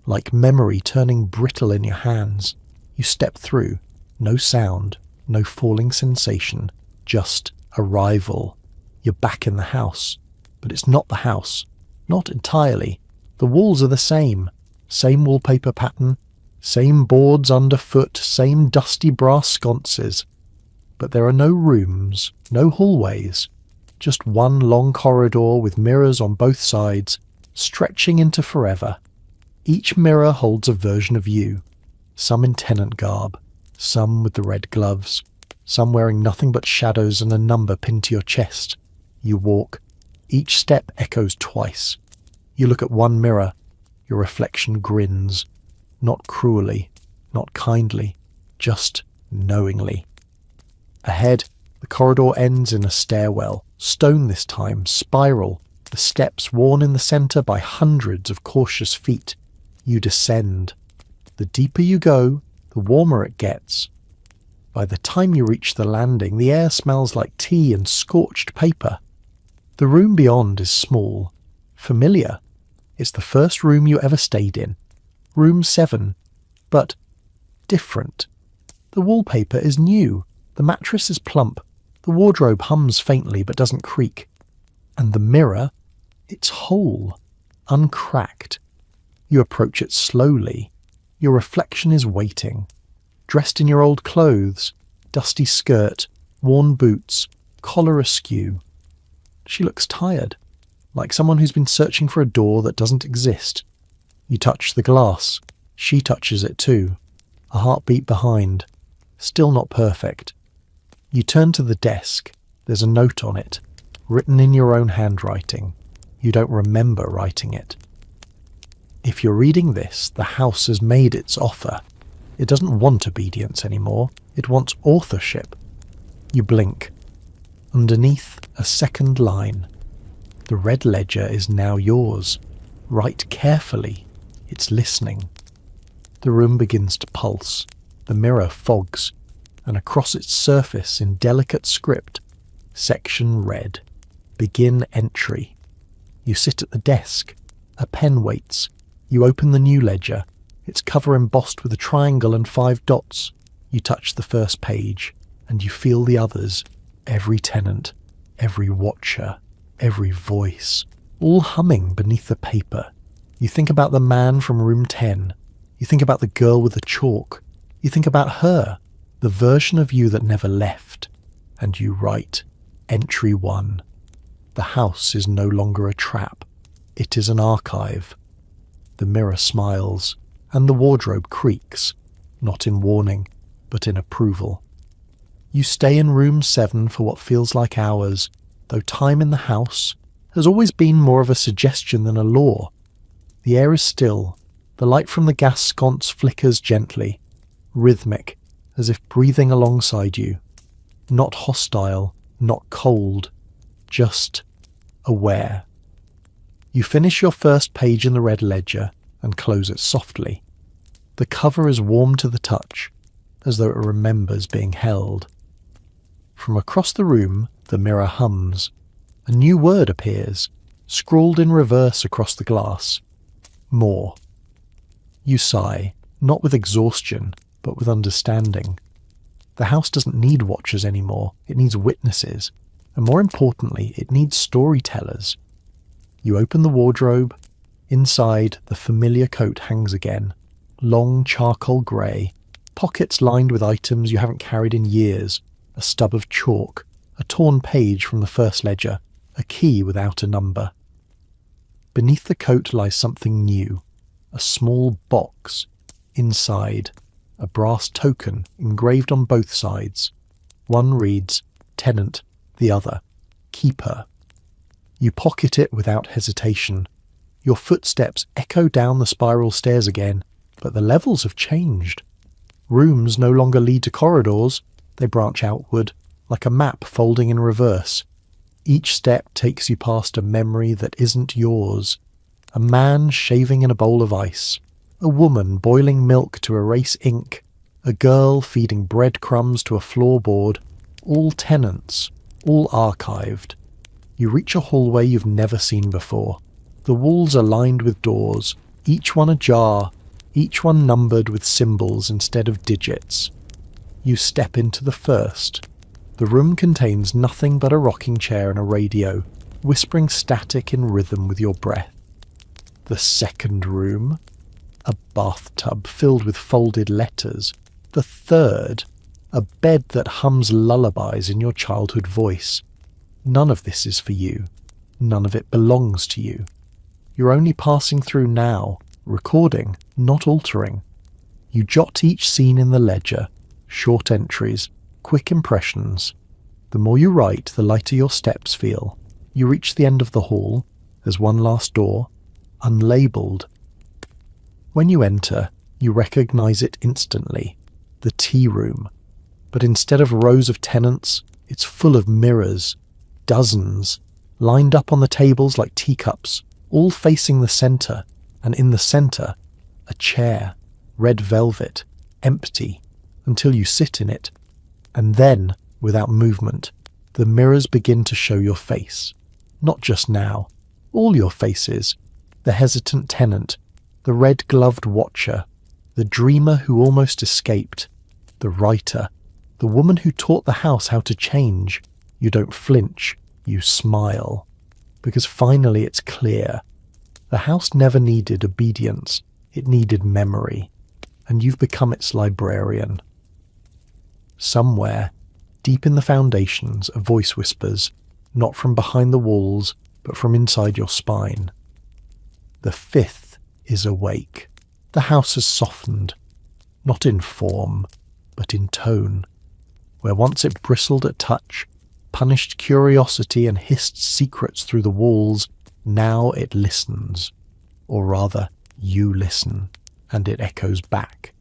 Like memory turning brittle in your hands. You step through, no sound, no falling sensation, just arrival. You're back in the house, but it's not the house. Not entirely. The walls are the same wallpaper pattern, same boards underfoot, same dusty brass sconces. But there are no rooms, no hallways, just one long corridor with mirrors on both sides, stretching into forever. Each mirror holds a version of you, some in tenant garb, some with the red gloves, some wearing nothing but shadows and a number pinned to your chest. You walk. Each step echoes twice. You look at one mirror. Your reflection grins. Not cruelly, not kindly, just knowingly. Ahead, the corridor ends in a stairwell, stone this time, spiral, the steps worn in the centre by hundreds of cautious feet. You descend. The deeper you go, the warmer it gets. By the time you reach the landing, the air smells like tea and scorched paper. The room beyond is small, familiar. It's the first room you ever stayed in. Room 7. But different. The wallpaper is new. The mattress is plump. The wardrobe hums faintly but doesn't creak. And the mirror, it's whole, uncracked. You approach it slowly. Your reflection is waiting. Dressed in your old clothes, dusty skirt, worn boots, collar askew. She looks tired, like someone who's been searching for a door that doesn't exist. You touch the glass. She touches it too. A heartbeat behind. Still not perfect. You turn to the desk. There's a note on it, written in your own handwriting. You don't remember writing it. If you're reading this, the house has made its offer. It doesn't want obedience anymore. It wants authorship. You blink. Underneath, a second line. The red ledger is now yours. Write carefully. It's listening. The room begins to pulse. The mirror fogs, and across its surface in delicate script, section red. Begin entry. You sit at the desk. A pen waits. You open the new ledger. Its cover embossed with a triangle and 5 dots. You touch the first page, and you feel the others. Every tenant, every watcher, every voice, all humming beneath the paper. You think about the man from room 10. You think about the girl with the chalk. You think about her, the version of you that never left. And you write, Entry 1. The house is no longer a trap. It is an archive. The mirror smiles, and the wardrobe creaks, not in warning, but in approval. You stay in room 7 for what feels like hours, though time in the house has always been more of a suggestion than a law. The air is still. The light from the gas sconce flickers gently, rhythmic, as if breathing alongside you. Not hostile, not cold, just aware. You finish your first page in the red ledger and close it softly. The cover is warm to the touch, as though it remembers being held. From across the room, the mirror hums. A new word appears, scrawled in reverse across the glass. More. You sigh, not with exhaustion, but with understanding. The house doesn't need watchers anymore. It needs witnesses. And more importantly, it needs storytellers. You open the wardrobe. Inside, the familiar coat hangs again. Long charcoal grey. Pockets lined with items you haven't carried in years. A stub of chalk. A torn page from the first ledger. A key without a number. Beneath the coat lies something new. A small box. Inside, a brass token engraved on both sides. One reads, Tenant, the other, Keeper. You pocket it without hesitation. Your footsteps echo down the spiral stairs again, but the levels have changed. Rooms no longer lead to corridors, they branch outward, like a map folding in reverse. Each step takes you past a memory that isn't yours. A man shaving in a bowl of ice. A woman boiling milk to erase ink. A girl feeding breadcrumbs to a floorboard. All tenants, all archived. You reach a hallway you've never seen before. The walls are lined with doors, each one ajar, each one numbered with symbols instead of digits. You step into the first. The room contains nothing but a rocking chair and a radio, whispering static in rhythm with your breath. The second room, a bathtub filled with folded letters. The third, a bed that hums lullabies in your childhood voice. None of this is for you. None of it belongs to you. You're only passing through now, recording, not altering. You jot each scene in the ledger, short entries, quick impressions. The more you write, the lighter your steps feel. You reach the end of the hall. There's one last door, unlabelled. When you enter, you recognise it instantly. The tea room. But instead of rows of tenants, it's full of mirrors. Dozens, lined up on the tables like teacups, all facing the centre, and in the centre, a chair, red velvet, empty, until you sit in it. And then, without movement, the mirrors begin to show your face. Not just now, all your faces. The hesitant tenant, the red-gloved watcher, the dreamer who almost escaped, the writer, the woman who taught the house how to change. You don't flinch, you smile. Because finally it's clear. The house never needed obedience, it needed memory. And you've become its librarian. Somewhere, deep in the foundations, a voice whispers, not from behind the walls, but from inside your spine. The fifth is awake. The house has softened, not in form, but in tone. Where once it bristled at touch, punished curiosity and hissed secrets through the walls, now it listens. Or rather, you listen, and it echoes back.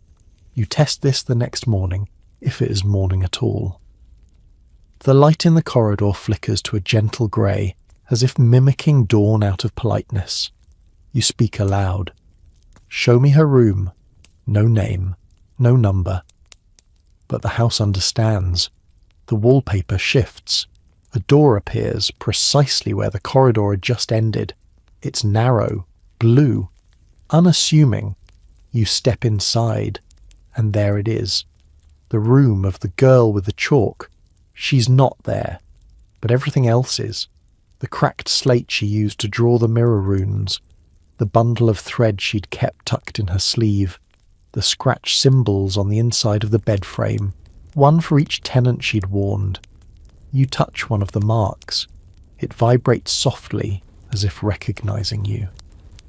You test this the next morning, if it is morning at all. The light in the corridor flickers to a gentle grey, as if mimicking dawn out of politeness. You speak aloud. Show me her room. No name, no number. But the house understands. The wallpaper shifts. A door appears precisely where the corridor had just ended. It's narrow, blue, unassuming. You step inside, and there it is. The room of the girl with the chalk. She's not there, but everything else is. The cracked slate she used to draw the mirror runes. The bundle of thread she'd kept tucked in her sleeve. The scratched symbols on the inside of the bed frame. One for each tenant she'd warned. You touch one of the marks. It vibrates softly, as if recognizing you.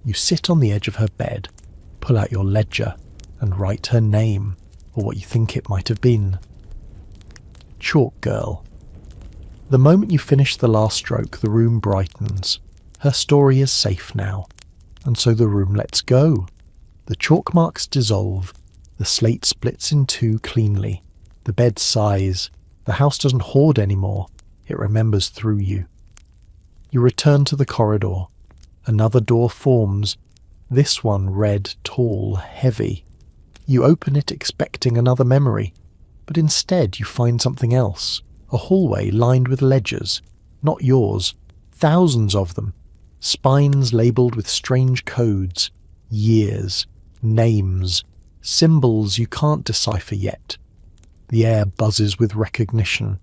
You sit on the edge of her bed, pull out your ledger, and write her name, or what you think it might have been. Chalk Girl. The moment you finish the last stroke, the room brightens. Her story is safe now, and so the room lets go. The chalk marks dissolve. The slate splits in two cleanly. The bed sighs. The house doesn't hoard anymore. It remembers through you. You return to the corridor. Another door forms. This one red, tall, heavy. You open it expecting another memory, but instead you find something else. A hallway lined with ledgers. Not yours. Thousands of them. Spines labelled with strange codes. Years. Names. Symbols you can't decipher yet. The air buzzes with recognition.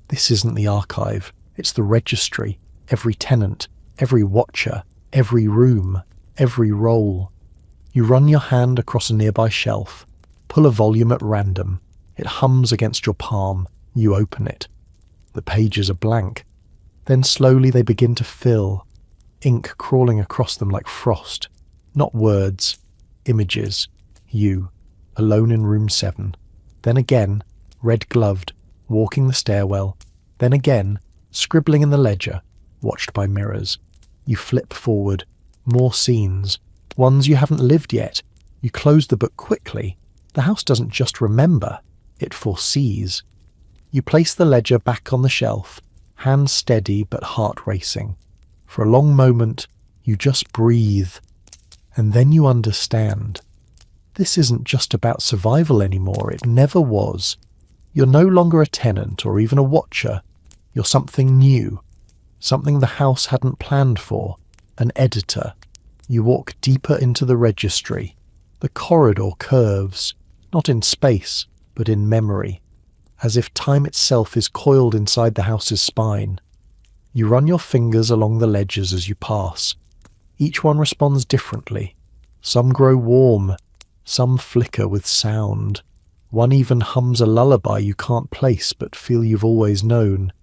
This isn't the archive. It's the registry. Every tenant. Every watcher. Every room. Every role. You run your hand across a nearby shelf. Pull a volume at random. It hums against your palm. You open it. The pages are blank. Then slowly they begin to fill. Ink crawling across them like frost. Not words. Images. You. Alone in room 7. Then again, red-gloved, walking the stairwell. Then again, scribbling in the ledger. watched by mirrors. You flip forward, more scenes, ones you haven't lived yet. You close the book quickly. The house doesn't just remember, it foresees. You place the ledger back on the shelf, hands steady but heart racing. For a long moment, you just breathe. And then you understand. This isn't just about survival anymore, it never was. You're no longer a tenant or even a watcher. You're something new, something the house hadn't planned for, an editor. You walk deeper into the registry. The corridor curves, not in space, but in memory, as if time itself is coiled inside the house's spine. You run your fingers along the ledgers as you pass. Each one responds differently. Some grow warm, some flicker with sound. One even hums a lullaby you can't place but feel you've always known.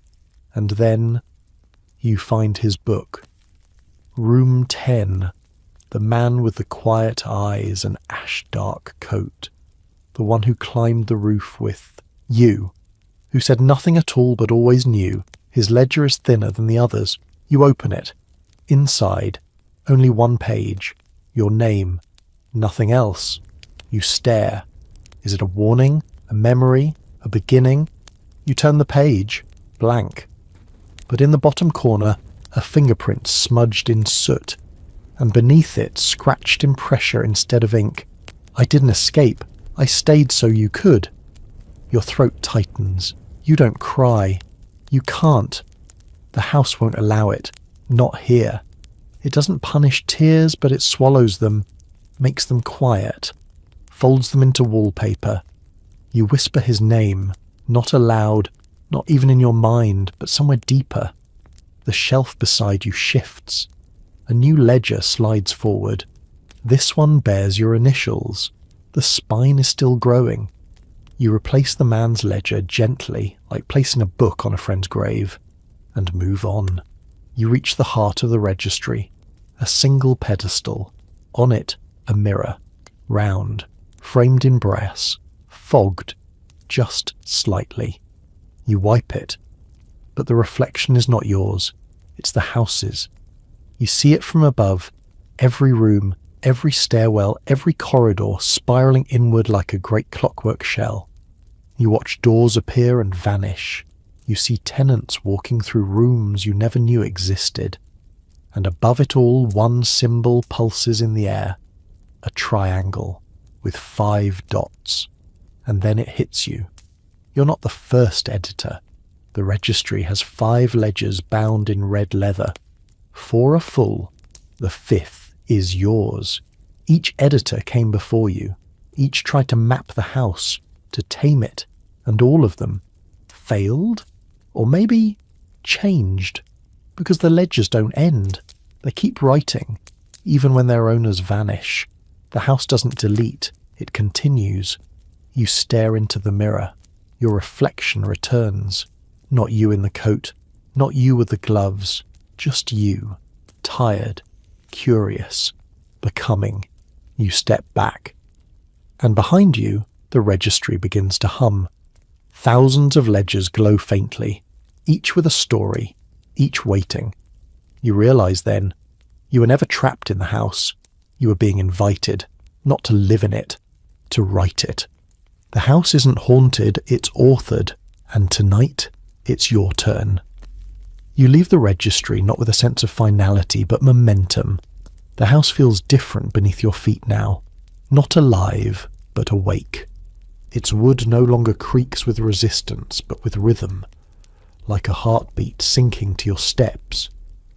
And then you find his book. Room 10. The man with the quiet eyes and ash-dark coat. The one who climbed the roof with you. Who said nothing at all but always knew. His ledger is thinner than the others. You open it. Inside, only one page. Your name. Nothing else. You stare. Is it a warning? A memory? A beginning? You turn the page. Blank. But in the bottom corner, a fingerprint smudged in soot, and beneath it, scratched in pressure instead of ink. I didn't escape. I stayed so you could. Your throat tightens. You don't cry. You can't. The house won't allow it. Not here. It doesn't punish tears, but it swallows them, makes them quiet, folds them into wallpaper. You whisper his name, not aloud, not even in your mind, but somewhere deeper. The shelf beside you shifts. A new ledger slides forward. This one bears your initials. The spine is still growing. You replace the man's ledger gently, like placing a book on a friend's grave, and move on. You reach the heart of the registry. A single pedestal. On it, a mirror. Round. Framed in brass. Fogged. Just slightly. You wipe it. But the reflection is not yours. It's the house's. You see it from above. Every room, every stairwell, every corridor spiralling inward like a great clockwork shell. You watch doors appear and vanish. You see tenants walking through rooms you never knew existed. And above it all, one symbol pulses in the air. A triangle with 5 dots. And then it hits you. You're not the first editor. The registry has 5 ledgers bound in red leather. 4 are full. The 5th is yours. Each editor came before you. Each tried to map the house, to tame it, and all of them failed? Or maybe changed? Because the ledgers don't end. They keep writing, even when their owners vanish. The house doesn't delete, it continues. You stare into the mirror. Your reflection returns. Not you in the coat, not you with the gloves, just you, tired, curious, becoming. You step back. And behind you, the registry begins to hum. Thousands of ledgers glow faintly, each with a story, each waiting. You realize then, you were never trapped in the house. You were being invited, not to live in it, to write it. The house isn't haunted, it's authored, and tonight, it's your turn. You leave the registry not with a sense of finality, but momentum. The house feels different beneath your feet now, not alive, but awake. Its wood no longer creaks with resistance, but with rhythm, like a heartbeat sinking to your steps.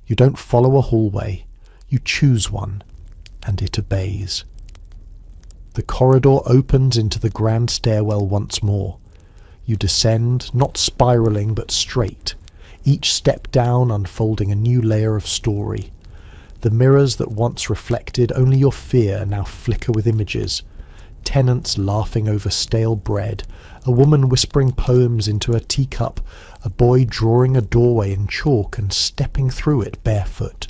You don't follow a hallway, you choose one, and it obeys. The corridor opens into the grand stairwell once more. You descend, not spiraling but straight, each step down unfolding a new layer of story. The mirrors that once reflected only your fear now flicker with images. Tenants laughing over stale bread, a woman whispering poems into a teacup, a boy drawing a doorway in chalk and stepping through it barefoot.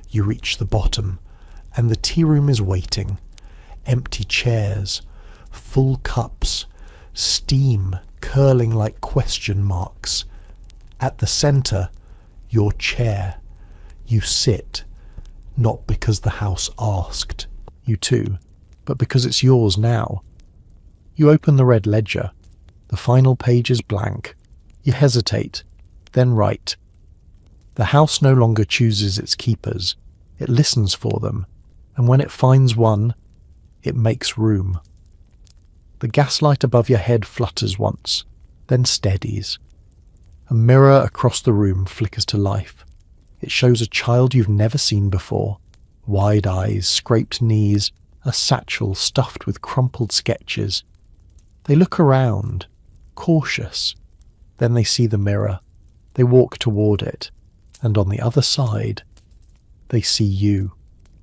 You reach the bottom, and the tea room is waiting. Empty chairs, full cups, steam curling like question marks. At the centre, Your chair. You sit, not because the house asked you to, but because it's yours now. You open the red ledger. The final page is blank. You hesitate, then write. The house no longer chooses its keepers. It listens for them, and when it finds one, it makes room. The gaslight above your head flutters once, then steadies. A mirror across the room flickers to life. It shows a child you've never seen before. Wide eyes, scraped knees, a satchel stuffed with crumpled sketches. They look around, cautious. Then they see the mirror. They walk toward it. And on the other side, they see you,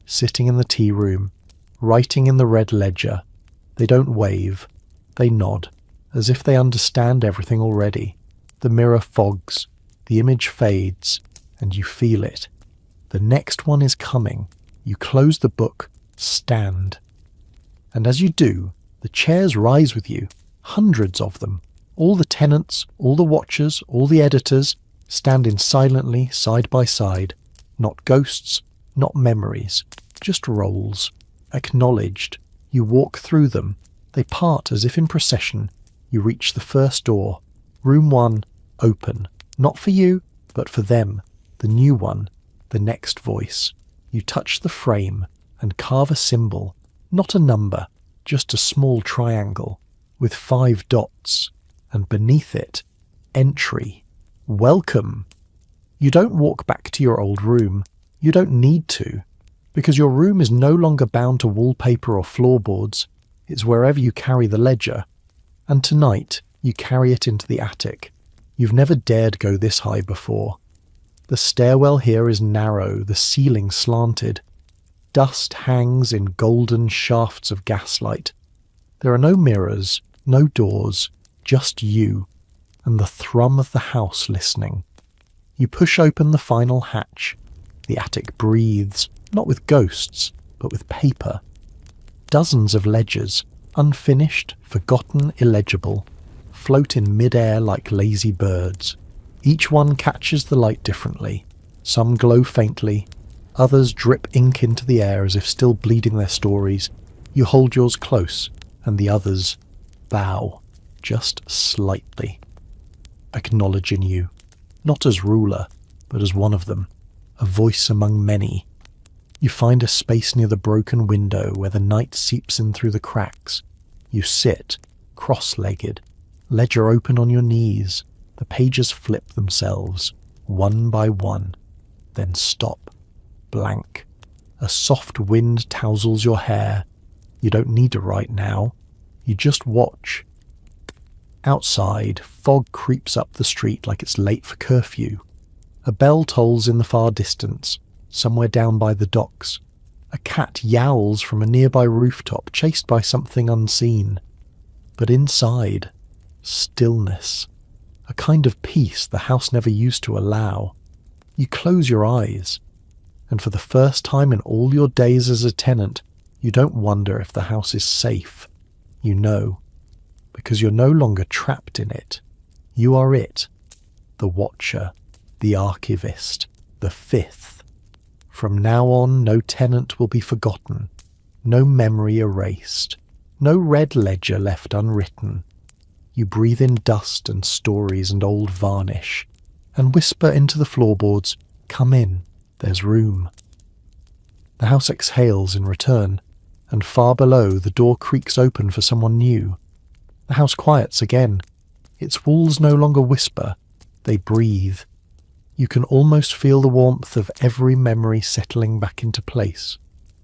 sitting in the tea room, writing in the red ledger. They don't wave. They nod, as if they understand everything already. The mirror fogs. The image fades, and you feel it. The next one is coming. You close the book, stand. And as you do, the chairs rise with you, hundreds of them. All the tenants, all the watchers, all the editors, standing silently side by side. Not ghosts, not memories, just roles. Acknowledged. You walk through them. They part as if in procession. You reach the first door. Room 1, open. Not for you, but for them. The new one, the next voice. You touch the frame and carve a symbol. Not a number, just a small triangle with 5 dots. And beneath it, entry. Welcome. You don't walk back to your old room. You don't need to, because your room is no longer bound to wallpaper or floorboards. It's wherever you carry the ledger. And tonight, you carry it into the attic. You've never dared go this high before. The stairwell here is narrow, the ceiling slanted. Dust hangs in golden shafts of gaslight. There are no mirrors, no doors, just you, and the thrum of the house listening. You push open the final hatch. The attic breathes, not with ghosts, but with paper. Dozens of ledgers, unfinished, forgotten, illegible, float in mid-air like lazy birds. Each one catches the light differently. Some glow faintly, others drip ink into the air as if still bleeding their stories. You hold yours close, and the others bow, just slightly, acknowledging you, not as ruler, but as one of them, a voice among many. You find a space near the broken window where the night seeps in through the cracks. You sit, cross-legged, ledger open on your knees. The pages flip themselves, one by one, then stop, blank. A soft wind tousles your hair. You don't need to write now. You just watch. Outside, fog creeps up the street like it's late for curfew. A bell tolls in the far distance, somewhere down by the docks. A cat yowls from a nearby rooftop, chased by something unseen. But inside, stillness. A kind of peace the house never used to allow. You close your eyes, and for the first time in all your days as a tenant, you don't wonder if the house is safe. You know, because you're no longer trapped in it. You are it, the watcher, the archivist, the fifth. From now on, no tenant will be forgotten, no memory erased, no red ledger left unwritten. You breathe in dust and stories and old varnish, and whisper into the floorboards, "Come in, there's room." The house exhales in return, and far below the door creaks open for someone new. The house quiets again. Its walls no longer whisper, they breathe. You can almost feel the warmth of every memory settling back into place.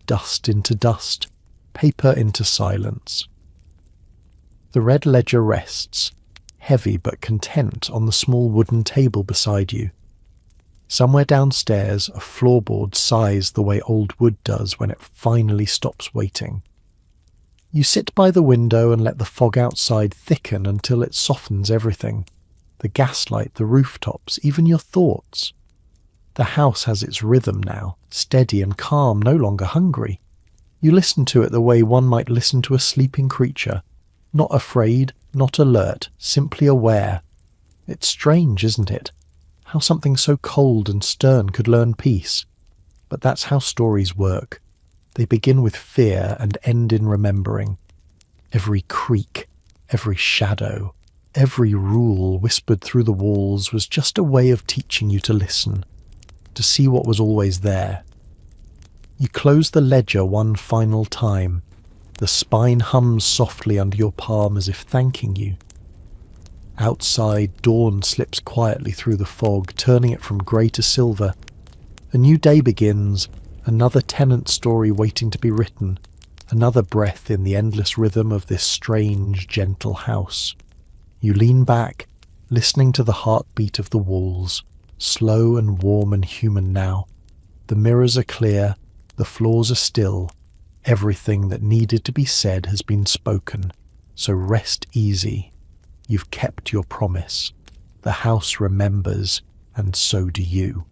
Dust into dust, paper into silence. The red ledger rests, heavy but content, on the small wooden table beside you. Somewhere downstairs, a floorboard sighs the way old wood does when it finally stops waiting. You sit by the window and let the fog outside thicken until it softens everything. The gaslight, the rooftops, even your thoughts. The house has its rhythm now, steady and calm, no longer hungry. You listen to it the way one might listen to a sleeping creature. Not afraid, not alert, simply aware. It's strange, isn't it? how something so cold and stern could learn peace. But that's how stories work. They begin with fear and end in remembering. Every creak, every shadow, every rule whispered through the walls was just a way of teaching you to listen, to see what was always there. You close the ledger one final time. The spine hums softly under your palm as if thanking you. Outside, dawn slips quietly through the fog, turning it from grey to silver. A new day begins, another tenant story waiting to be written, another breath in the endless rhythm of this strange, gentle house. You lean back, listening to the heartbeat of the walls, slow and warm and human now. The mirrors are clear, the floors are still. Everything that needed to be said has been spoken, so rest easy. You've kept your promise. The house remembers, and so do you.